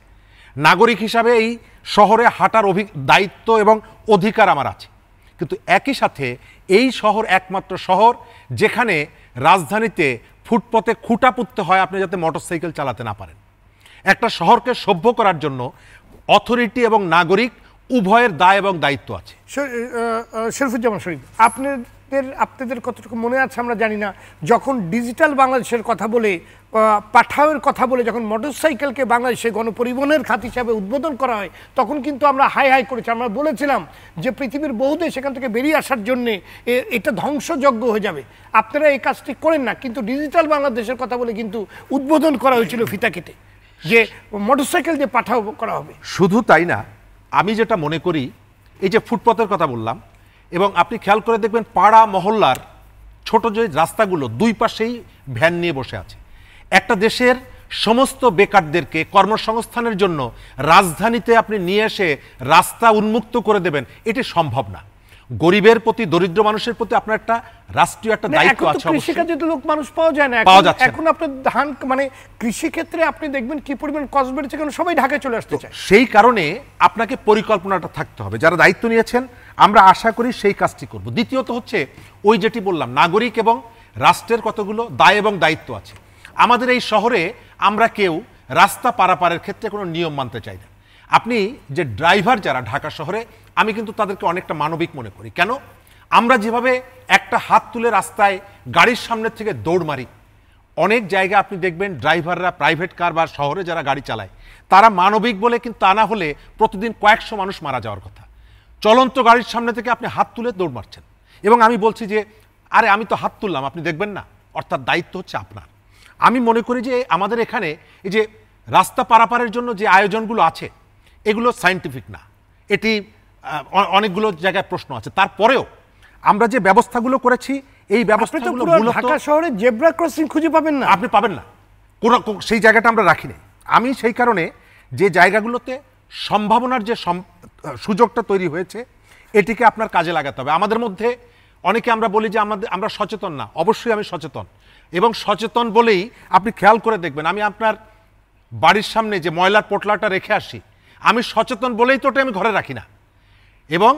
নাগরিক হিসাবে এই শহরে হাঁটার দায়িত্ব এবং অধিকার আমার আছে। কিন্তু একই সাথে এই শহর একমাত্র শহর যেখানে রাজধানীতে ফুটপথে খুঁটা পুঁততে হয় আপনি যাতে মোটরসাইকেল চালাতে না পারেন। একটা শহরকে সভ্য করার জন্য অথরিটি এবং নাগরিক উভয়ের দায় এবং দায়িত্ব আছে। শরীফুজ্জামান শরীফ, আপনাদের কতটুকু মনে আছে আমরা জানি না, যখন ডিজিটাল বাংলাদেশের কথা বলে পাঠাওয়ের কথা বলে যখন মোটরসাইকেলকে বাংলাদেশে গণপরিবহনের খাত হিসাবে উদ্বোধন করা হয়, তখন কিন্তু আমরা হাই হাই করেছি। আমরা বলেছিলাম যে পৃথিবীর বহু দেশ সেখান থেকে বেরিয়ে আসার জন্যে এটা ধ্বংসযজ্ঞ হয়ে যাবে, আপনারা এই কাজটি করেন না। কিন্তু ডিজিটাল বাংলাদেশের কথা বলে কিন্তু উদ্বোধন করা হয়েছিল ফিতা কেটে, যে মোটরসাইকেল দিয়ে পাঠাও করা হবে। শুধু তাই না, আমি যেটা মনে করি, এই যে ফুটপাতের কথা বললাম, এবং আপনি খেয়াল করে দেখবেন পাড়া মহল্লার ছোট যে রাস্তাগুলো দুই পাশেই ভ্যান নিয়ে বসে আছে। একটা দেশের সমস্ত বেকারদেরকে কর্মসংস্থানের জন্য রাজধানীতে আপনি নিয়ে এসে রাস্তা উন্মুক্ত করে দেবেন, এটি সম্ভব না। গরিবের প্রতি, দরিদ্র মানুষের প্রতি আপনার একটা রাষ্ট্রীয় একটা দায়িত্ব আছে। কৃষিকাজে তো লোক মানুষ পাওয়া যায় না, এখন আপনার ধান মানে কৃষি ক্ষেত্রে আপনি দেখবেন কি পরিমাণ কস্ট বেড়েছে, কারণ সবাই ঢাকায় চলে আসতে চায়। সেই কারণে আপনাকে পরিকল্পনাটা থাকতে হবে। যারা দায়িত্ব নিয়েছেন আমরা আশা করি সেই কাজটি করব। দ্বিতীয়ত হচ্ছে ওই যেটি বললাম, নাগরিক এবং রাষ্ট্রের কতগুলো দায় এবং দায়িত্ব আছে। আমাদের এই শহরে আমরা কেউ রাস্তা পারাপারের ক্ষেত্রে কোনো নিয়ম মানতে চাই না। আপনি যে ড্রাইভার যারা ঢাকা শহরে, আমি কিন্তু তাদেরকে অনেকটা মানবিক মনে করি। কেন? আমরা যেভাবে একটা হাত তুলে রাস্তায় গাড়ির সামনে থেকে দৌড় মারি, অনেক জায়গায় আপনি দেখবেন ড্রাইভাররা প্রাইভেট কার বা শহরে যারা গাড়ি চালায় তারা মানবিক বলে, কিন্তু তা না হলে প্রতিদিন কয়েকশো মানুষ মারা যাওয়ার কথা। চলন্ত গাড়ির সামনে থেকে আপনি হাত তুলে দৌড় মারছেন, এবং আমি বলছি যে আরে আমি তো হাত তুললাম, আপনি দেখবেন না, অর্থাৎ দায়িত্ব হচ্ছে আপনার। আমি মনে করি যে আমাদের এখানে এই যে রাস্তা পারাপারের জন্য যে আয়োজনগুলো আছে এগুলো সায়েন্টিফিক না, এটি অনেকগুলো জায়গায় প্রশ্ন আছে। তারপরেও আমরা যে ব্যবস্থাগুলো করেছি এই ব্যবস্থাগুলো মূলত ঢাকা শহরে জেব্রা ক্রসিং খুঁজে পাবেন না, আপনি পাবেন না, কোনো সেই জায়গাটা আমরা রাখিনি। আমি সেই কারণে যে জায়গাগুলোতে সম্ভাবনার যে সুযোগটা তৈরি হয়েছে এটিকে আপনার কাজে লাগাতে হবে। আমাদের মধ্যে অনেকে আমরা বলি যে আমরা সচেতন না, অবশ্যই আমি সচেতন, এবং সচেতন বলেই আপনি খেয়াল করে দেখবেন আমি আপনার বাড়ির সামনে যে ময়লার পোটলাটা রেখে আসি, আমি সচেতন বলেই তো ওটা আমি ঘরে রাখি না, এবং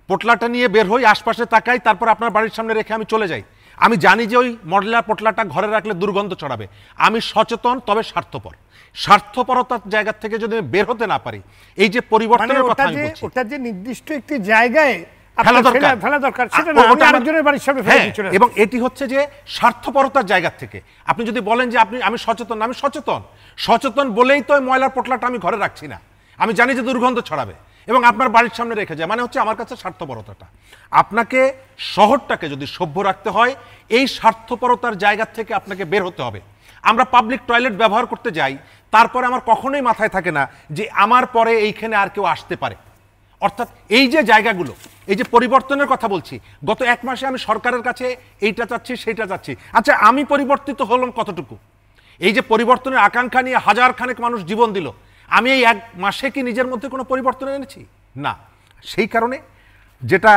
পোটলাটা নিয়ে বের হই, আশপাশে তাকাই, তারপর আপনার বাড়ির সামনে রেখে আমি চলে যাই। আমি জানি যে ওই ময়লার পোটলাটা ঘরে রাখলে দুর্গন্ধ ছড়াবে। আমি সচেতন, তবে স্বার্থপর। স্বার্থপরতার জায়গা থেকে যদি আমি বের হতে না পারি, এই যে পরিবর্তনের কথা আমি বলছি, ওটা যে নির্দিষ্ট একটি জায়গায় ফেলা দরকার, সেটা না আরেকজনের বাড়ির সামনে ফেলে দিয়ে চলে আসে। এবং এটি হচ্ছে যে স্বার্থপরতার জায়গা থেকে আপনি যদি বলেন যে আমি সচেতন, আমি সচেতন বলেই তো ময়লার পোটলাটা আমি ঘরে রাখছি না, আমি জানি যে দুর্গন্ধ ছড়াবে এবং আপনার বাড়ির সামনে রেখে যায়, মানে হচ্ছে আমার কাছে স্বার্থপরতাটা। আপনাকে শহরটাকে যদি সভ্য রাখতে হয় এই স্বার্থপরতার জায়গা থেকে আপনাকে বের হতে হবে। আমরা পাবলিক টয়লেট ব্যবহার করতে যাই, তারপরে আমার কখনোই মাথায় থাকে না যে আমার পরে এইখানে আর কেউ আসতে পারে। অর্থাৎ এই যে জায়গাগুলো, এই যে পরিবর্তনের কথা বলছি, গত এক মাসে আমি সরকারের কাছে এইটা চাচ্ছি সেইটা চাচ্ছি। আচ্ছা, আমি পরিবর্তিত হলাম কতটুকু? এই যে পরিবর্তনের আকাঙ্ক্ষা নিয়ে হাজার খানেক মানুষ জীবন দিল, আমি এই এক মাসে কি নিজের মধ্যে কোনো পরিবর্তন এনেছি? না। সেই কারণে যেটা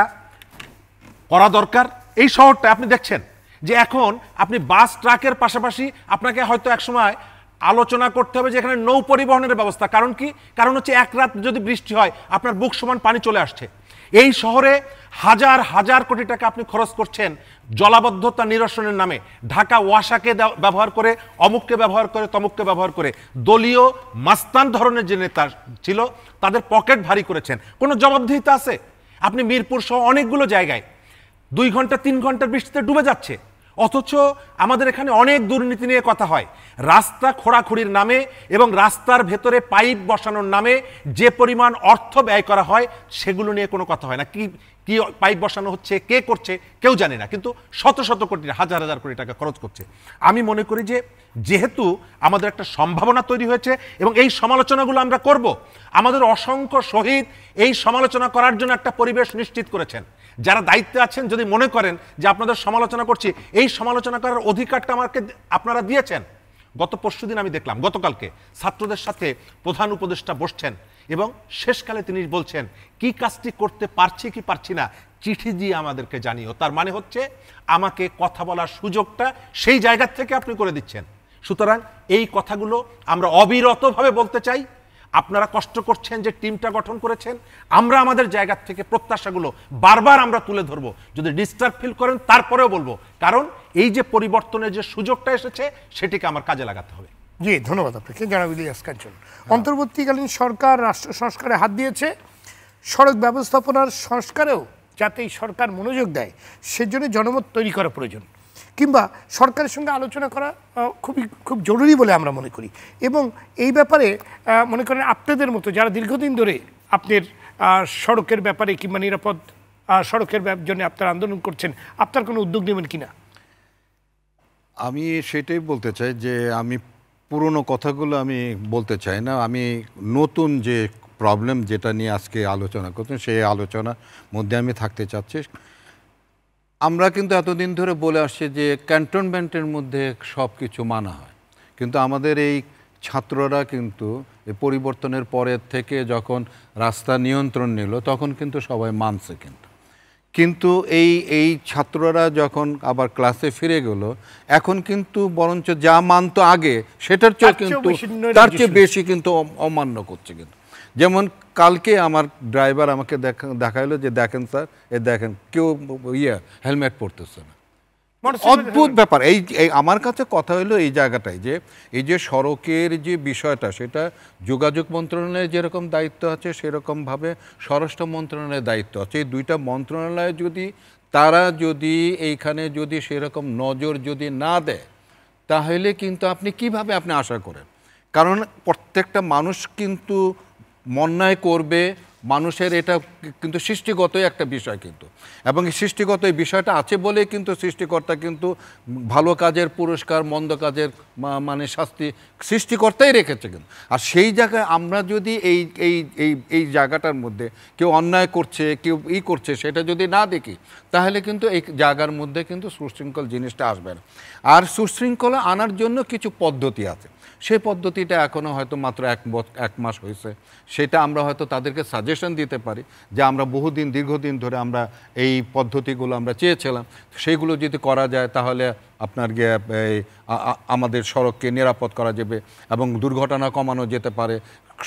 করা দরকার, এই শহরটা আপনি দেখছেন যে এখন আপনি বাস ট্রাকের পাশাপাশি আপনাকে হয়তো একসময় আলোচনা করতে হবে যে এখানে নৌ পরিবহনের ব্যবস্থা। কারণ কি? কারণ হচ্ছে এক রাত যদি বৃষ্টি হয় আপনার বুক সমান পানি চলে আসছে। এই শহরে হাজার হাজার কোটি টাকা আপনি খরচ করছেন জলাবদ্ধতা নিরসনের নামে। ঢাকা ওয়াসাকে ব্যবহার করে, অমুককে ব্যবহার করে, তমুককে ব্যবহার করে দলীয় মাস্তান ধরনের যে নেতা ছিল তাদের পকেট ভারী করেছেন। কোনো জবাবদিহিতা আছে? আপনি মিরপুর সহ অনেকগুলো জায়গায় 2 ঘন্টা 3 ঘন্টার বৃষ্টিতে ডুবে যাচ্ছে, অথচ আমাদের এখানে অনেক দুর্নীতি নিয়ে কথা হয়। রাস্তা খোঁড়াখুড়ির নামে এবং রাস্তার ভেতরে পাইপ বসানোর নামে যে পরিমাণ অর্থ ব্যয় করা হয় সেগুলো নিয়ে কোনো কথা হয় না। কি কি পাইপ বসানো হচ্ছে, কে করছে কেউ জানে না, কিন্তু শত শত কোটি, হাজার হাজার কোটি টাকা খরচ করছে। আমি মনে করি যে যেহেতু আমাদের একটা সম্ভাবনা তৈরি হয়েছে এবং এই সমালোচনাগুলো আমরা করব, আমাদের অসংখ্য শহীদ এই সমালোচনা করার জন্য একটা পরিবেশ নিশ্চিত করেছেন। যারা দায়িত্বে আছেন যদি মনে করেন যে আপনাদের সমালোচনা করছি, এই সমালোচনা করার অধিকারটা আমাকে আপনারা দিয়েছেন। গত পরশুদিন আমি দেখলাম, গতকালকে ছাত্রদের সাথে প্রধান উপদেষ্টা বসছেন এবং শেষকালে তিনি বলছেন কি কাজটি করতে পারছি কি পারছি না চিঠি দিয়ে আমাদেরকে জানিও। তার মানে হচ্ছে আমাকে কথা বলার সুযোগটা সেই জায়গা থেকে আপনি করে দিচ্ছেন। সুতরাং এই কথাগুলো আমরা অবিরতভাবে বলতে চাই। আপনারা কষ্ট করছেন যে টিমটা গঠন করেছেন, আমরা আমাদের জায়গা থেকে প্রত্যাশাগুলো বারবার আমরা তুলে ধরবো। যদি ডিস্টার্ব ফিল করেন তারপরেও বলবো, কারণ এই যে পরিবর্তনের যে সুযোগটা এসেছে সেটিকে আমার কাজে লাগাতে হবে। জি, ধন্যবাদ আপনাকে জনাব ইলিয়াস কাঞ্চন। অন্তর্বর্তীকালীন সরকার রাষ্ট্র সংস্কারে হাত দিয়েছে, সড়ক ব্যবস্থাপনার সংস্কারেও যাতে এই সরকার মনোযোগ দেয় সেজন্য জনমত তৈরি করা প্রয়োজন, কিংবা সরকারের সঙ্গে আলোচনা করা খুব জরুরি বলে আমরা মনে করি। এবং এই ব্যাপারে মনে করেন আপনাদের মতো যারা দীর্ঘদিন ধরে আপনার সড়কের ব্যাপারে কিংবা নিরাপদ সড়কের জন্য আপনারা আন্দোলন করছেন, আপনার কোনো উদ্যোগ নেবেন কিনা? আমি সেটাই বলতে চাই যে আমি পুরনো কথাগুলো আমি বলতে চাই না, আমি নতুন যে প্রবলেম যেটা নিয়ে আজকে আলোচনা করছেন সেই আলোচনার মধ্যে আমি থাকতে চাচ্ছি। আমরা কিন্তু এতদিন ধরে বলে আসছি যে ক্যান্টনমেন্টের মধ্যে সব কিছু মানা হয়, কিন্তু আমাদের এই ছাত্ররা কিন্তু এই পরিবর্তনের পরের থেকে যখন রাস্তা নিয়ন্ত্রণ নিল তখন কিন্তু সবাই মানছে, কিন্তু এই ছাত্ররা যখন আবার ক্লাসে ফিরে গেল এখন কিন্তু বরঞ্চ যা মানতো আগে সেটার চেয়ে কিন্তু তার চেয়ে বেশি কিন্তু অমান্য করছে। কিন্তু যেমন কালকে আমার ড্রাইভার আমাকে দেখাইলো যে দেখেন স্যার, দেখেন কেউ হেলমেট পরতেছে না, অদ্ভুত ব্যাপার। এই আমার কাছে কথা হলো এই জায়গাটাই যে এই যে সড়কের যে বিষয়টা সেটা যোগাযোগ মন্ত্রণালয়ের যেরকম দায়িত্ব আছে সেরকমভাবে স্বরাষ্ট্র মন্ত্রণালয়ের দায়িত্ব আছে। এই দুইটা মন্ত্রণালয় যদি তারা যদি এইখানে যদি সেরকম নজর যদি না দেয় তাহলে কিন্তু আপনি কিভাবে আপনি আশা করেন? কারণ প্রত্যেকটা মানুষ কিন্তু অন্যায় করবে, মানুষের এটা কিন্তু সৃষ্টিগতই একটা বিষয় কিন্তু, এবং এই সৃষ্টিগত এই বিষয়টা আছে বলে কিন্তু সৃষ্টিকর্তা কিন্তু ভালো কাজের পুরস্কার মন্দ কাজের মানে শাস্তি সৃষ্টিকর্তাই রেখেছে কিন্তু। আর সেই জায়গায় আমরা যদি এই এই এই এই জায়গাটার মধ্যে কেউ অন্যায় করছে কেউ করছে সেটা যদি না দেখি তাহলে কিন্তু এই জায়গার মধ্যে কিন্তু সুশৃঙ্খল জিনিসটা আসবে না। আর সুশৃঙ্খলা আনার জন্য কিছু পদ্ধতি আছে, সেই পদ্ধতিটা এখনও হয়তো মাত্র এক মাস হয়েছে, সেটা আমরা হয়তো তাদেরকে সাজেশন দিতে পারি যে আমরা দীর্ঘদিন ধরে আমরা এই পদ্ধতিগুলো আমরা চেয়েছিলাম, সেইগুলো যদি করা যায় তাহলে আপনার আমাদের সড়ককে নিরাপদ করা যাবে এবং দুর্ঘটনা কমানো যেতে পারে,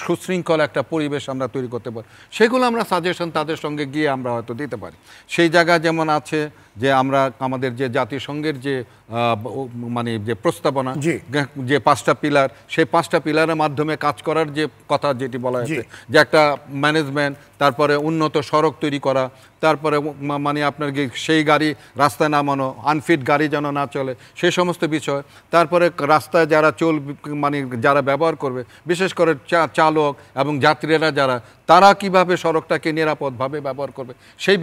সুশৃঙ্খল একটা পরিবেশ আমরা তৈরি করতে পারি। সেগুলো আমরা সাজেশন তাদের সঙ্গে গিয়ে আমরা হয়তো দিতে পারি। সেই জায়গা যেমন আছে যে আমরা আমাদের যে জাতিসংঘের যে মানে যে প্রস্তাবনা যে 5টা পিলার, সেই 5টা পিলারের মাধ্যমে কাজ করার যে কথা যেটি বলা হয়েছে যে একটা ম্যানেজমেন্ট, তারপরে উন্নত সড়ক তৈরি করা, তারপরে মানে আপনার সেই গাড়ি রাস্তায় নামানো, আনফিট গাড়ি যেন না চলে সেই সমস্ত বিষয়, তারপরে রাস্তায় যারা মানে যারা ব্যবহার করবে বিশেষ করে চালক এবং যাত্রীরা যারা তারা কিভাবে সড়কটাকে নিরাপদভাবে ব্যবহার করবে সেই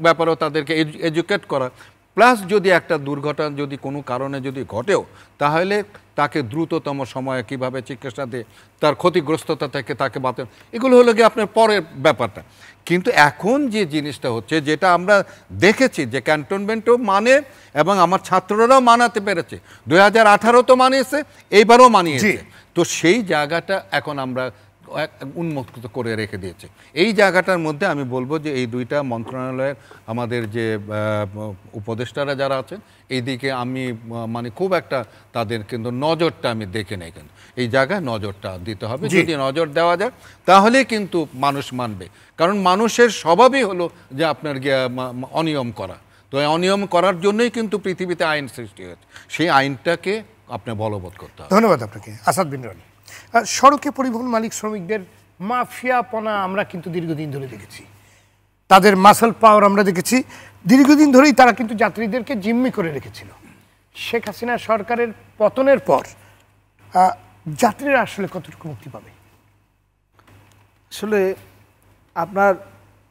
ব্যাপারেও তাদেরকে এডুকেট করা, প্লাস যদি একটা দুর্ঘটনা যদি কোনো কারণে যদি ঘটেও তাহলে তাকে দ্রুততম সময়ে কিভাবে চিকিৎসা দিয়ে তার ক্ষতিগ্রস্ততা থেকে তাকে বাঁচানো, এগুলো হলো কি আপনার পরের ব্যাপারটা। কিন্তু এখন যে জিনিসটা হচ্ছে যেটা আমরা দেখেছি যে ক্যান্টনমেন্টও মানে এবং আমার ছাত্ররাও মানাতে পেরেছে, 2018 তো মানিয়েছে, এইবারও মানিয়েছে, তো সেই জায়গাটা এখন আমরা উন্মুক্ত করে রেখে দিয়েছে। এই জায়গাটার মধ্যে আমি বলবো যে এই দুইটা মন্ত্রণালয়ের আমাদের যে উপদেষ্টারা যারা আছেন এই দিকে আমি মানে খুব একটা তাদের কিন্তু নজরটা আমি দেখে নেই, কিন্তু এই জায়গায় নজরটা দিতে হবে। যদি নজর দেওয়া যায় তাহলে কিন্তু মানুষ মানবে, কারণ মানুষের স্বভাবই হলো যে আপনার অনিয়ম করা, তো অনিয়ম করার জন্যই কিন্তু পৃথিবীতে আইন সৃষ্টি হয়েছে, সেই আইনটাকে আপনি বলবৎ করতে হবে। ধন্যবাদ আপনাকে আসাদ বিন রনি। সড়কে পরিবহন মালিক শ্রমিকদের মাফিয়াপনা আমরা কিন্তু দীর্ঘদিন ধরে দেখেছি, তাদের মাসল পাওয়ার আমরা দেখেছি, দীর্ঘদিন ধরেই তারা কিন্তু যাত্রীদেরকে জিম্মি করে রেখেছিল। শেখ হাসিনা সরকারের পতনের পর যাত্রীরা আসলে কতটুকু মুক্তি পাবে? আসলে আপনার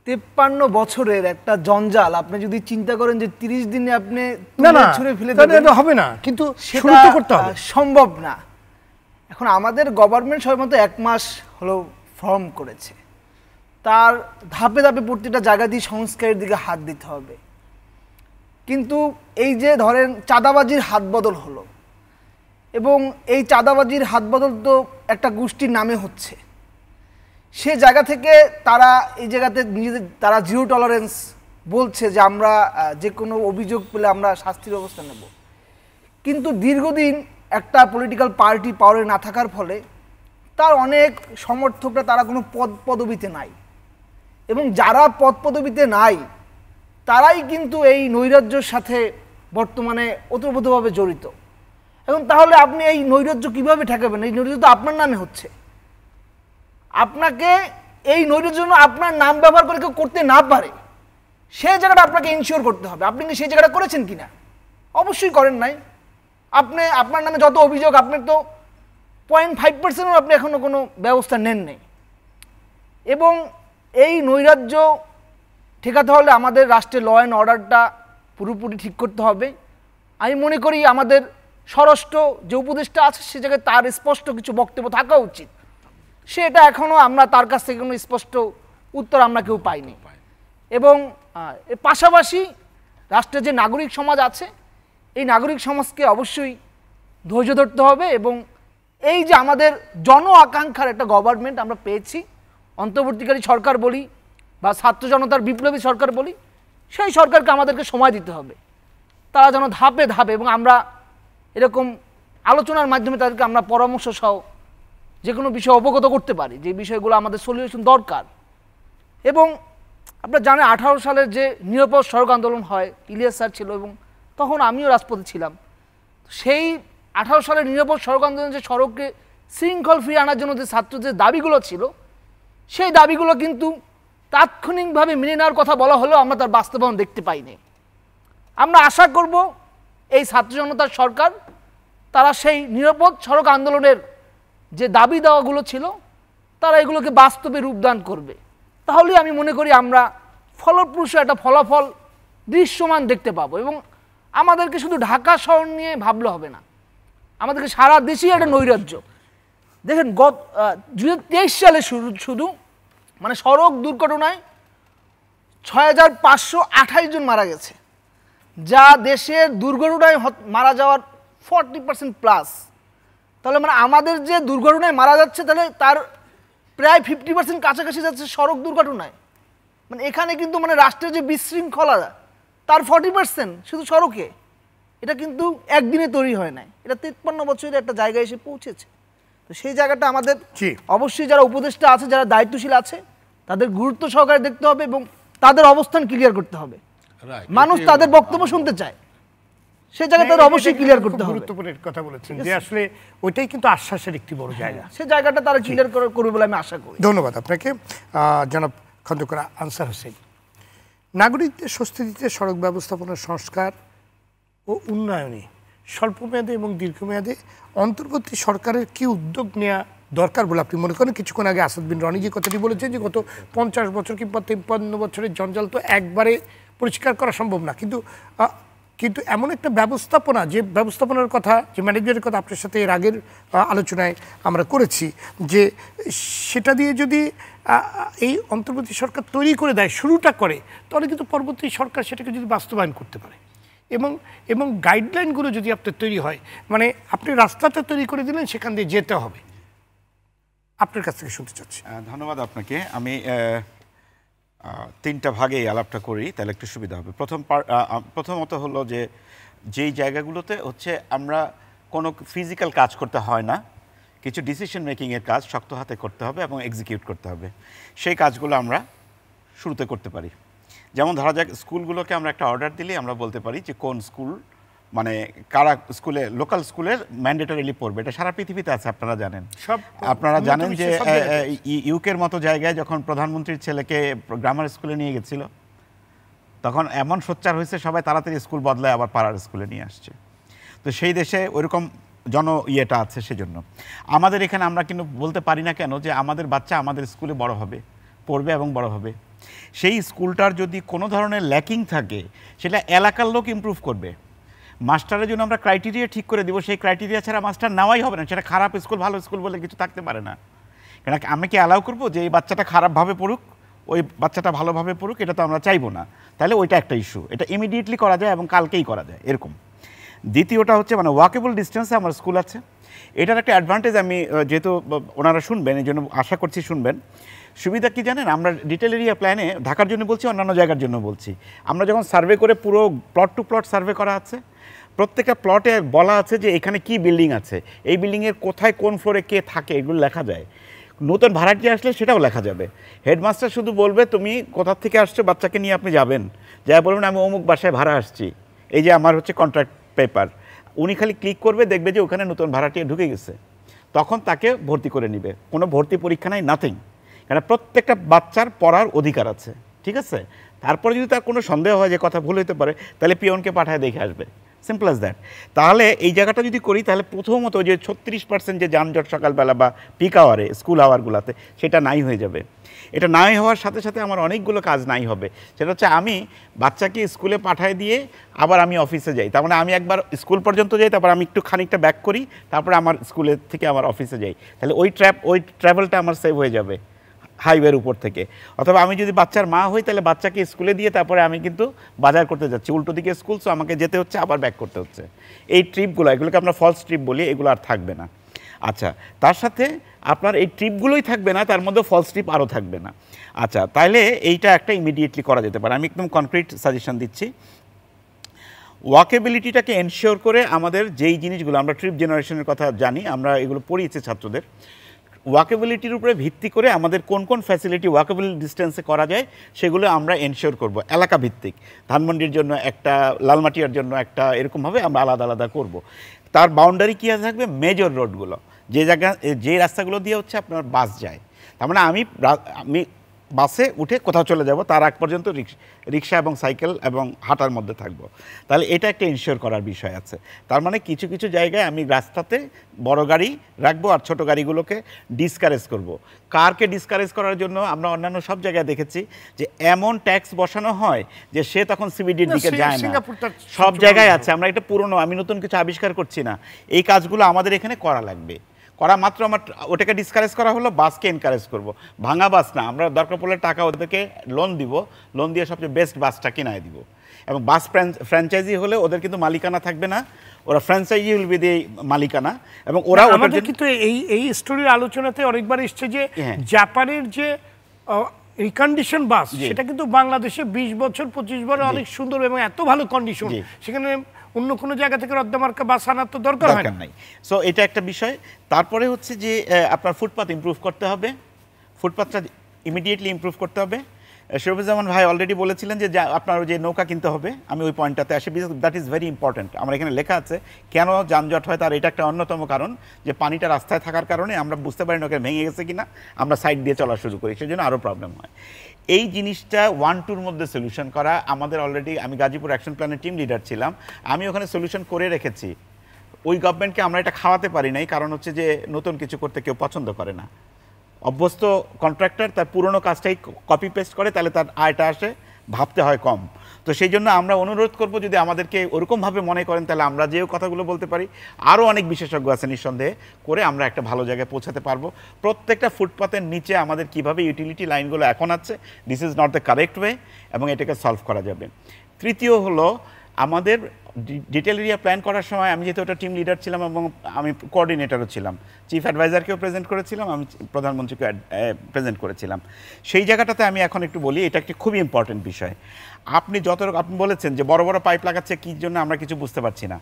53 বছরের একটা জঞ্জাল আপনি যদি চিন্তা করেন যে 30 দিনে আপনি ছুঁড়ে ফেলে দেবেন হবে না, কিন্তু শুরু তো করতে হবে, সম্ভব না। এখন আমাদের গভর্নমেন্ট সবেমাত্র 1 মাস হলো ফর্ম করেছে, তার ধাপে ধাপে প্রতিটা জায়গা দিয়ে সংস্কারের দিকে হাত দিতে হবে। কিন্তু এই যে ধরেন চাঁদাবাজির হাত বদল হলো, এবং এই চাঁদাবাজির হাত বদল তো একটা গোষ্ঠীর নামে হচ্ছে, সে জায়গা থেকে তারা এই জায়গাতে নিজেদের তারা জিরো টলারেন্স বলছে যে আমরা যে কোনো অভিযোগ পেলে আমরা শাস্তির ব্যবস্থা নেব। কিন্তু দীর্ঘদিন একটা পলিটিক্যাল পার্টি পাওয়ারে না থাকার ফলে তার অনেক সমর্থকরা তারা কোনো পদবিতে নাই, এবং যারা পদবিতে নাই তারাই কিন্তু এই নৈরাজ্যের সাথে বর্তমানে ওতপ্রোতভাবে জড়িত। এবং তাহলে আপনি এই নৈরাজ্য কিভাবে ঠেকাবেন? এই নৈরাজ্য তো আপনার নামে হচ্ছে, আপনাকে এই নৈরাজ্যের জন্য আপনার নাম ব্যবহার করে কেউ করতে না পারে, সেই জায়গাটা আপনাকে ইনশিওর করতে হবে। আপনি কি সেই জায়গাটা করেছেন কিনা? অবশ্যই করেন নাই। আপনি আপনার নামে যত অভিযোগ, আপনার তো 0.5%ও আপনি এখনো কোনো ব্যবস্থা নেন নেই। এবং এই নৈরাজ্য ঠেকাতে হলে আমাদের রাষ্ট্রের ল অ্যান্ড অর্ডারটা পুরোপুরি ঠিক করতে হবে। আমি মনে করি আমাদের স্বরাষ্ট্র যে উপদেষ্টা আছে সে জায়গায় তার স্পষ্ট কিছু বক্তব্য থাকা উচিত। সেটা এখনও আমরা তার কাছ থেকে কোনো স্পষ্ট উত্তর আমরা কেউ পাইনি। এবং এর পাশাপাশি রাষ্ট্রের যে নাগরিক সমাজ আছে, এই নাগরিক সমাজকে অবশ্যই ধৈর্য ধরতে হবে। এবং এই যে আমাদের জন আকাঙ্ক্ষার একটা গভর্নমেন্ট আমরা পেয়েছি, অন্তর্বর্তীকালী সরকার বলি বা ছাত্র জনতার বিপ্লবী সরকার বলি, সেই সরকারকে আমাদেরকে সময় দিতে হবে। তারা যেন ধাপে ধাপে, এবং আমরা এরকম আলোচনার মাধ্যমে তাদেরকে আমরা পরামর্শ সহ যে কোনো বিষয় অবগত করতে পারি, যে বিষয়গুলো আমাদের সলিউশন দরকার। এবং আপনারা জানেন 18 সালের যে নিরাপদ সড়ক আন্দোলন হয়, ইলিয়াস স্যার ছিল এবং তখন আমিও রাজপথে ছিলাম। সেই 18 সালের নিরাপদ সড়ক আন্দোলন, যে সড়কে শৃঙ্খল ফিরিয়ে আনার জন্য যে ছাত্রদের দাবিগুলো ছিল, সেই দাবিগুলো কিন্তু তাৎক্ষণিকভাবে মেনে নেওয়ার কথা বলা হলেও আমরা তার বাস্তবায়ন দেখতে পাইনি। আমরা আশা করব এই ছাত্র জনতার সরকার তারা সেই নিরাপদ সড়ক আন্দোলনের যে দাবি দেওয়াগুলো ছিল তারা এগুলোকে বাস্তবে রূপদান করবে। তাহলেই আমি মনে করি আমরা ফলপ্রসূ একটা ফলাফল দৃশ্যমান দেখতে পাবো। এবং আমাদেরকে শুধু ঢাকা শহর নিয়ে ভাবলে হবে না, আমাদেরকে সারা দেশেই একটা নৈরাজ্য। দেখেন 2023 সালে শুধু মানে সড়ক দুর্ঘটনায় 6528 জন মারা গেছে, যা দেশের দুর্ঘটনায় মারা যাওয়ার 40% প্লাস। তাহলে মানে আমাদের যে দুর্ঘটনায় মারা যাচ্ছে, তাহলে তার প্রায় 50% কাছাকাছি যাচ্ছে সড়ক দুর্ঘটনায়। মানে এখানে কিন্তু মানে রাষ্ট্রের যে বিশৃঙ্খলা, তার 40% শুধু সড়কে। এটা কিন্তু একদিনে তৈরি হয় নাই, এটা 53 বছরের একটা জায়গায় এসে পৌঁছেছে। তো সেই জায়গাটা আমাদের অবশ্যই যারা উপদেষ্টা আছে, যারা দায়িত্বশীল আছে, তাদের গুরুত্ব সহকারে দেখতে হবে এবং তাদের অবস্থান ক্লিয়ার করতে হবে। মানুষ তাদের বক্তব্য শুনতে চায়, সেই জায়গায় তাদের অবশ্যই ক্লিয়ার করতে হবে। গুরুত্বপূর্ণ কথা বলেছেন যে আসলে ওইটাই কিন্তু আশ্বাসের একটি বড় জায়গা। সেই জায়গাটা তারা ক্লিয়ার করবে বলে আমি আশা করি। ধন্যবাদ আপনাকে জনাব খন্দকার আনসার হোসেন। নাগরিকদের স্বস্তি দিতে সড়ক ব্যবস্থাপনার সংস্কার ও উন্নয়নে স্বল্পমেয়াদে এবং দীর্ঘমেয়াদে অন্তর্বর্তী সরকারের কি উদ্যোগ নেওয়া দরকার বলে আপনি মনে করেন? কিছুক্ষণ আগে আসাদ বিন রনি যে কথাটি বলেছেন যে গত 50 বছর কিংবা 53 বছরের জঞ্জাল তো একবারে পরিষ্কার করা সম্ভব না, কিন্তু এমন একটা ব্যবস্থাপনা, যে ব্যবস্থাপনার কথা, যে ম্যানেজমেন্টের কথা আপনার সাথে এর আগের আলোচনায় আমরা করেছি, যে সেটা দিয়ে যদি এই অন্তর্বর্তী সরকার তৈরি করে দেয়, শুরুটা করে, তাহলে কিন্তু পরবর্তী সরকার সেটাকে যদি বাস্তবায়ন করতে পারে এবং গাইডলাইনগুলো যদি আপনার তৈরি হয়, মানে আপনি রাস্তাটা তৈরি করে দিলেন, সেখান দিয়ে যেতে হবে। আপনার কাছ থেকে শুনতে চাচ্ছি। ধন্যবাদ আপনাকে। আমি 3টা ভাগে এই আলাপটা করি, তাহলে একটু সুবিধা হবে। প্রথমত হলো যে যেই জায়গাগুলোতে হচ্ছে আমরা কোনো ফিজিক্যাল কাজ করতে হয় না, কিছু ডিসিশন মেকিংয়ের কাজ শক্ত হাতে করতে হবে এবং এক্সিকিউট করতে হবে, সেই কাজগুলো আমরা শুরুতে করতে পারি। যেমন ধরা যাক, স্কুলগুলোকে আমরা একটা অর্ডার দিলে আমরা বলতে পারি যে কোন স্কুল, মানে কারা স্কুলে, লোকাল স্কুলের ম্যান্ডেটরিলি পড়বে। এটা সারা পৃথিবীতে আছে, আপনারা জানেন। আপনারা জানেন যে ইউকের মতো জায়গায় যখন প্রধানমন্ত্রীর ছেলেকে গ্রামার স্কুলে নিয়ে গেছিল, তখন এমন সোচ্চার হয়েছে সবাই তাড়াতাড়ি স্কুল বদলায় আবার পাড়ার স্কুলে নিয়ে আসছে। তো সেই দেশে ওইরকম ইয়েটা আছে। সেজন্য আমাদের এখানে আমরা কিন্তু বলতে পারি না কেন যে আমাদের বাচ্চা আমাদের স্কুলে বড় হবে, পড়বে এবং বড় হবে। সেই স্কুলটার যদি কোনো ধরনের ল্যাকিং থাকে, সেটা এলাকার লোক ইমপ্রুভ করবে। মাস্টারের জন্য আমরা ক্রাইটেরিয়া ঠিক করে দিব, সেই ক্রাইটেরিয়া ছাড়া মাস্টার নেওয়াই হবে না। সেটা খারাপ স্কুল ভালো স্কুল বলে কিছু থাকতে পারে না। কেন আমি কি অ্যালাউ করবো যে এই বাচ্চাটা খারাপভাবে পড়ুক, ওই বাচ্চাটা ভালোভাবে পড়ুক? এটা তো আমরা চাইবো না। তাহলে ওইটা একটা ইস্যু, এটা ইমিডিয়েটলি করা যায় এবং কালকেই করা যায় এরকম। দ্বিতীয়টা হচ্ছে মানে ওয়াকেবল ডিস্টেন্সে আমার স্কুল আছে। এটার একটা অ্যাডভান্টেজ আমি, যেহেতু ওনারা শুনবেন, এই জন্য আশা করছি শুনবেন। সুবিধা কি জানেন? আমরা ডিটেল এরিয়া প্ল্যানে ঢাকার জন্য বলছি, অন্যান্য জায়গার জন্য বলছি। আমরা যখন সার্ভে করে, পুরো প্লট টু প্লট সার্ভে করা আছে, প্রত্যেকটা প্লটে বলা আছে যে এখানে কি বিল্ডিং আছে, এই বিল্ডিংয়ের কোথায় কোন ফ্লোরে কে থাকে, এগুলো লেখা যায়। নতুন ভাড়াটি আসলে সেটাও লেখা যাবে। হেডমাস্টার শুধু বলবে তুমি কোথা থেকে আসছো, বাচ্চাকে নিয়ে আপনি যাবেন, যা বলবেন আমি অমুক বাসায় ভাড়া আসছি, এই যে আমার হচ্ছে কন্ট্রাক্ট পেপার। উনি খালি ক্লিক করবে, দেখবে যে ওখানে নতুন ভাড়াটিয়া ঢুকে গেছে, তখন তাকে ভর্তি করে নিবে। কোনো ভর্তি পরীক্ষা নাই, নাথিং। কারণ প্রত্যেকটা বাচ্চার পড়ার অধিকার আছে, ঠিক আছে? তারপরে যদি তার কোনো সন্দেহ হয় যে কথা ভুল হতে পারে, তাহলে পিয়নকে পাঠায় দেখে আসবে, সিম্পল অ্যাজ দ্যাট। তাহলে এই জায়গাটা যদি করি, তাহলে প্রথমত যে 36% যে যানজট সকালবেলা বা পিক আওয়ারে স্কুল আওয়ারগুলোতে, সেটা নাই হয়ে যাবে। এটা নাই হওয়ার সাথে সাথে আমার অনেকগুলো কাজ নাই হবে। সেটা হচ্ছে আমি বাচ্চাকে স্কুলে পাঠায় দিয়ে আবার আমি অফিসে যাই, তার মানে আমি একবার স্কুল পর্যন্ত যাই, তারপর আমি একটু খানিকটা ব্যাক করি, তারপরে আমার স্কুলের থেকে আমার অফিসে যাই। তাহলে ওই ট্রাভেলটা আমার সেভ হয়ে যাবে হাইওয়ের উপর থেকে। অথবা আমি যদি বাচ্চার মা হই, তাহলে বাচ্চাকে স্কুলে দিয়ে তারপরে আমি কিন্তু বাজার করতে যাচ্ছি, উল্টো দিকে স্কুল, সো আমাকে যেতে হচ্ছে, আবার ব্যাক করতে হচ্ছে। এই ট্রিপগুলো, এগুলোকে আমরা ফলস ট্রিপ বলি, এগুলো আর থাকবে না। আচ্ছা, তার সাথে আপনার এই ট্রিপগুলোই থাকবে না, তার মধ্যে ফলস ট্রিপ আরও থাকবে না। আচ্ছা, তাহলে এইটা একটা ইমিডিয়েটলি করা যেতে পারে। আমি একদম কনক্রিট সাজেশন দিচ্ছি। ওয়াকেবিলিটিটাকে এনশিওর করে আমাদের যেই জিনিসগুলো আমরা ট্রিপ জেনারেশনের কথা জানি, আমরা এগুলো পড়িয়েছি ছাত্রদের, ওয়াকেবিলিটির উপরে ভিত্তি করে আমাদের কোন কোন ফ্যাসিলিটি ওয়াকেবল ডিস্টেন্সে করা যায় সেগুলো আমরা এনশিওর করব এলাকা ভিত্তিক। ধানমন্ডির জন্য একটা, লালমাটিয়ার জন্য একটা, এরকমভাবে আমরা আলাদা আলাদা করব। তার বাউন্ডারি কী থাকবে? মেজর রোডগুলো, যে রাস্তাগুলো দিয়ে হচ্ছে আপনার বাস যায়। তার মানে আমি বাসে উঠে কোথাও চলে যাব, তার আগ পর্যন্ত রিক্সা এবং সাইকেল এবং হাঁটার মধ্যে থাকবো। তাহলে এটা একটা ইনশিওর করার বিষয় আছে। তার মানে কিছু কিছু জায়গায় আমি রাস্তাতে বড় গাড়ি রাখবো আর ছোট গাড়িগুলোকে ডিসকারেজ করব। কারকে ডিসকারেজ করার জন্য আমরা অন্যান্য সব জায়গায় দেখেছি যে এমন ট্যাক্স বসানো হয় যে সে তখন সিবিডির দিকে যায় না। সব জায়গায় আছে, আমরা এটা পুরনো, আমি নতুন কিছু আবিষ্কার করছি না। এই কাজগুলো আমাদের এখানে করা লাগবে। করা মাত্র আমার ওটাকে ডিসকারেজ করা হলো, বাসকে এনকারেজ করব। ভাঙা বাস না, আমরা দরকার পড়লে টাকা ওদেরকে লোন দিব, লোন দিয়ে সবচেয়ে বেস্ট বাসটা কিনায় দিব। এবং বাস ফ্র্যাঞ্চাইজি হলে ওদের কিন্তু মালিকানা থাকবে না, ওরা ফ্র্যাঞ্চাইজি উইল বি দি মালিকানা। এবং ওরা আমাদের কিন্তু এই স্টোরির আলোচনাতে অনেকবার এসছে যে জাপানের যে রিকন্ডিশন বাস, সেটা কিন্তু বাংলাদেশে 20 বছর 25 বছর অনেক সুন্দর এবং এত ভালো কন্ডিশন, সেখানে অন্য কোনো জায়গা থেকে রদ্দমার্কা বাস আনার তো দরকার নাই। সো এটা একটা বিষয়। তারপরে হচ্ছে যে আপনার ফুটপাথ ইমপ্রুভ করতে হবে, ফুটপাথটা ইমিডিয়েটলি ইমপ্রুভ করতে হবে। শরীফুজ্জামান ভাই অলরেডি বলেছিলেন যে আপনার যে নৌকা কিনতে হবে, আমি ওই পয়েন্টটাতে আসি, because that is very important. আমার এখানে লেখা আছে কেন যানজট হয়, তার এটা একটা অন্যতম কারণ যে পানিটা রাস্তায় থাকার কারণে আমরা বুঝতে পারি নৌকা ভেঙে গেছে কিনা, আমরা সাইড দিয়ে চলা শুরু করি, সেই জন্য আরও প্রবলেম হয়। এই জিনিসটা 1-2-র মধ্যে সলিউশন করা আমাদের অলরেডি, আমি গাজীপুর অ্যাকশন প্ল্যানের টিম লিডার ছিলাম, আমি ওখানে সলিউশন করে রেখেছি। ওই গভর্নমেন্টকে আমরা এটা খাওয়াতে পারি নাই, কারণ হচ্ছে যে নতুন কিছু করতে কেউ পছন্দ করে না। অভ্যস্ত কন্ট্রাক্টর তার পুরনো কাজটাই কপি পেস্ট করে, তাহলে তার আয়টা আসে, ভাবতে হয় কম। তো সেই জন্য আমরা অনুরোধ করব, যদি আমাদেরকে ওরকমভাবে মনে করেন, তাহলে আমরা যেও কথাগুলো বলতে পারি, আরও অনেক বিশেষজ্ঞ আছে নিঃসন্দেহে, করে আমরা একটা ভালো জায়গায় পৌঁছাতে পারবো। প্রত্যেকটা ফুটপাথের নিচে আমাদের কিভাবে ইউটিলিটি লাইনগুলো এখন আছে, this is not the correct way, এবং এটাকে সলভ করা যাবে। তৃতীয় হলো আমাদের ডিটেল এরিয়া প্ল্যান করার সময়, আমি যেহেতু ওটা টিম লিডার ছিলাম এবং আমি কোঅর্ডিনেটরও ছিলাম, চিফ অ্যাডভাইজারকেও প্রেজেন্ট করেছিলাম, আমি প্রধানমন্ত্রীকে প্রেজেন্ট করেছিলাম। সেই জায়গাটাতে আমি এখন একটু বলি, এটা একটি খুবই ইম্পর্টেন্ট বিষয়। আপনি আপনি বলেছেন যে বড় বড় পাইপ লাগাচ্ছে কী জন্য, আমরা কিছু বুঝতে পারছি না।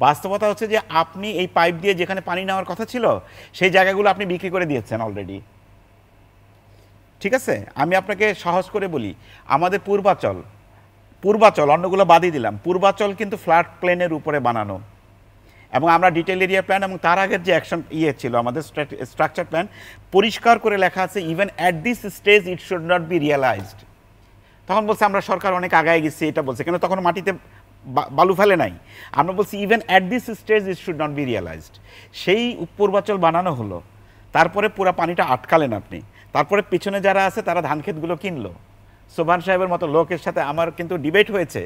বাস্তবতা হচ্ছে যে আপনি এই পাইপ দিয়ে যেখানে পানি নেওয়ার কথা ছিল, সেই জায়গাগুলো আপনি বিক্রি করে দিয়েছেন অলরেডি, ঠিক আছে? আমি আপনাকে সহজ করে বলি, আমাদের পূর্বাচল, অন্যগুলো বাদই দিলাম, পূর্বাচল কিন্তু ফ্ল্যাট প্লেনের উপরে বানানো, এবং আমরা ডিটেল এরিয়া প্ল্যান এবং তার আগের যে অ্যাকশন ছিল আমাদের স্ট্রাকচার প্ল্যান, পরিষ্কার করে লেখা আছে even at this stage it should not be realised. তখন বলছে আমরা সরকার অনেক আগায় গেছি, এটা বলছে কেন, তখন মাটিতে বালু ফেলে নাই। আমরা বলছি even at this stage it should not be realised. সেই পূর্বাচল বানানো হলো, তারপরে পুরো পানিটা আটকালেন আপনি, তারপরে পিছনে যারা আছে তারা ধান ক্ষেতগুলো কিনলো। সোভান সাহেবের মতো লোকের সাথে আমার কিন্তু ডিবেট হয়েছে,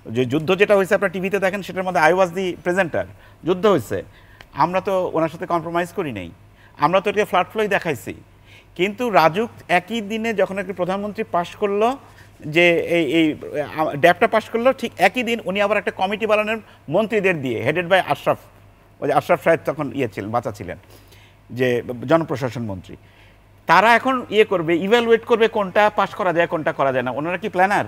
যে যুদ্ধ যেটা হয়েছে আপনার টিভিতে দেখেন, সেটার মধ্যে আই ওয়াজ দি প্রেজেন্টার, যুদ্ধ হয়েছে, আমরা তো ওনার সাথে কম্প্রোমাইজ করি নাই, আমরা তো এটাকে ফ্ল্যাট ফ্লোই দেখাইছি। কিন্তু রাজুক একই দিনে যখন একটি প্রধানমন্ত্রী পাশ করলো, যে এই ড্যাপটা পাশ করলো, ঠিক একই দিন উনি আবার একটা কমিটি বানানোর মন্ত্রীদের দিয়ে, হেডেড বাই আশরাফ, ওই যে আশরাফ সাহেব তখন বাঁচা ছিলেন, যে জনপ্রশাসন মন্ত্রী। তারা এখন করবে, ইভ্যালুয়েট করবে কোনটা পাস করা যায় কোনটা করা যায় না। ওনারা কি প্ল্যানার?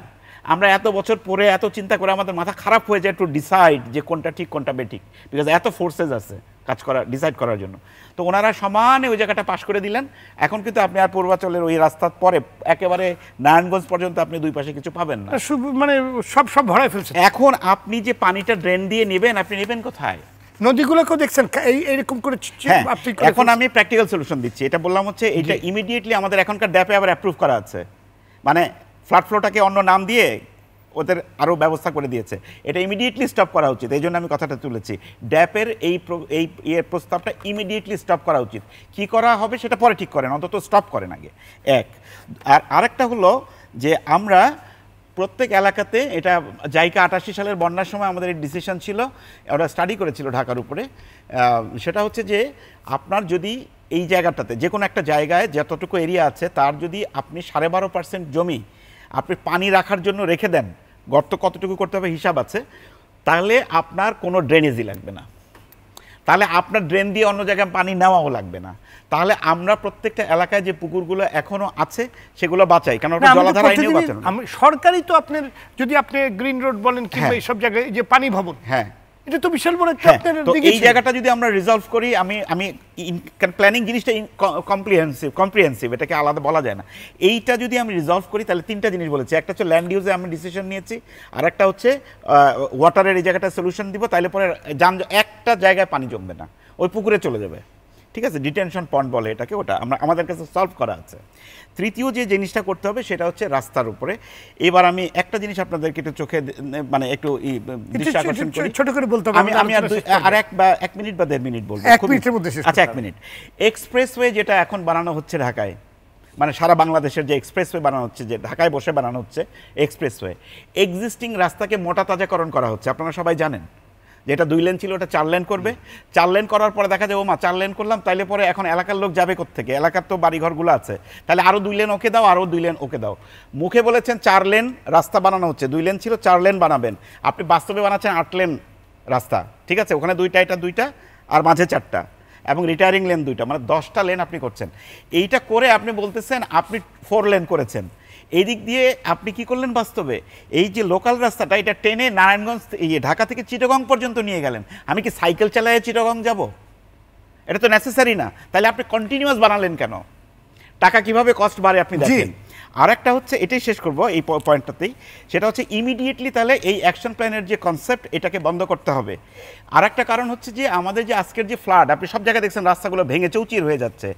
আমরা এত বছর পরে এত চিন্তা করে আমাদের মাথা খারাপ হয়ে যায় টু ডিসাইড যে কোনটা ঠিক কোনটা বেঠিক, বিকজ এত ফোর্সেস আছে কাজ করা, ডিসাইড করার জন্য। তো ওনারা সমানে ওই জায়গাটা পাস করে দিলেন। এখন কিন্তু আপনি আর পূর্বাচলের ওই রাস্তার পরে একেবারে নারায়ণগঞ্জ পর্যন্ত আপনি দুই পাশে কিছু পাবেন না, মানে সব ভরাই ফেলছে। এখন আপনি যে পানিটা ড্রেন দিয়ে নেবেন, আপনি নেবেন কোথায়? নদীগুলোকেও দেখছেন এইরকম করে হ্যাঁ, আপনি করে এখন আমি প্র্যাকটিক্যাল সলিউশন দিচ্ছি। এটা বললাম হচ্ছে এটা ইমিডিয়েটলি আমাদের এখনকার ড্যাপে আবার অ্যাপ্রুভ করা আছে, মানে ফ্লাড ফ্লোটাকে অন্য নাম দিয়ে ওদের আরও ব্যবস্থা করে দিয়েছে। এটা ইমিডিয়েটলি স্টপ করা উচিত, এই জন্য আমি কথাটা তুলেছি। ড্যাপের এই প্রস্তাবটা ইমিডিয়েটলি স্টপ করা উচিত। কি করা হবে সেটা পরে ঠিক করেন, অন্তত স্টপ করেন আগে। এক আর আরেকটা হলো যে আমরা প্রত্যেক এলাকাতে, এটা জাইকা 88 সালের বন্যার সময় আমাদের এই ডিসিশন ছিল, ওরা স্টাডি করেছিল ঢাকার উপরে। সেটা হচ্ছে যে আপনার যদি এই জায়গাটাতে যে কোনো একটা জায়গায় যতটুকু এরিয়া আছে তার যদি আপনি 12.5% জমি আপনি পানি রাখার জন্য রেখে দেন, গর্ত কতটুকু করতে হবে হিসাব আছে, তাহলে আপনার কোনো ড্রেনেজই লাগবে না, তাহলে আপনার ড্রেন দিয়ে অন্য জায়গায় পানি নেওয়াও লাগবে না। তাহলে আমরা প্রত্যেকটা এলাকায় যে পুকুরগুলো এখনো আছে সেগুলো বাঁচাই, কারণ ওটা জলাধার আইনেও বাঁচানো। সরকারি তো আপনার যদি আপনি গ্রিন রোড বলেন কিংবা এইসব জায়গায় যে পানি ভবন, হ্যাঁ এটা তো বিশাল বড় একটা আপনার তো দিকে এই জায়গাটা যদি আমরা রিজলভ করি, আমি প্ল্যানিং জিনিসটা কম্প্রিহেন্সিভ, এটাকে আলাদা বলা যায় না। এইটা যদি আমি রিজলভ করি তাহলে তিনটা জিনিস বলেছি, একটা হচ্ছে ল্যান্ড ইউজে আমি ডিসিশন নিয়েছি, আর একটা হচ্ছে ওয়াটারের এই জায়গাটা সলিউশন দিব, তাহলে পরে একটা জায়গায় পানি জমবে না, ওই পুকুরে চলে যাবে, ঠিক আছে, ডিটেনশন পয়েন্ট বলে এটাকে, ওটা আমাদের কাছে সলভ করা আছে। তৃতীয় যে জিনিসটা করতে হবে সেটা হচ্ছে রাস্তার উপরে। এবার আমি একটা জিনিস আপনাদেরকে একটু চোখে মানে একটু দৃষ্টি আকর্ষণ করি, ছোট করে বলতে হবে, আমি আর এক মিনিট বা 1.5 মিনিট বলবো। 1 মিনিটের মধ্যে শেষ। আচ্ছা 1 মিনিট। এক্সপ্রেসওয়ে যেটা এখন বানানো হচ্ছে ঢাকায়, মানে সারা বাংলাদেশের যে এক্সপ্রেসওয়ে বানানো হচ্ছে, যে ঢাকায় বসে বানানো হচ্ছে এক্সপ্রেসওয়ে, এক্সিস্টিং রাস্তাকে মোটা তাজাকরণ করা হচ্ছে, আপনারা সবাই জানেন। যেটা 2 লেন ছিল ওটা 4 লেন করবে, 4 লেন করার পরে দেখা যায় ও মা 4 লেন করলাম, তাইলে পরে এখন এলাকার লোক যাবে কোত্থেকে, এলাকার তো বাড়িঘরগুলো আছে, তাহলে আরও 2 লেন ওকে দাও, আরও 2 লেন ওকে দাও। মুখে বলেছেন 4 লেন রাস্তা বানানো হচ্ছে, 2 লেন ছিল 4 লেন বানাবেন, আপনি বাস্তবে বানাচ্ছেন 8 লেন রাস্তা, ঠিক আছে, ওখানে 2টা এটা 2টা আর মাঝে 4টা এবং রিটায়ারিং লেন 2টা, মানে 10টা লেন আপনি করছেন। এইটা করে আপনি বলতেছেন আপনি 4 লেন করেছেন। এই দিক দিয়ে আপনি কি করলেন বাস্তবে, এই যে লোকাল রাস্তাটা এটা টেনে নারায়ণগঞ্জ ঢাকা থেকে চিটাগং পর্যন্ত নিয়ে গেলেন। আমি কি সাইকেল চালায় চিটাগং যাব? এটা তো নেসেসারি না, তাহলে আপনি কন্টিনিউয়াস বানালেন কেন? টাকা কিভাবে কস্ট বাড়ে আপনি দেখেন। আর একটা হচ্ছে, এটাই শেষ করব এই পয়েন্টটাতেই, সেটা হচ্ছে ইমিডিয়েটলি তাহলে এই অ্যাকশন প্ল্যানের যে কনসেপ্ট এটাকে বন্ধ করতে হবে। আর একটা কারণ হচ্ছে যে আমাদের যে আজকের যে ফ্লাড, আপনি সব জায়গায় দেখছেন রাস্তাগুলো ভেঙে চৌচির হয়ে যাচ্ছে,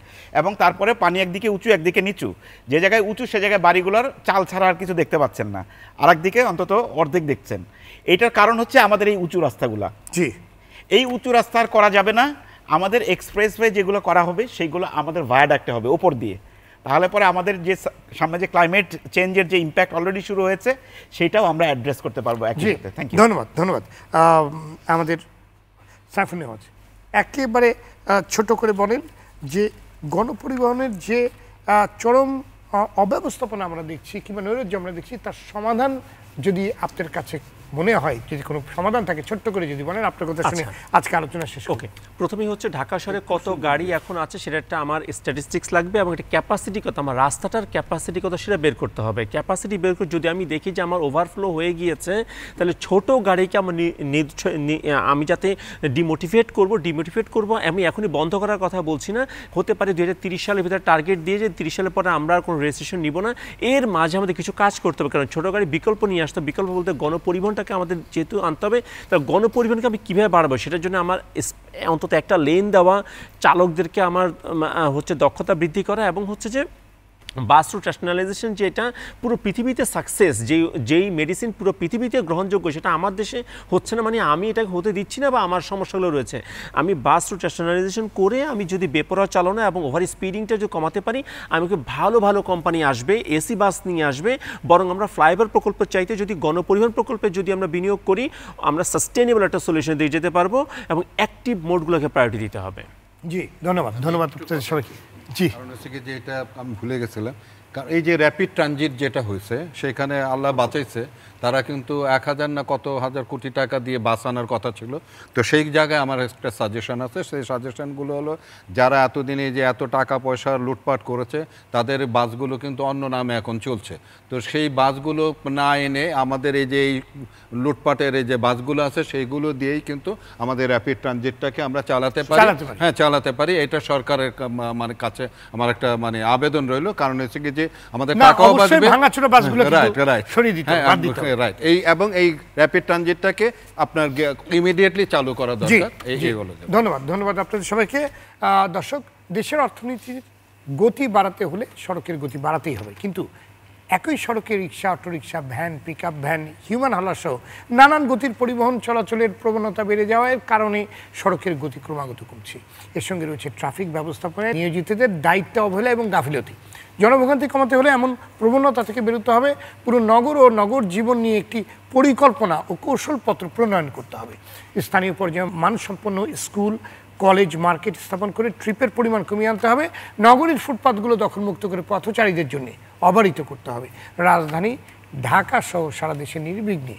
এবং তারপরে পানি একদিকে উঁচু একদিকে নিচু, যে জায়গায় উঁচু সে জায়গায় বাড়িগুলোর চাল ছাড়া আর কিছু দেখতে পাচ্ছেন না, আর একদিকে অন্তত অর্ধেক দেখছেন। এইটার কারণ হচ্ছে আমাদের এই উঁচু রাস্তাগুলা। জি, এই উঁচু রাস্তা আর করা যাবে না, আমাদের এক্সপ্রেসওয়ে যেগুলো করা হবে সেইগুলো আমাদের ভায়াডাক্টে হবে ওপর দিয়ে, তাহলে পরে আমাদের যে সামনে যে ক্লাইমেট চেঞ্জের যে ইম্প্যাক্ট অলরেডি শুরু হয়েছে সেটাও আমরা অ্যাড্রেস করতে পারবো একই সাথে। Thank you. ধন্যবাদ। আমাদের সাইফুল নেওয়াজ একেবারে ছোট করে বলেন যে গণপরিবহনের যে চরম অব্যবস্থাপনা আমরা দেখছি কিংবা নৈরাজ্য আমরা দেখছি, তার সমাধান যদি আপনার কাছে মনে হয়, যদি কোনো সমাধান থাকে ছোট্ট করে যদি বলেন, আপনার কথা শুনে আজকে আলোচনা শেষ। ওকে, প্রথমেই হচ্ছে ঢাকা শহরে কত গাড়ি এখন আছে সেটা একটা আমার স্ট্যাটিস্টিক্স লাগবে, এবং একটা ক্যাপাসিটি কত, আমার রাস্তাটার ক্যাপাসিটি কত সেটা বের করতে হবে। ক্যাপাসিটি বের করে যদি আমি দেখি যে আমার ওভারফ্লো হয়ে গিয়েছে, তাহলে ছোট গাড়িকে আমার আমি যাতে ডিমোটিভেট করব। আমি এখনই বন্ধ করার কথা বলছি না, হতে পারে 2030 সালের ভিতরে টার্গেট দিয়ে যে 30 সালের পরে আমরা আর কোনো রেজিস্ট্রেশন নিব না, এর মাঝে আমাদের কিছু কাজ করতে হবে। কারণ ছোট গাড়ি বিকল্প নিয়ে আসতে, বিকল্প বলতে গণপরিবহন আমাদের যেহেতু আনতে হবে, তার গণপরিবহনকে আমি কীভাবে বাড়াবো সেটার জন্য আমার অন্তত একটা লেন দেওয়া, চালকদেরকে আমার হচ্ছে দক্ষতা বৃদ্ধি করা, এবং হচ্ছে যে বাস রুট ন্যাশনালাইজেশন, যেটা পুরো পৃথিবীতে সাকসেস, যেই মেডিসিন পুরো পৃথিবীতে গ্রহণযোগ্য, সেটা আমার দেশে হচ্ছে না, মানে আমি এটাকে হতে দিচ্ছি না বা আমার সমস্যাগুলো রয়েছে। আমি বাস রুট ন্যাশনালাইজেশন করে আমি যদি বেপরোয়া চালানো এবং ওভার স্পিডিংটা যদি কমাতে পারি, আমাকে ভালো কোম্পানি আসবে, এসি বাস নিয়ে আসবে। বরং আমরা ফ্লাইওভার প্রকল্পের চাইতে যদি গণপরিবহন প্রকল্পে যদি আমরা বিনিয়োগ করি, আমরা সাস্টেনেবল একটা সলিউশন দিয়ে যেতে পারবো, এবং অ্যাক্টিভ মোডগুলোকে প্রায়োরিটি দিতে হবে। জি, ধন্যবাদ সবাইকে। জি, কারণ হচ্ছে কি যে এটা আমি ভুলে গেছিলাম, কারণ এই যে র্যাপিড ট্রানজিট যেটা হয়েছে সেখানে আল্লাহ বাঁচাইছে, তারা কিন্তু 1000 না কত হাজার কোটি টাকা দিয়ে বাস আনার কথা ছিল। তো সেই জায়গায় আমার একটা সাজেশন আছে, সেই সাজেশনগুলো হলো যারা এতদিনে যে এত টাকা পয়সা লুটপাট করেছে তাদের বাসগুলো কিন্তু অন্য নামে এখন চলছে। তো সেই বাসগুলো না এনে আমাদের এই যে এই লুটপাটের এই যে বাসগুলো আছে সেইগুলো দিয়েই কিন্তু আমাদের র্যাপিড ট্রানজিটটাকে আমরা চালাতে পারি। হ্যাঁ, চালাতে পারি। এটা সরকারের মানে কাছে আমার একটা মানে আবেদন রইল, কারণ হচ্ছে কি যে আমাদের টাকাও বাঁচবে, ভাঙাচোরা বাসগুলো সরিয়ে দিতে হবে। রাইট এবং এই র্যাপিড ট্রানজিটটাকে আপনার ইমিডিয়েটলি চালু করা দরকার এইগুলো। ধন্যবাদ আপনাদের সবাইকে। দর্শক, দেশের অর্থনীতির গতি বাড়াতে হলে সড়কের গতি বাড়াতেই হবে, কিন্তু একই সড়কে rickshaw, autorickshaw, van, pick up van, human hauler সহ নানান গতির পরিবহন চলাচলের প্রবণতা বেড়ে যাওয়ার কারণে সড়কের গতি ক্রমাগত কমছে। এর সঙ্গে রয়েছে ট্রাফিক ব্যবস্থাপনায় নিয়োজিতদের দায়িত্ব অবহেলা এবং গাফিলতি। জনভোগান্তি কমাতে হলে এমন প্রবণতা থেকে বেরোতে হবে। পুরো নগর ও নগর জীবন নিয়ে একটি পরিকল্পনা ও কৌশলপত্র প্রণয়ন করতে হবে। স্থানীয় পর্যায়ে মানসম্পন্ন স্কুল, কলেজ, মার্কেট স্থাপন করে ট্রিপের পরিমাণ কমিয়ে আনতে হবে। নগরীর ফুটপাতগুলো দখলমুক্ত করে পথচারীদের জন্য অবারিত করতে হবে। রাজধানী ঢাকা সহ সারা দেশে নির্বিঘ্নে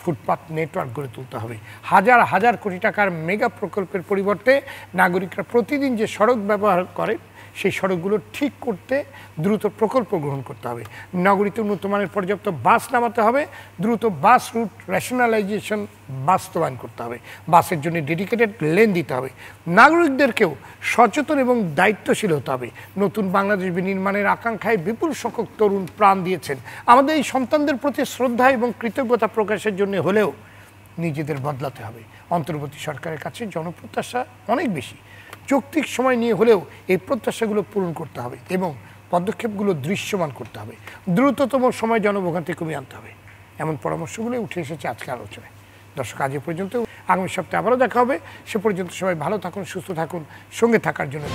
ফুটপাত নেটওয়ার্ক গড়ে তুলতে হবে। হাজার হাজার কোটি টাকার মেগা প্রকল্পের পরিবর্তে নাগরিকরা প্রতিদিন যে সড়ক ব্যবহার করে সেই সড়কগুলো ঠিক করতে দ্রুত প্রকল্প গ্রহণ করতে হবে। নগরীতে উন্নত মানের পর্যাপ্ত বাস নামাতে হবে। দ্রুত বাস রুট রেশনালাইজেশন বাস্তবায়ন করতে হবে। বাসের জন্য ডেডিকেটেড লেন দিতে হবে। নাগরিকদেরকেও সচেতন এবং দায়িত্বশীল হতে হবে। নতুন বাংলাদেশ বিনির্মাণের আকাঙ্ক্ষায় বিপুল সংখ্যক তরুণ প্রাণ দিয়েছেন। আমাদের এই সন্তানদের প্রতি শ্রদ্ধা এবং কৃতজ্ঞতা প্রকাশের জন্য হলেও নিজেদের বদলাতে হবে। অন্তর্বর্তী সরকারের কাছে জনপ্রত্যাশা অনেক বেশি। যৌক্তিক সময় নিয়ে হলেও এই প্রত্যাশাগুলো পূরণ করতে হবে এবং পদক্ষেপগুলো দৃশ্যমান করতে হবে। দ্রুততম সময় জনভোগান্তি কমিয়ে আনতে হবে। এমন পরামর্শগুলো উঠে এসেছে আজকে আলোচনায়। দর্শক, আজ এ পর্যন্ত। আগামী সপ্তাহে আবারও দেখা হবে। সে পর্যন্ত সবাই ভালো থাকুন, সুস্থ থাকুন। সঙ্গে থাকার জন্য